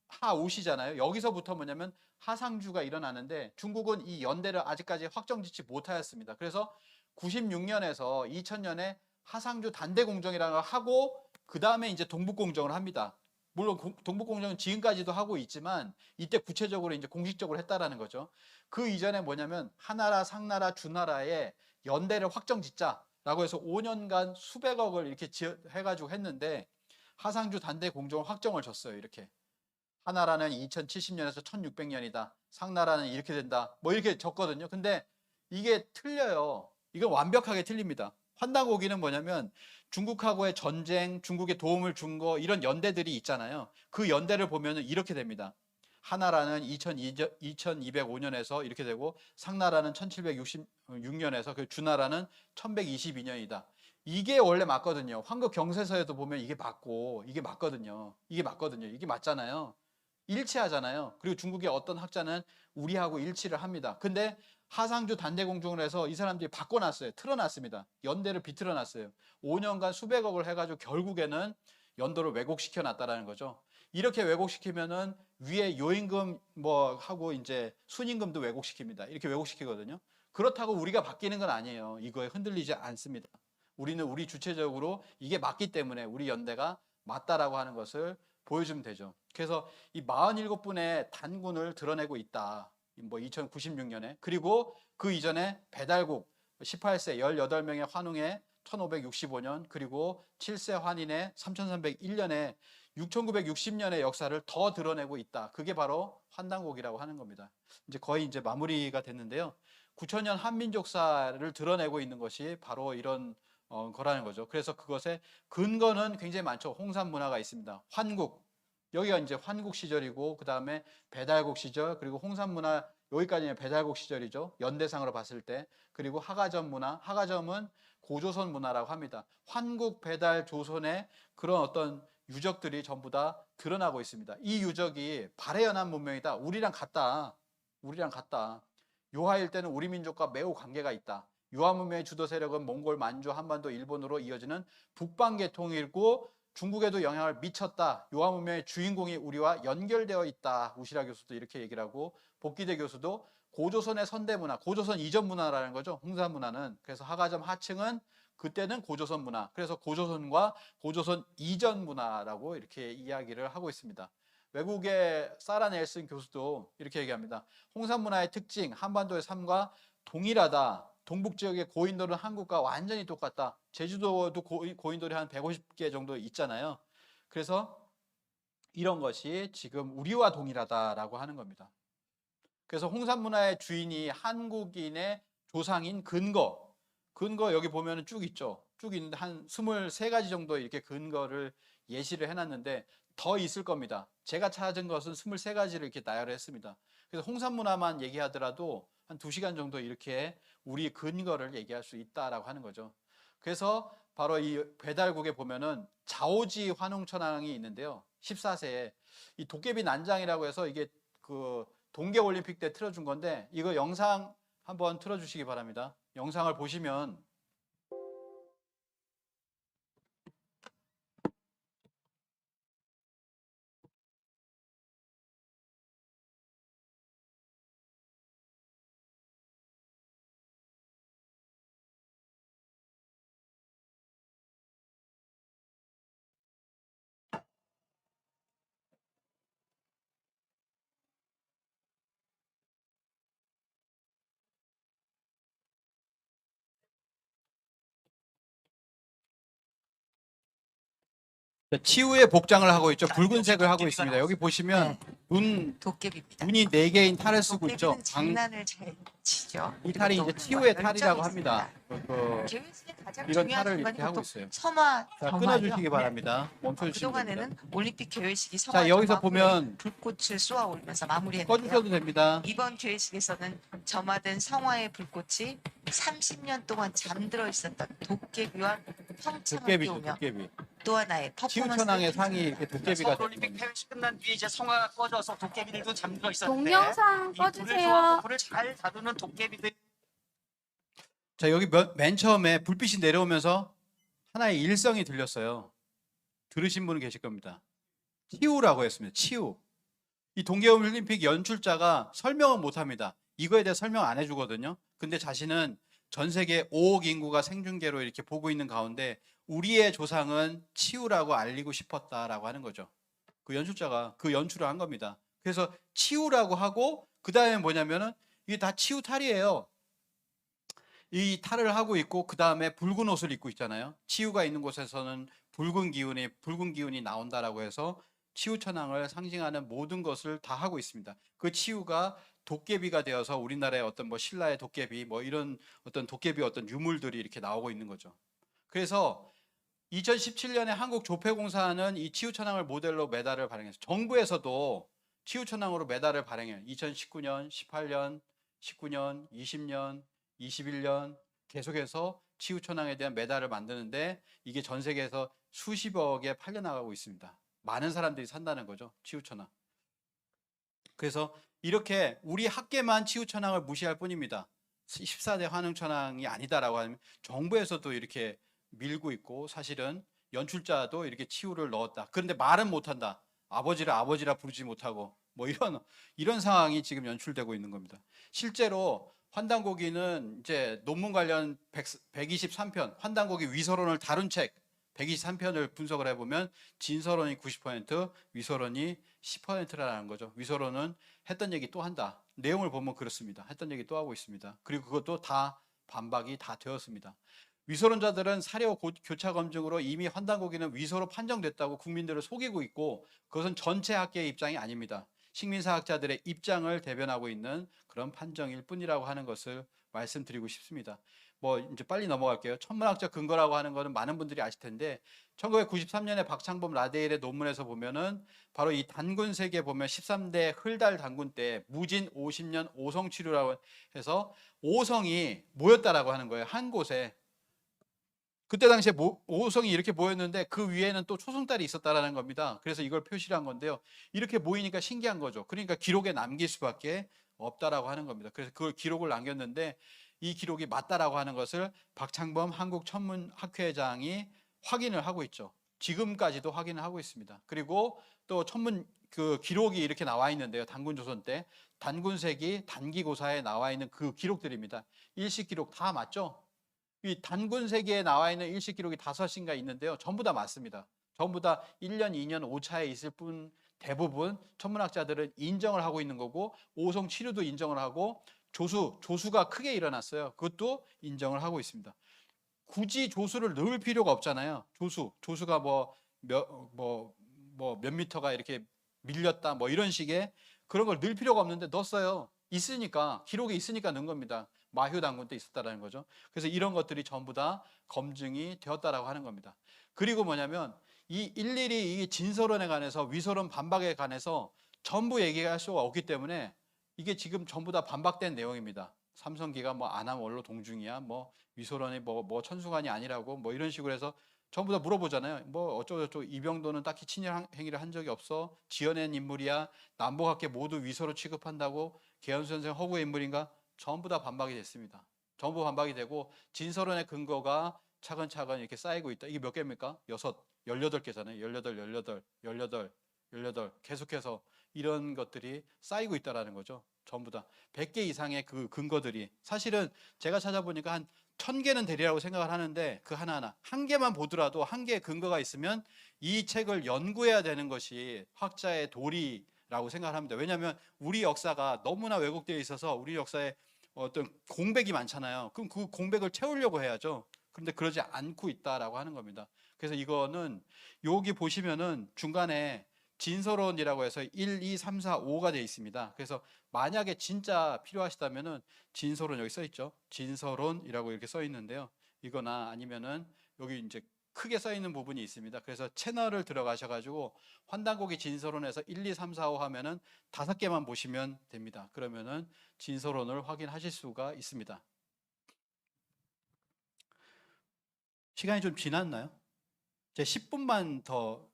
하오시잖아요. 여기서부터 뭐냐면 하상주가 일어나는데 중국은 이 연대를 아직까지 확정짓지 못하였습니다. 그래서 96년에서 2000년에 하상주 단대공정이라는 걸 하고 그 다음에 이제 동북공정을 합니다. 물론 동북공정은 지금까지도 하고 있지만 이때 구체적으로 이제 공식적으로 했다라는 거죠. 그 이전에 뭐냐면 하나라, 상나라, 주나라의 연대를 확정짓자라고 해서 5년간 수백억을 이렇게 해가지고 했는데 하상주 단대공정을 확정을 줬어요. 이렇게 하나라는 2070년에서 1600년이다. 상나라는 이렇게 된다. 뭐 이렇게 적거든요. 근데 이게 틀려요. 이건 완벽하게 틀립니다. 환단고기는 뭐냐면 중국하고의 전쟁, 중국에 도움을 준 거 이런 연대들이 있잖아요. 그 연대를 보면은 이렇게 됩니다. 하나라는 2205년에서 이렇게 되고 상나라는 1766년에서 그 주나라는 1122년이다. 이게 원래 맞거든요. 황국 경세서에도 보면 이게 맞고 이게 맞거든요. 이게 맞거든요. 이게 맞잖아요. 일치하잖아요. 그리고 중국의 어떤 학자는 우리하고 일치를 합니다. 근데 하상주 단대공정을 해서 이 사람들이 바꿔놨어요. 틀어놨습니다. 연대를 비틀어놨어요. 5년간 수백억을 해가지고 결국에는 연도를 왜곡시켜 놨다라는 거죠. 이렇게 왜곡시키면은 위에 요임금 뭐 하고 이제 순임금도 왜곡시킵니다. 이렇게 왜곡시키거든요. 그렇다고 우리가 바뀌는 건 아니에요. 이거에 흔들리지 않습니다. 우리는 우리 주체적으로 이게 맞기 때문에 우리 연대가 맞다라고 하는 것을 보여주면 되죠. 그래서 이 47분의 단군을 드러내고 있다. 뭐 2096년에. 그리고 그 이전에 배달국 18세 18명의 환웅에 1565년, 그리고 7세 환인의 3301년에 6960년의 역사를 더 드러내고 있다. 그게 바로 환단곡이라고 하는 겁니다. 이제 거의 이제 마무리가 됐는데요. 9천년 한민족사를 드러내고 있는 것이 바로 이런 거라는 거죠. 그래서 그것의 근거는 굉장히 많죠. 홍산 문화가 있습니다. 환국, 여기가 이제 환국 시절이고, 그 다음에 배달국 시절, 그리고 홍산 문화, 여기까지는 배달국 시절이죠. 연대상으로 봤을 때. 그리고 하가점 문화, 하가점은 고조선 문화라고 합니다. 환국, 배달, 조선의 그런 어떤 유적들이 전부 다 드러나고 있습니다. 이 유적이 발해연안 문명이다. 우리랑 같다. 우리랑 같다. 요하일 때는 우리 민족과 매우 관계가 있다. 유하 문명의 주도 세력은 몽골, 만주, 한반도, 일본으로 이어지는 북방 계통이고 중국에도 영향을 미쳤다. 요하 문명의 주인공이 우리와 연결되어 있다. 우시라 교수도 이렇게 얘기를 하고, 복기대 교수도 고조선의 선대 문화, 고조선 이전 문화라는 거죠. 홍산 문화는. 그래서 하가점 하층은 그때는 고조선 문화, 그래서 고조선과 고조선 이전 문화라고 이렇게 이야기를 하고 있습니다. 외국의 사라 넬슨 교수도 이렇게 얘기합니다. 홍산 문화의 특징, 한반도의 삶과 동일하다. 동북 지역의 고인돌은 한국과 완전히 똑같다. 제주도도 고인돌이 한 150개 정도 있잖아요. 그래서 이런 것이 지금 우리와 동일하다라고 하는 겁니다. 그래서 홍산 문화의 주인이 한국인의 조상인 근거 여기 보면 쭉 있죠. 쭉 있는데 한 23가지 정도 이렇게 근거를 예시를 해놨는데 더 있을 겁니다. 제가 찾은 것은 23가지를 이렇게 나열을 했습니다. 그래서 홍산 문화만 얘기하더라도 한 2시간 정도 이렇게 우리 근거를 얘기할 수 있다라고 하는 거죠. 그래서 바로 이 배달국에 보면은 자오지 환웅천왕이 있는데요. 14세에 이 도깨비 난장이라고 해서 이게 그 동계올림픽 때 틀어준 건데, 이거 영상 한번 틀어주시기 바랍니다. 영상을 보시면 치우의 복장을 하고 있죠. 붉은색을 하고 있습니다. 여기 보시면 도깨비입니다. 눈이 4개인 탈을 쓰고 있죠. 도깨비는 장난을 잘 치죠. 이 탈이 이제 치우의 탈이라고 합니다. 계획의 가장 이런 중요한 탈을 순간이 이렇게 하고 보통 있어요. 섬화 자, 점화죠. 끊어주시기 바랍니다. 멈춰주시면 됩니다. 그동안에는 올림픽 개회식이 섬화 자, 여기서 점화 보면 후에 불꽃을 쏘아 올리면서 마무리했는데요. 꺼주셔도 됩니다. 이번 개회식에서는 점화된 성화의 불꽃이 30년 동안 잠들어 있었던 도깨비와 평창을 도깨비죠, 띄우며 도깨비. 또 하나의 치우천왕의 퍼포먼스를 상이 이렇게 도깨비가 서울올림픽 폐회식 끝난 뒤에 이제 성화가 꺼져서 도깨비들도 잠들어 있었는데 동영상 이 불을 꺼주세요. 좋아하고 불을 잘 다루는 도깨비들. 자, 여기 맨 처음에 불빛이 내려오면서 하나의 일성이 들렸어요. 들으신 분은 계실 겁니다. 치우라고 했습니다. 치우. 이 동계올림픽 연출자가 설명은 못합니다. 이거에 대해 설명 안 해주거든요. 근데 자신은 전 세계 5억 인구가 생중계로 이렇게 보고 있는 가운데 우리의 조상은 치우라고 알리고 싶었다라고 하는 거죠. 그 연출자가 그 연출을 한 겁니다. 그래서 치우라고 하고, 그 다음에 뭐냐면은 이게 다 치우 탈이에요. 이 탈을 하고 있고, 그 다음에 붉은 옷을 입고 있잖아요. 치우가 있는 곳에서는 붉은 기운이 나온다라고 해서 치우천왕을 상징하는 모든 것을 다 하고 있습니다. 그 치우가 도깨비가 되어서 우리나라의 어떤 뭐 신라의 도깨비 뭐 이런 어떤 도깨비 어떤 유물들이 이렇게 나오고 있는 거죠. 그래서 2017년에 한국조폐공사는 이 치우천왕을 모델로 메달을 발행했어요. 정부에서도 치우천왕으로 메달을 발행해요. 2019년, 18년, 19년, 20년, 21년 계속해서 치우천왕에 대한 메달을 만드는데 이게 전 세계에서 수십억에 팔려나가고 있습니다. 많은 사람들이 산다는 거죠. 치우천왕. 그래서 이렇게 우리 학계만 치우천왕을 무시할 뿐입니다. 14대 환웅천왕이 아니다라고 하면 정부에서도 이렇게 밀고 있고, 사실은 연출자도 이렇게 치우를 넣었다. 그런데 말은 못한다. 아버지라 부르지 못하고 뭐 이런 상황이 지금 연출되고 있는 겁니다. 실제로 환단고기는 이제 논문 관련 123편, 환단고기 위서론을 다룬 책 123편을 분석을 해보면 진서론이 90%, 위서론이 10%라는 거죠. 위서론은 했던 얘기 또 한다. 내용을 보면 그렇습니다. 했던 얘기 또 하고 있습니다. 그리고 그것도 다 반박이 다 되었습니다. 위소론자들은 사료 교차 검증으로 이미 환단고기는 위소로 판정됐다고 국민들을 속이고 있고 그것은 전체 학계의 입장이 아닙니다. 식민사학자들의 입장을 대변하고 있는 그런 판정일 뿐이라고 하는 것을 말씀드리고 싶습니다. 뭐 이제 빨리 넘어갈게요. 천문학적 근거라고 하는 것은 많은 분들이 아실 텐데 1993년에 박창범 라데일의 논문에서 보면은 바로 이 단군 세계 보면 13대 흘달 단군 때 무진 50년 오성 치료라고 해서 오성이 모였다라고 하는 거예요. 한 곳에. 그때 당시에 오성이 이렇게 모였는데 그 위에는 또 초승달이 있었다라는 겁니다. 그래서 이걸 표시를 한 건데요. 이렇게 모이니까 신기한 거죠. 그러니까 기록에 남길 수밖에 없다라고 하는 겁니다. 그래서 그걸 기록을 남겼는데 이 기록이 맞다라고 하는 것을 박창범 한국천문학회장이 확인을 하고 있죠. 지금까지도 확인을 하고 있습니다. 그리고 또 천문 그 기록이 이렇게 나와 있는데요. 단군 조선 때 단군세기 단기고사에 나와 있는 그 기록들입니다. 일식 기록 다 맞죠? 이 단군 세기에 나와 있는 일식 기록이 5인가 있는데요. 전부 다 맞습니다. 전부 다 1년, 2년 오차에 있을 뿐 대부분 천문학자들은 인정을 하고 있는 거고 오성 치류도 인정을 하고 조수가 크게 일어났어요. 그것도 인정을 하고 있습니다. 굳이 조수를 넣을 필요가 없잖아요. 조수가 몇 미터가 이렇게 밀렸다 뭐 이런 식의 그런 걸 넣을 필요가 없는데 넣었어요. 있으니까 기록에 있으니까 넣은 겁니다. 마휴 단군 때 있었다라는 거죠. 그래서 이런 것들이 전부 다 검증이 되었다라고 하는 겁니다. 그리고 뭐냐면 이 일일이 이 진서론에 관해서 위소론 반박에 관해서 전부 얘기할 수가 없기 때문에 이게 지금 전부 다 반박된 내용입니다. 삼성기가 뭐 안함 원로 동중이야, 뭐 위소론이 뭐 천수관이 아니라고 뭐 이런 식으로 해서 전부 다 물어보잖아요. 뭐 어쩌고저쩌고 이병도는 딱히 친일 행위를 한 적이 없어. 지어낸 인물이야. 남북학계 모두 위소로 취급한다고. 계현수 선생 허구의 인물인가? 전부 다 반박이 됐습니다. 전부 반박이 되고 진서론의 근거가 차근차근 이렇게 쌓이고 있다. 이게 몇 개입니까? 18개잖아요. 18 계속해서 이런 것들이 쌓이고 있다라는 거죠. 전부 다 100개 이상의 그 근거들이 사실은 제가 찾아보니까 한 1000개는 되리라고 생각을 하는데 그 하나하나 한 개만 보더라도 한 개의 근거가 있으면 이 책을 연구해야 되는 것이 학자의 도리라고 생각을 합니다. 왜냐하면 우리 역사가 너무나 왜곡되어 있어서 우리 역사에 어떤 공백이 많잖아요. 그럼 그 공백을 채우려고 해야죠. 그런데 그러지 않고 있다라고 하는 겁니다. 그래서 이거는 여기 보시면은 중간에 진서론이라고 해서 1, 2, 3, 4, 5가 되어 있습니다. 그래서 만약에 진짜 필요하시다면은 진서론 여기 써 있죠. 진서론이라고 이렇게 써 있는데요. 이거나 아니면은 여기 이제 크게 써 있는 부분이 있습니다. 그래서 채널을 들어가셔가지고 환단고기 진서론에서 1, 2, 3, 4, 5 하면은 5개만 보시면 됩니다. 그러면은 진서론을 확인하실 수가 있습니다. 시간이 좀 지났나요? 제 10분만 더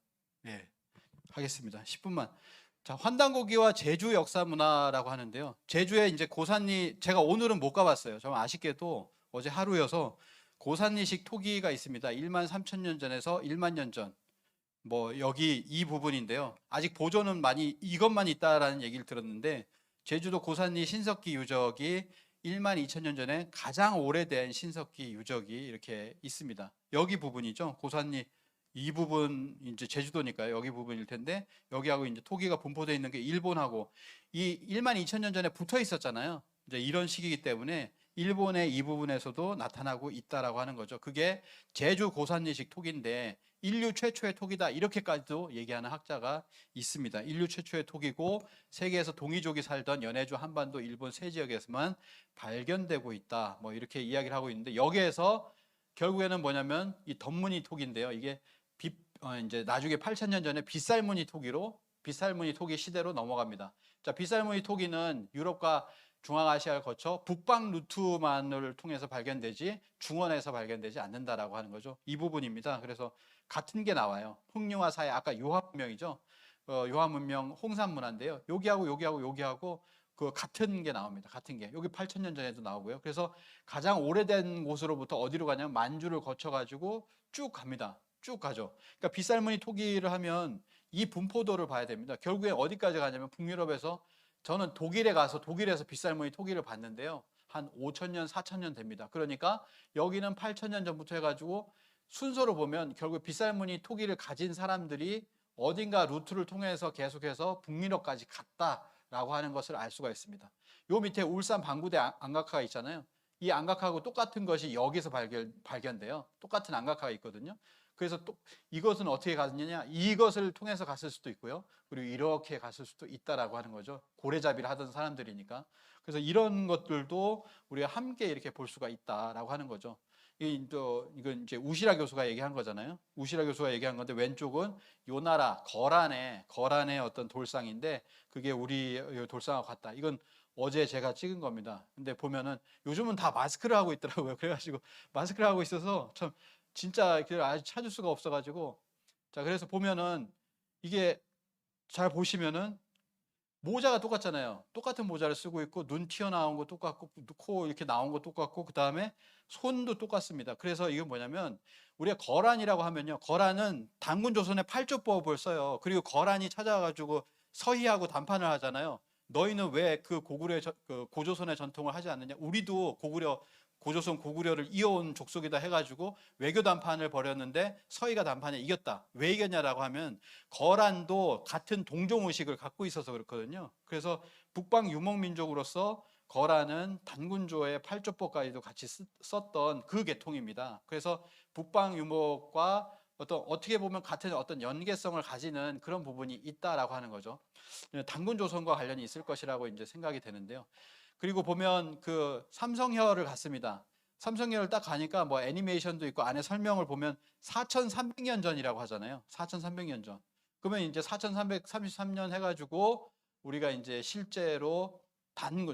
하겠습니다. 10분만. 자, 환단고기와 제주 역사 문화라고 하는데요. 제주에 이제 고산리 제가 오늘은 못 가봤어요. 좀 아쉽게도 어제 하루여서 고산리식 토기가 있습니다. 1만 3천 년 전에서 1만 년 전. 뭐 여기 이 부분인데요. 아직 보존은 많이 이것만 있다라는 얘기를 들었는데 제주도 고산리 신석기 유적이 1만 2천 년 전에 가장 오래된 신석기 유적이 이렇게 있습니다. 여기 부분이죠. 고산리 이 부분 이제 제주도니까요. 여기 부분일 텐데 여기하고 이제 토기가 분포되어 있는 게 일본하고 이 1만 2천 년 전에 붙어 있었잖아요. 이제 이런 시기이기 때문에 일본의 이 부분에서도 나타나고 있다라고 하는 거죠. 그게 제주 고산리식 토기인데 인류 최초의 토기다 이렇게까지도 얘기하는 학자가 있습니다. 인류 최초의 토기고 세계에서 동이족이 살던 연해주, 한반도, 일본 세 지역에서만 발견되고 있다. 뭐 이렇게 이야기를 하고 있는데 여기에서 결국에는 뭐냐면 이 덧무늬 토기인데요. 이게 이제 나중에 8,000년 전에 빗살무늬 토기 시대로 넘어갑니다. 자, 빗살무늬 토기는 유럽과 중앙아시아를 거쳐 북방 루트만을 통해서 발견되지 중원에서 발견되지 않는다라고 하는 거죠. 이 부분입니다. 그래서 같은 게 나와요. 풍류와 사회 아까 요한문명이죠. 요한문명 홍산문화인데요. 여기하고 그 같은 게 나옵니다. 같은 게 여기 8,000년 전에도 나오고요. 그래서 가장 오래된 곳으로부터 어디로 가냐면 만주를 거쳐가지고 쭉 갑니다. 쭉 가죠. 그러니까 빗살무늬 토기를 하면 이 분포도를 봐야 됩니다. 결국에 어디까지 가냐면 북유럽에서 저는 독일에 가서 독일에서 빗살무늬 토기를 봤는데요. 한 5,000년, 4,000년 됩니다. 그러니까 여기는 8,000년 전부터 해가지고 순서로 보면 결국 빗살무늬 토기를 가진 사람들이 어딘가 루트를 통해서 계속해서 북유럽까지 갔다. 있다라고 하는 것을 알 수가 있습니다. 요 밑에 울산 방구대 안각화가 있잖아요. 이 안각화하고 똑같은 것이 여기서 발견돼요. 똑같은 안각화가 있거든요. 그래서 또 이것은 어떻게 갔느냐? 이것을 통해서 갔을 수도 있고요. 그리고 이렇게 갔을 수도 있다라고 하는 거죠. 고래잡이를 하던 사람들이니까. 그래서 이런 것들도 우리가 함께 이렇게 볼 수가 있다라고 하는 거죠. 이건 이제 우시라 교수가 얘기한 거잖아요. 우시라 교수가 얘기한 건데 왼쪽은 요 나라 거란의 어떤 돌상인데 그게 우리 돌상하고 같다. 이건 어제 제가 찍은 겁니다. 근데 보면은 요즘은 다 마스크를 하고 있더라고요. 그래가지고 마스크를 하고 있어서 참 진짜 아주 찾을 수가 없어가지고 자 그래서 보면은 이게 잘 보시면은 모자가 똑같잖아요. 똑같은 모자를 쓰고 있고 눈 튀어나온 거 똑같고 코 이렇게 나온 거 똑같고 그 다음에 손도 똑같습니다. 그래서 이건 뭐냐면 우리가 거란이라고 하면요. 거란은 단군 조선의 8조법을 써요. 그리고 거란이 찾아가지고 서희하고談판을 하잖아요. 너희는 왜 그 고조선의 전통을 하지 않느냐? 우리도 고조선 고구려를 이어온 족속이다 해가지고 외교談판을 벌였는데 서희가談판에 이겼다. 왜 이겼냐라고 하면 거란도 같은 동종 의식을 갖고 있어서 그렇거든요. 그래서 북방 유목민족으로서 거란은 단군조의 8조법까지도 같이 썼던 그 계통입니다. 그래서 북방 유목과 어떻게 보면 같은 어떤 연계성을 가지는 그런 부분이 있다라고 하는 거죠. 단군 조선과 관련이 있을 것이라고 이제 생각이 되는데요. 그리고 보면 그 삼성혈을 갔습니다. 삼성혈을 딱 가니까 뭐 애니메이션도 있고 안에 설명을 보면 4,300년 전이라고 하잖아요. 4,300년 전. 그러면 이제 4,333년 해가지고 우리가 이제 실제로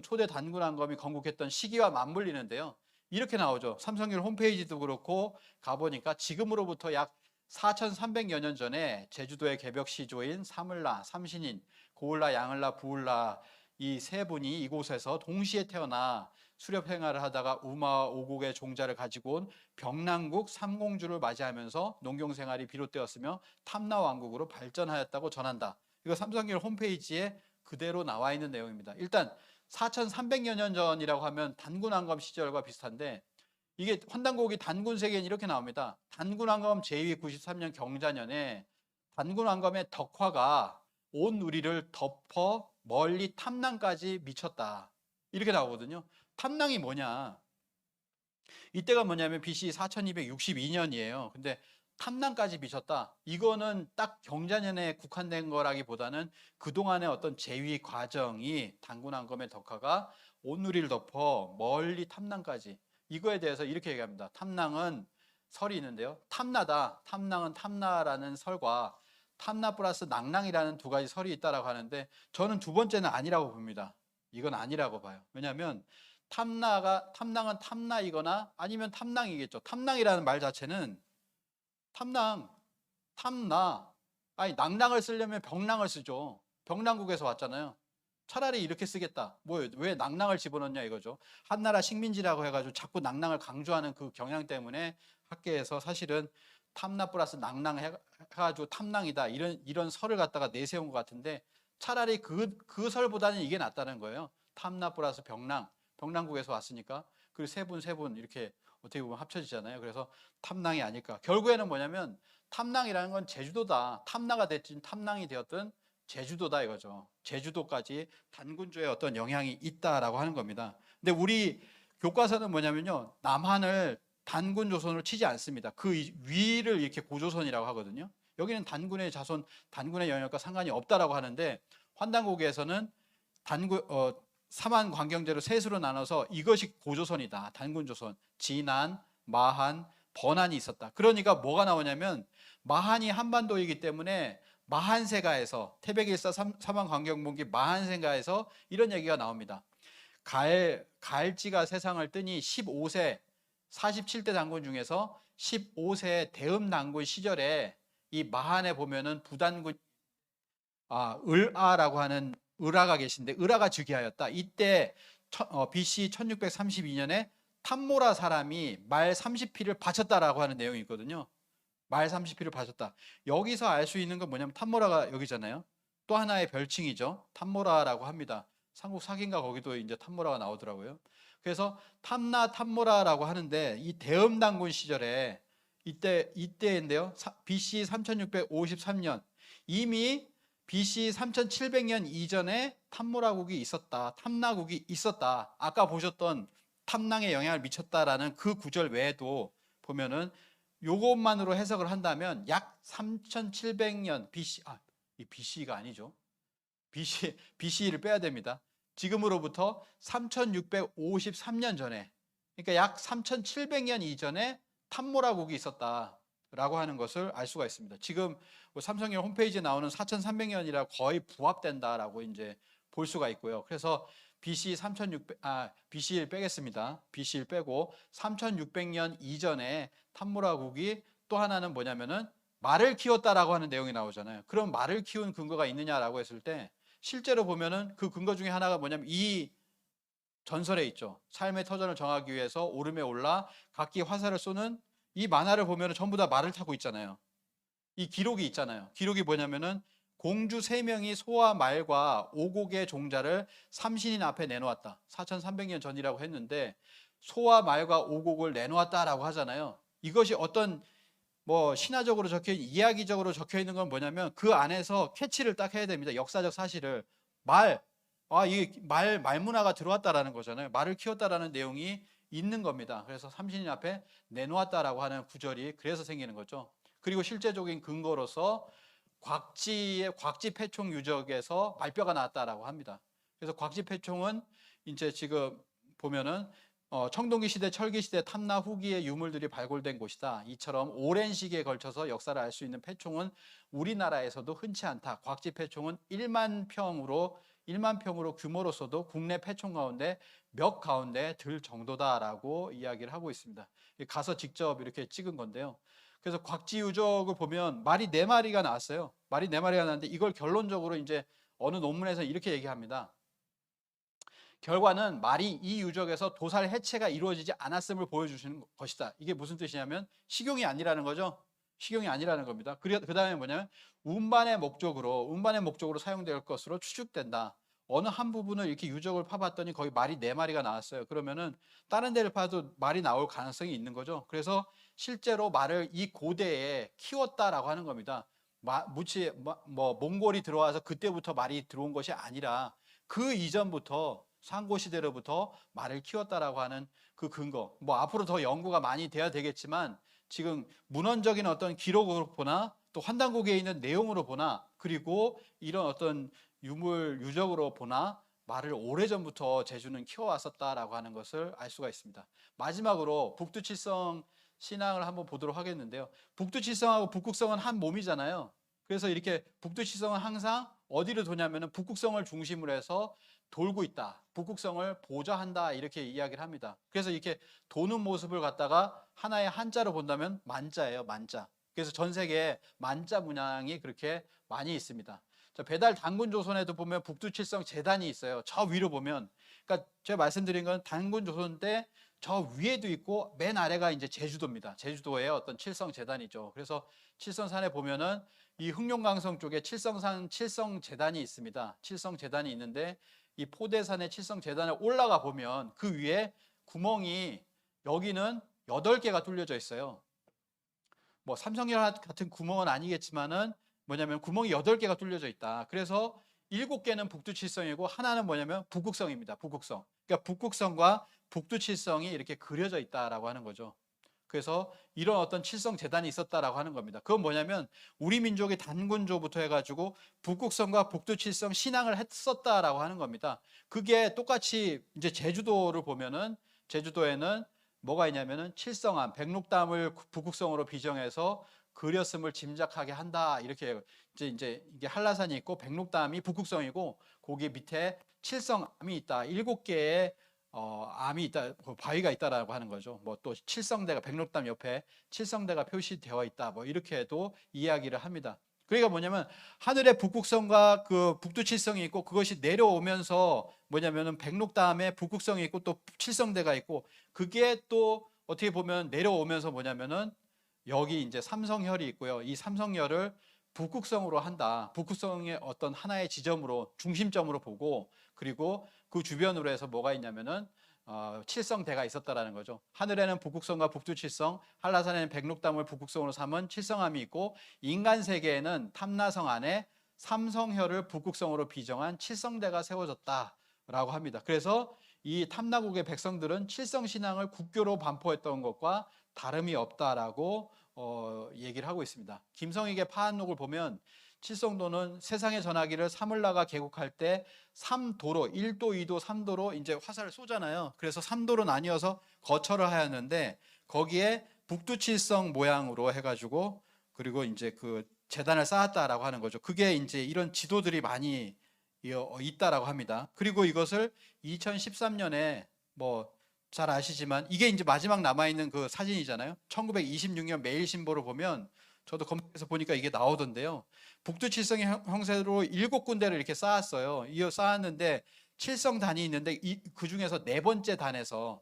초대 단군왕검이 건국했던 시기와 맞물리는데요. 이렇게 나오죠. 삼성혈 홈페이지도 그렇고 가보니까 지금으로부터 약 4,300여 년 전에 제주도의 개벽시조인 사물라, 삼신인, 고을라, 양을라, 부을라 이 세 분이 이곳에서 동시에 태어나 수렵 생활을 하다가 우마와 오곡의 종자를 가지고 온 병랑국 삼공주를 맞이하면서 농경 생활이 비롯되었으며 탐나 왕국으로 발전하였다고 전한다. 이거 삼성혈 홈페이지에 그대로 나와 있는 내용입니다. 일단 4,300여 년 전이라고 하면 단군왕검 시절과 비슷한데 이게 환단곡이 단군세계는 이렇게 나옵니다. 단군왕검 제2 93년 경자년에 단군왕검의 덕화가 온 우리를 덮어 멀리 탐낭까지 미쳤다. 이렇게 나오거든요. 탐낭이 뭐냐? 이때가 뭐냐면 BC 4262년이에요. 근데 탐낭까지 미쳤다. 이거는 딱 경자년에 국한된 거라기보다는 그동안의 어떤 제위 과정이 단군왕검의 덕화가 온 우리를 덮어 멀리 탐낭까지. 이거에 대해서 이렇게 얘기합니다. 탐낭은 설이 있는데요. 탐나다. 탐낭은 탐나라는 설과 탐나 플러스 낭낭이라는 두 가지 설이 있다라고 하는데 저는 두 번째는 아니라고 봅니다. 이건 아니라고 봐요. 왜냐하면 탐낭은 탐나이거나 아니면 탐낭이겠죠. 탐낭이라는 말 자체는 탐나. 아니 낭낭을 쓰려면 병랑을 쓰죠. 병랑국에서 왔잖아요. 차라리 이렇게 쓰겠다. 왜 낭낭을 집어넣냐 이거죠. 한나라 식민지라고 해가지고 자꾸 낭낭을 강조하는 그 경향 때문에 학계에서 사실은 탐나 플러스 낭낭 해가지고 탐낭이다 이런 설을 갖다가 내세운 것 같은데 차라리 그 설보다는 이게 낫다는 거예요. 탐나 플러스 병랑국에서 왔으니까 그리고 세 분 이렇게 어떻게 보면 합쳐지잖아요. 그래서 탐낭이 아닐까. 결국에는 뭐냐면 탐낭이라는 건 제주도다. 탐나가 됐든 탐낭이 되었든 제주도다 이거죠. 제주도까지 단군조의 어떤 영향이 있다라고 하는 겁니다. 근데 우리 교과서는 뭐냐면요. 남한을 단군 조선으로 치지 않습니다. 그 위를 이렇게 고조선이라고 하거든요. 여기는 단군의 자손, 단군의 영역과 상관이 없다라고 하는데 환단고기에서는 삼한 관경제로 셋으로 나눠서 이것이 고조선이다. 단군 조선, 진안, 마한, 번안이 있었다. 그러니까 뭐가 나오냐면 마한이 한반도이기 때문에 마한세가에서 태백일사 삼한관경분기 마한세가에서 이런 얘기가 나옵니다. 가을지가 세상을 뜨니 15세 47대 단군 중에서 15세 대음 단군 시절에 이 마한에 보면은 부단군 을아라고 하는 을아가 계신데 을아가 즉위하였다. 이때 BC 1632년에 탐모라 사람이 말 30피를 바쳤다라고 하는 내용이 있거든요. 말 30피를 바쳤다. 여기서 알 수 있는 건 뭐냐면 탐모라가 여기잖아요. 또 하나의 별칭이죠. 탐모라라고 합니다. 삼국 사기인가 거기도 이제 탐모라가 나오더라고요. 그래서 탐모라라고 하는데 이 대음단군 이때인데요. BC 3653년 이미 BC 3700년 이전에 탐모라국이 있었다. 탐나국이 있었다. 아까 보셨던 탐낭에 영향을 미쳤다라는 그 구절 외에도 보면은 요것만으로 해석을 한다면 약 3700년 BC, 이 BC가 아니죠. BC를 빼야 됩니다. 지금으로부터 3653년 전에, 그러니까 약 3700년 이전에 탐모라국이 있었다라고 하는 것을 알 수가 있습니다. 지금 삼성열 홈페이지에 나오는 4300년이라 거의 부합된다라고 이제 볼 수가 있고요. 그래서 BC를 빼겠습니다. BC를 빼고 3600년 이전에 탐모라국이 또 하나는 뭐냐면은 말을 키웠다라고 하는 내용이 나오잖아요. 그럼 말을 키운 근거가 있느냐라고 했을 때 실제로 보면은 그 근거 중에 하나가 뭐냐면 이 전설에 있죠. 삶의 터전을 정하기 위해서 오름에 올라 각기 화살을 쏘는 이 만화를 보면은 전부 다 말을 타고 있잖아요. 이 기록이 있잖아요. 기록이 뭐냐면은 공주 3명이 소와 말과 오곡의 종자를 삼신인 앞에 내놓았다. 4300년 전이라고 했는데 소와 말과 오곡을 내놓았다라고 하잖아요. 이것이 어떤 뭐 신화적으로 이야기적으로 적혀 있는 건 뭐냐면 그 안에서 캐치를 딱 해야 됩니다. 역사적 사실을 이 말문화가 들어왔다라는 거잖아요. 말을 키웠다라는 내용이 있는 겁니다. 그래서 삼신인 앞에 내놓았다라고 하는 구절이 그래서 생기는 거죠. 그리고 실제적인 근거로서 곽지 패총 유적에서 말뼈가 나왔다라고 합니다. 그래서 곽지 패총은 이제 지금 보면은 청동기 시대, 철기 시대, 탐나 후기의 유물들이 발굴된 곳이다. 이처럼 오랜 시기에 걸쳐서 역사를 알 수 있는 패총은 우리나라에서도 흔치 않다. 곽지 패총은 1만 평으로 규모로서도 국내 패총 가운데 몇 가운데 들 정도다라고 이야기를 하고 있습니다. 가서 직접 이렇게 찍은 건데요. 그래서 곽지 유적을 보면 말이 4마리가 나왔어요. 말이 4마리가 나왔는데 이걸 결론적으로 이제 어느 논문에서 이렇게 얘기합니다. 결과는 말이 이 유적에서 도살 해체가 이루어지지 않았음을 보여주시는 것이다. 이게 무슨 뜻이냐면 식용이 아니라는 거죠. 식용이 아니라는 겁니다. 그 다음에 뭐냐면 운반의 목적으로 사용될 것으로 추측된다. 어느 한 부분을 이렇게 유적을 파봤더니 거기 말이 4마리가 나왔어요. 그러면은 다른 데를 파도 말이 나올 가능성이 있는 거죠. 그래서 실제로 말을 이 고대에 키웠다라고 하는 겁니다. 몽골이 들어와서 그때부터 말이 들어온 것이 아니라 그 이전부터 상고시대로부터 말을 키웠다라고 하는 그 근거. 앞으로 더 연구가 많이 돼야 되겠지만 지금 문헌적인 어떤 기록으로 보나 또 환단고기에 있는 내용으로 보나 그리고 이런 어떤 유적으로 보나 말을 오래전부터 제주는 키워왔었다라고 하는 것을 알 수가 있습니다. 마지막으로 북두칠성 신앙을 한번 보도록 하겠는데요. 북두칠성하고 북극성은 한 몸이잖아요. 그래서 이렇게 북두칠성은 항상 어디로 도냐면은 북극성을 중심으로 해서 돌고 있다. 북극성을 보좌한다. 이렇게 이야기를 합니다. 그래서 이렇게 도는 모습을 갖다가 하나의 한자로 본다면 만자예요. 만자. 그래서 전 세계에 만자 문양이 그렇게 많이 있습니다. 배달 단군 조선에도 보면 북두칠성 재단이 있어요. 저 위로 보면. 그러니까 제가 말씀드린 건 단군 조선 때 저 위에도 있고 맨 아래가 이제 제주도입니다. 제주도의 어떤 칠성 재단이죠. 그래서 칠성산에 보면은 이 흑룡강성 쪽에 칠성산 칠성 재단이 있습니다. 칠성 재단이 있는데 이 포대산의 칠성 재단에 올라가 보면 그 위에 구멍이 여기는 8개가 뚫려져 있어요. 삼성열 같은 구멍은 아니겠지만은 뭐냐면 구멍이 8개가 뚫려져 있다. 그래서 7개는 북두칠성이고 하나는 뭐냐면 북극성입니다. 북극성. 그러니까 북극성과 북두칠성이 이렇게 그려져 있다라고 하는 거죠. 그래서 이런 어떤 칠성 재단이 있었다라고 하는 겁니다. 그건 뭐냐면 우리 민족의 단군조부터 해가지고 북극성과 북두칠성 신앙을 했었다라고 하는 겁니다. 그게 똑같이 이제 제주도를 보면은 제주도에는 뭐가 있냐면은 칠성암, 백록담을 북극성으로 비정해서 그렸음을 짐작하게 한다. 이렇게 이제 이게 한라산이 있고 백록담이 북극성이고 거기 밑에 칠성암이 있다. 7개의 암이 있다, 바위가 있다라고 하는 거죠. 또 칠성대가 백록담 옆에 칠성대가 표시되어 있다. 이렇게도 이야기를 합니다. 그러니까 뭐냐면 하늘에 북극성과 그 북두칠성이 있고 그것이 내려오면서 뭐냐면은 백록담에 북극성이 있고 또 칠성대가 있고 그게 또 어떻게 보면 내려오면서 뭐냐면은 여기 이제 삼성혈이 있고요. 이 삼성혈을 북극성으로 한다. 북극성의 어떤 하나의 지점으로 중심점으로 보고 그리고 그 주변으로 해서 뭐가 있냐면은 칠성대가 있었다라는 거죠. 하늘에는 북극성과 북두칠성, 한라산에는 백록담을 북극성으로 삼은 칠성암이 있고 인간 세계에는 탐나성 안에 삼성혈을 북극성으로 비정한 칠성대가 세워졌다라고 합니다. 그래서 이 탐나국의 백성들은 칠성 신앙을 국교로 반포했던 것과 다름이 없다라고 얘기를 하고 있습니다. 김성익의 파한록을 보면 칠성도는 세상에 전하기를 사물라가 개국할 때 3도로 1도, 2도, 3도로 이제 화살을 쏘잖아요. 그래서 3도로 나뉘어서 거처를 하였는데 거기에 북두칠성 모양으로 해가지고 그리고 이제 그 재단을 쌓았다라고 하는 거죠. 그게 이제 이런 지도들이 많이 있다라고 합니다. 그리고 이것을 2013년에 뭐 잘 아시지만 이게 이제 마지막 남아있는 그 사진이잖아요. 1926년 매일신보를 보면 저도 검색해서 보니까 이게 나오던데요. 북두칠성의 형세로 7군데를 이렇게 쌓았어요. 이어 쌓았는데 칠성단이 있는데 그 중에서 네 번째 단에서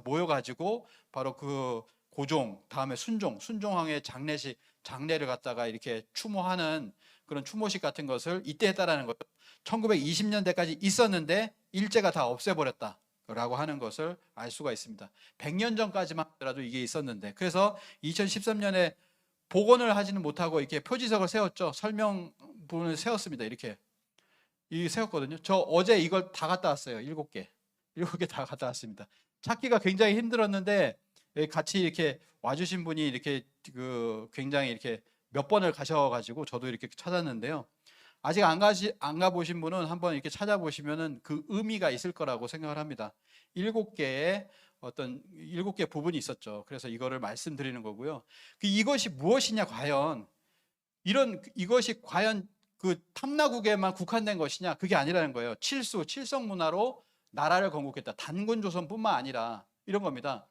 모여가지고 바로 그 고종 다음에 순종왕의 장례를 갖다가 이렇게 추모하는 그런 추모식 같은 것을 이때 했다라는 거죠. 1920년대까지 있었는데 일제가 다 없애버렸다라고 하는 것을 알 수가 있습니다. 100년 전까지만 하더라도 이게 있었는데 그래서 2013년에 복원을 하지는 못하고 이렇게 표지석을 세웠죠. 설명문을 세웠습니다. 이렇게 세웠거든요. 저 어제 이걸 다 갔다 왔어요. 7개 다 갔다 왔습니다. 찾기가 굉장히 힘들었는데 같이 이렇게 와주신 분이 이렇게 굉장히 이렇게 몇 번을 가셔가지고 저도 이렇게 찾았는데요. 아직 안 가보신 분은 한번 이렇게 찾아보시면은 그 의미가 있을 거라고 생각을 합니다. 7개의 일곱 개 부분이 있었죠. 그래서 이거를 말씀드리는 거고요. 이것이 무엇이냐 과연 이것이 과연 그 탐나국에만 국한된 것이냐 그게 아니라는 거예요. 칠성 문화로 나라를 건국했다. 단군 조선뿐만 아니라 이런 겁니다.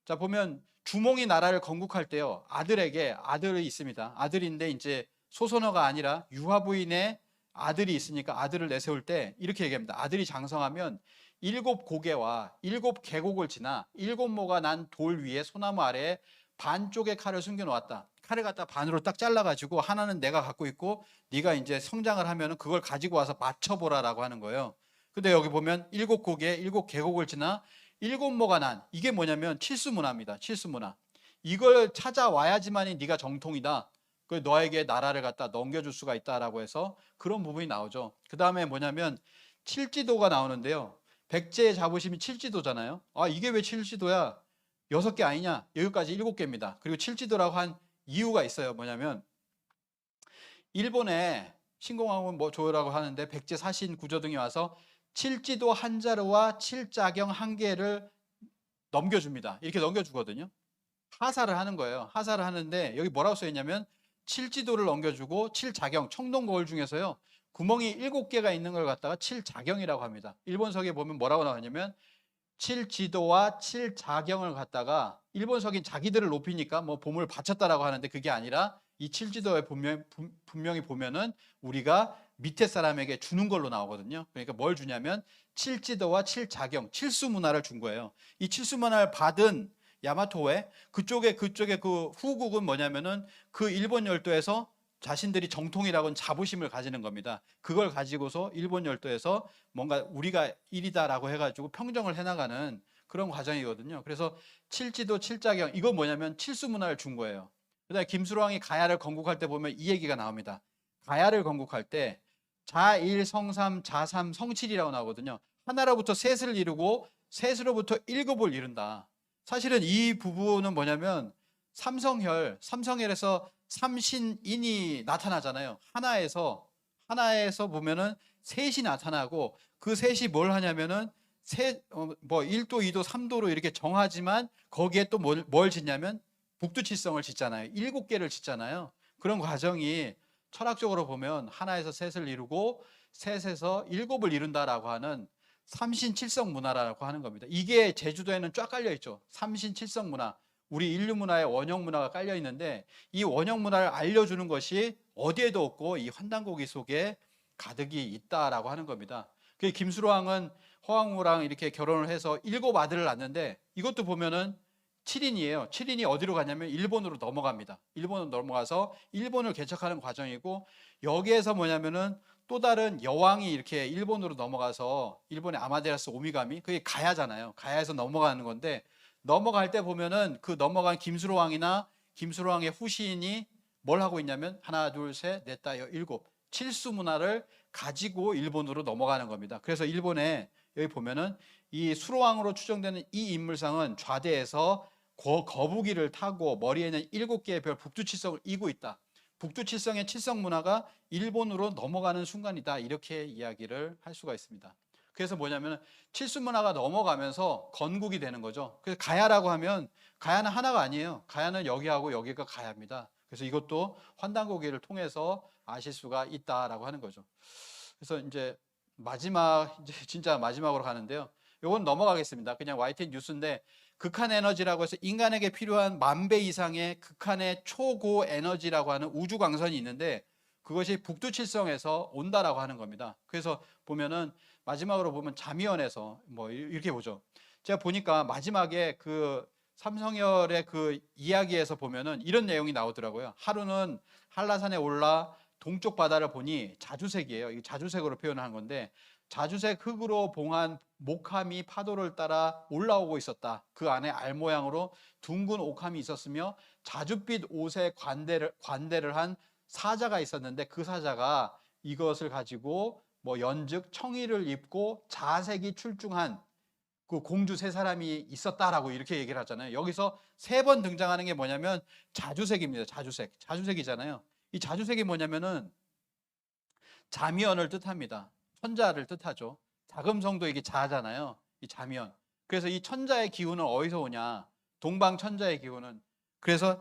자 보면 주몽이 나라를 건국할 때요. 아들에게 아들이 있습니다. 아들인데 이제 소선어가 아니라 유화부인의 아들이 있으니까 아들을 내세울 때 이렇게 얘기합니다. 아들이 장성하면 7고개와 7계곡을 지나 7모가 난 돌 위에 소나무 아래에 반쪽의 칼을 숨겨놓았다. 칼을 갖다 반으로 딱 잘라가지고 하나는 내가 갖고 있고 네가 이제 성장을 하면 그걸 가지고 와서 맞춰보라라고 하는 거예요. 근데 여기 보면 7고개, 7계곡을 지나 7모가 난 이게 뭐냐면 칠수문화입니다. 칠수문화. 이걸 찾아와야지만이 네가 정통이다. 그 너에게 나라를 갖다 넘겨줄 수가 있다라고 해서 그런 부분이 나오죠. 그 다음에 뭐냐면 칠지도가 나오는데요. 백제의 자부심이 칠지도잖아요. 아 이게 왜 칠지도야? 6개 아니냐? 여기까지 7개입니다. 그리고 칠지도라고 한 이유가 있어요. 뭐냐면 일본에 신공항은 뭐 조요라고 하는데 백제 사신 구조 등이 와서 칠지도 한 자루와 칠자경 한 개를 넘겨줍니다. 이렇게 넘겨주거든요. 하사를 하는 거예요. 하사를 하는데 여기 뭐라고 써 있냐면 칠지도를 넘겨주고 칠자경, 청동거울 중에서요. 구멍이 7개가 있는 걸 갖다가 칠자경이라고 합니다. 일본석에 보면 뭐라고 나오냐면 칠지도와 칠자경을 갖다가 일본석인 자기들을 높이니까 뭐 봄을 바쳤다라고 하는데 그게 아니라 이 칠지도에 분명히 보면은 우리가 밑에 사람에게 주는 걸로 나오거든요. 그러니까 뭘 주냐면 칠지도와 칠자경, 칠수문화를 준 거예요. 이 칠수문화를 받은 야마토에 그쪽에 그 후국은 뭐냐면은 그 일본 열도에서 자신들이 정통이라고는 자부심을 가지는 겁니다. 그걸 가지고서 일본 열도에서 뭔가 우리가 일이다라고 해가지고 평정을 해나가는 그런 과정이거든요. 그래서 칠지도, 칠자경 이건 뭐냐면 칠수문화를 준 거예요. 그다음에 김수로왕이 가야를 건국할 때 보면 이 얘기가 나옵니다. 가야를 건국할 때 자일, 성삼, 자삼, 성칠이라고 나오거든요. 하나로부터 셋을 이루고 셋으로부터 7을 이룬다. 사실은 이 부분은 뭐냐면 삼성혈에서 삼신인이 나타나잖아요. 하나에서 보면은 셋이 나타나고 그 셋이 뭘 하냐면은 1도, 2도, 3도로 이렇게 정하지만 거기에 또 뭘 짓냐면 북두칠성을 짓잖아요. 7개를 짓잖아요. 그런 과정이 철학적으로 보면 하나에서 셋을 이루고 셋에서 7을 이룬다라고 하는 삼신칠성 문화라고 하는 겁니다. 이게 제주도에는 쫙 깔려 있죠. 삼신칠성 문화. 우리 인류 문화의 원형 문화가 깔려 있는데 이 원형 문화를 알려주는 것이 어디에도 없고 이 환단고기 속에 가득이 있다라고 하는 겁니다. 그 김수로왕은 허황우랑 이렇게 결혼을 해서 7 아들을 낳는데 이것도 보면은 7인이에요. 7인이 어디로 가냐면 일본으로 넘어갑니다. 일본으로 넘어가서 일본을 개척하는 과정이고 여기에서 뭐냐면은 또 다른 여왕이 이렇게 일본으로 넘어가서 일본의 아마테라스 오미가미 그게 가야잖아요. 가야에서 넘어가는 건데 넘어갈 때 보면은 그 넘어간 김수로왕이나 김수로왕의 후시인이 뭘 하고 있냐면 하나, 둘, 셋, 넷, 다, 7 칠수 문화를 가지고 일본으로 넘어가는 겁니다. 그래서 일본에 여기 보면은 이 수로왕으로 추정되는 이 인물상은 좌대에서 거북이를 타고 머리에는 7개의 별 북두칠성을 이고 있다. 북두칠성의 칠성 문화가 일본으로 넘어가는 순간이다. 이렇게 이야기를 할 수가 있습니다. 그래서 뭐냐면 칠수 문화가 넘어가면서 건국이 되는 거죠. 그래서 가야라고 하면 가야는 하나가 아니에요. 가야는 여기하고 여기가 가야입니다. 그래서 이것도 환단고기를 통해서 아실 수가 있다라고 하는 거죠. 그래서 이제 마지막 이제 진짜 마지막으로 가는데요. 이건 넘어가겠습니다. 그냥 YTN 뉴스인데 극한 에너지라고 해서 인간에게 필요한 10,000배 이상의 극한의 초고 에너지라고 하는 우주 광선이 있는데 그것이 북두칠성에서 온다라고 하는 겁니다. 그래서 보면은 마지막으로 보면 자미원에서 뭐 이렇게 보죠. 제가 보니까 마지막에 그 삼성열의 그 이야기에서 보면은 이런 내용이 나오더라고요. 하루는 한라산에 올라 동쪽 바다를 보니 자주색이에요. 이 자주색으로 표현한 건데 자주색 흙으로 봉한 목함이 파도를 따라 올라오고 있었다. 그 안에 알 모양으로 둥근 옥함이 있었으며 자줏빛 옷에 관대를 한 사자가 있었는데 그 사자가 이것을 가지고 뭐 연즉 청의를 입고 자색이 출중한 그 공주 세 사람이 있었다라고 이렇게 얘기를 하잖아요. 여기서 3번 등장하는 게 뭐냐면 자주색입니다. 자주색. 자주색이잖아요. 이 자주색이 뭐냐면은 자미연을 뜻합니다. 천자를 뜻하죠. 자금성도 이게 자잖아요. 이 자미연. 그래서 이 천자의 기운은 어디서 오냐? 동방 천자의 기운은 그래서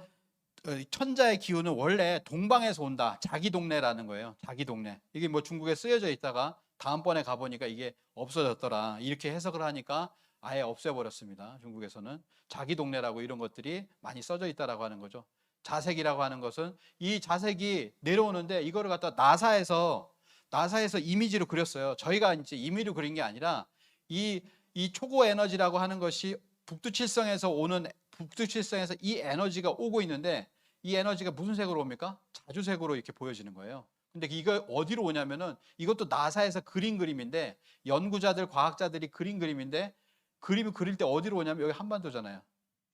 천자의 기운은 원래 동방에서 온다. 자기 동네라는 거예요. 자기 동네. 이게 뭐 중국에 쓰여져 있다가 다음번에 가보니까 이게 없어졌더라. 이렇게 해석을 하니까 아예 없애버렸습니다. 중국에서는 자기 동네라고 이런 것들이 많이 써져 있다라고 하는 거죠. 자색이라고 하는 것은 이 자색이 내려오는데 이거를 갖다 나사에서 이미지로 그렸어요. 저희가 이제 임의로 그린 게 아니라 이 초고 에너지라고 하는 것이 북두칠성에서 이 에너지가 오고 있는데 이 에너지가 무슨 색으로 옵니까? 자주색으로 이렇게 보여지는 거예요. 근데 이거 어디로 오냐면은 이것도 나사에서 그린 그림인데 연구자들, 과학자들이 그린 그림인데 그림을 그릴 때 어디로 오냐면 여기 한반도잖아요.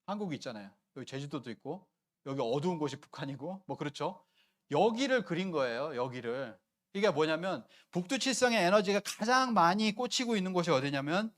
한국이 있잖아요. 여기 제주도도 있고 여기 어두운 곳이 북한이고 뭐 그렇죠. 여기를 그린 거예요. 여기를. 이게 뭐냐면 북두칠성의 에너지가 가장 많이 꽂히고 있는 곳이 어디냐면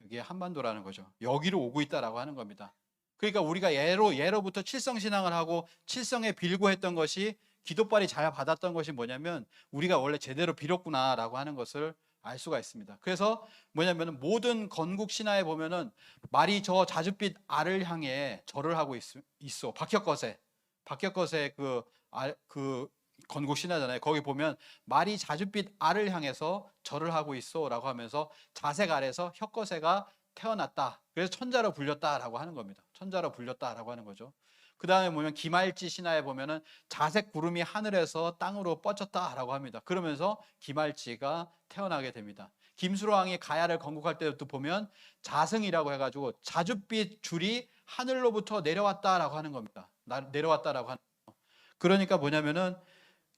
여기 한반도라는 거죠. 여기로 오고 있다라고 하는 겁니다. 그러니까 우리가 예로부터 칠성신앙을 하고 칠성에 빌고 했던 것이 기도빨이 잘 받았던 것이 뭐냐면 우리가 원래 제대로 빌었구나라고 하는 것을 알 수가 있습니다. 그래서 뭐냐면 모든 건국 신화에 보면은 말이 저 자줏빛 알을 향해 절을 하고 있어. 박혁거세 그 건국 신화잖아요. 거기 보면 말이 자줏빛 알을 향해서 절을 하고 있어라고 하면서 자색 아래서 혁거세가 태어났다. 그래서 천자로 불렸다라고 하는 겁니다. 천자로 불렸다라고 하는 거죠. 그 다음에 보면 기말지 신화에 보면은 자색 구름이 하늘에서 땅으로 뻗쳤다라고 합니다. 그러면서 기말지가 태어나게 됩니다. 김수로왕이 가야를 건국할 때도 보면 자승이라고 해가지고 자줏빛 줄이 하늘로부터 내려왔다라고 하는 겁니다. 내려왔다라고 하는 거. 그러니까 뭐냐면은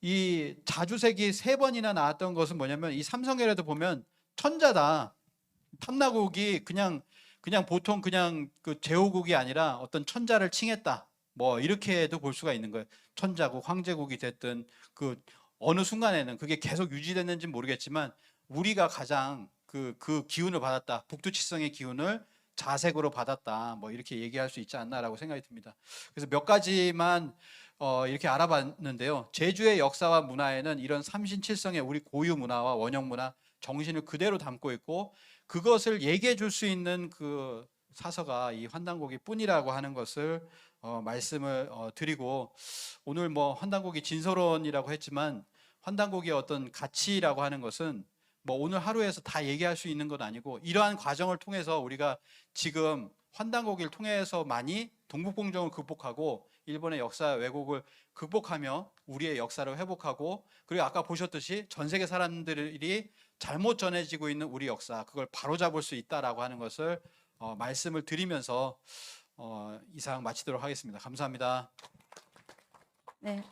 이 자주색이 3번이나 나왔던 것은 뭐냐면 이 삼성열에도 보면 천자다. 탐나국이 그냥 보통 그냥 그 제후국이 아니라 어떤 천자를 칭했다. 뭐 이렇게도 볼 수가 있는 거예요. 천자국, 황제국이 됐든 그 어느 순간에는 그게 계속 유지됐는지 모르겠지만 우리가 가장 그 기운을 받았다. 북두칠성의 기운을 자색으로 받았다. 뭐 이렇게 얘기할 수 있지 않나라고 생각이 듭니다. 그래서 몇 가지만 이렇게 알아봤는데요. 제주의 역사와 문화에는 이런 삼신칠성의 우리 고유 문화와 원형 문화 정신을 그대로 담고 있고 그것을 얘기해 줄 수 있는 그 사서가 이 환단고기 뿐이라고 하는 것을 말씀을 드리고 오늘 뭐 환단고기 진서론이라고 했지만 환단고기의 어떤 가치라고 하는 것은 뭐 오늘 하루에서 다 얘기할 수 있는 건 아니고 이러한 과정을 통해서 우리가 지금 환단고기를 통해서 많이 동북공정을 극복하고 일본의 역사 왜곡을 극복하며 우리의 역사를 회복하고 그리고 아까 보셨듯이 전 세계 사람들이 잘못 전해지고 있는 우리 역사 그걸 바로잡을 수 있다라고 하는 것을 말씀을 드리면서 이상 마치도록 하겠습니다. 감사합니다. 네.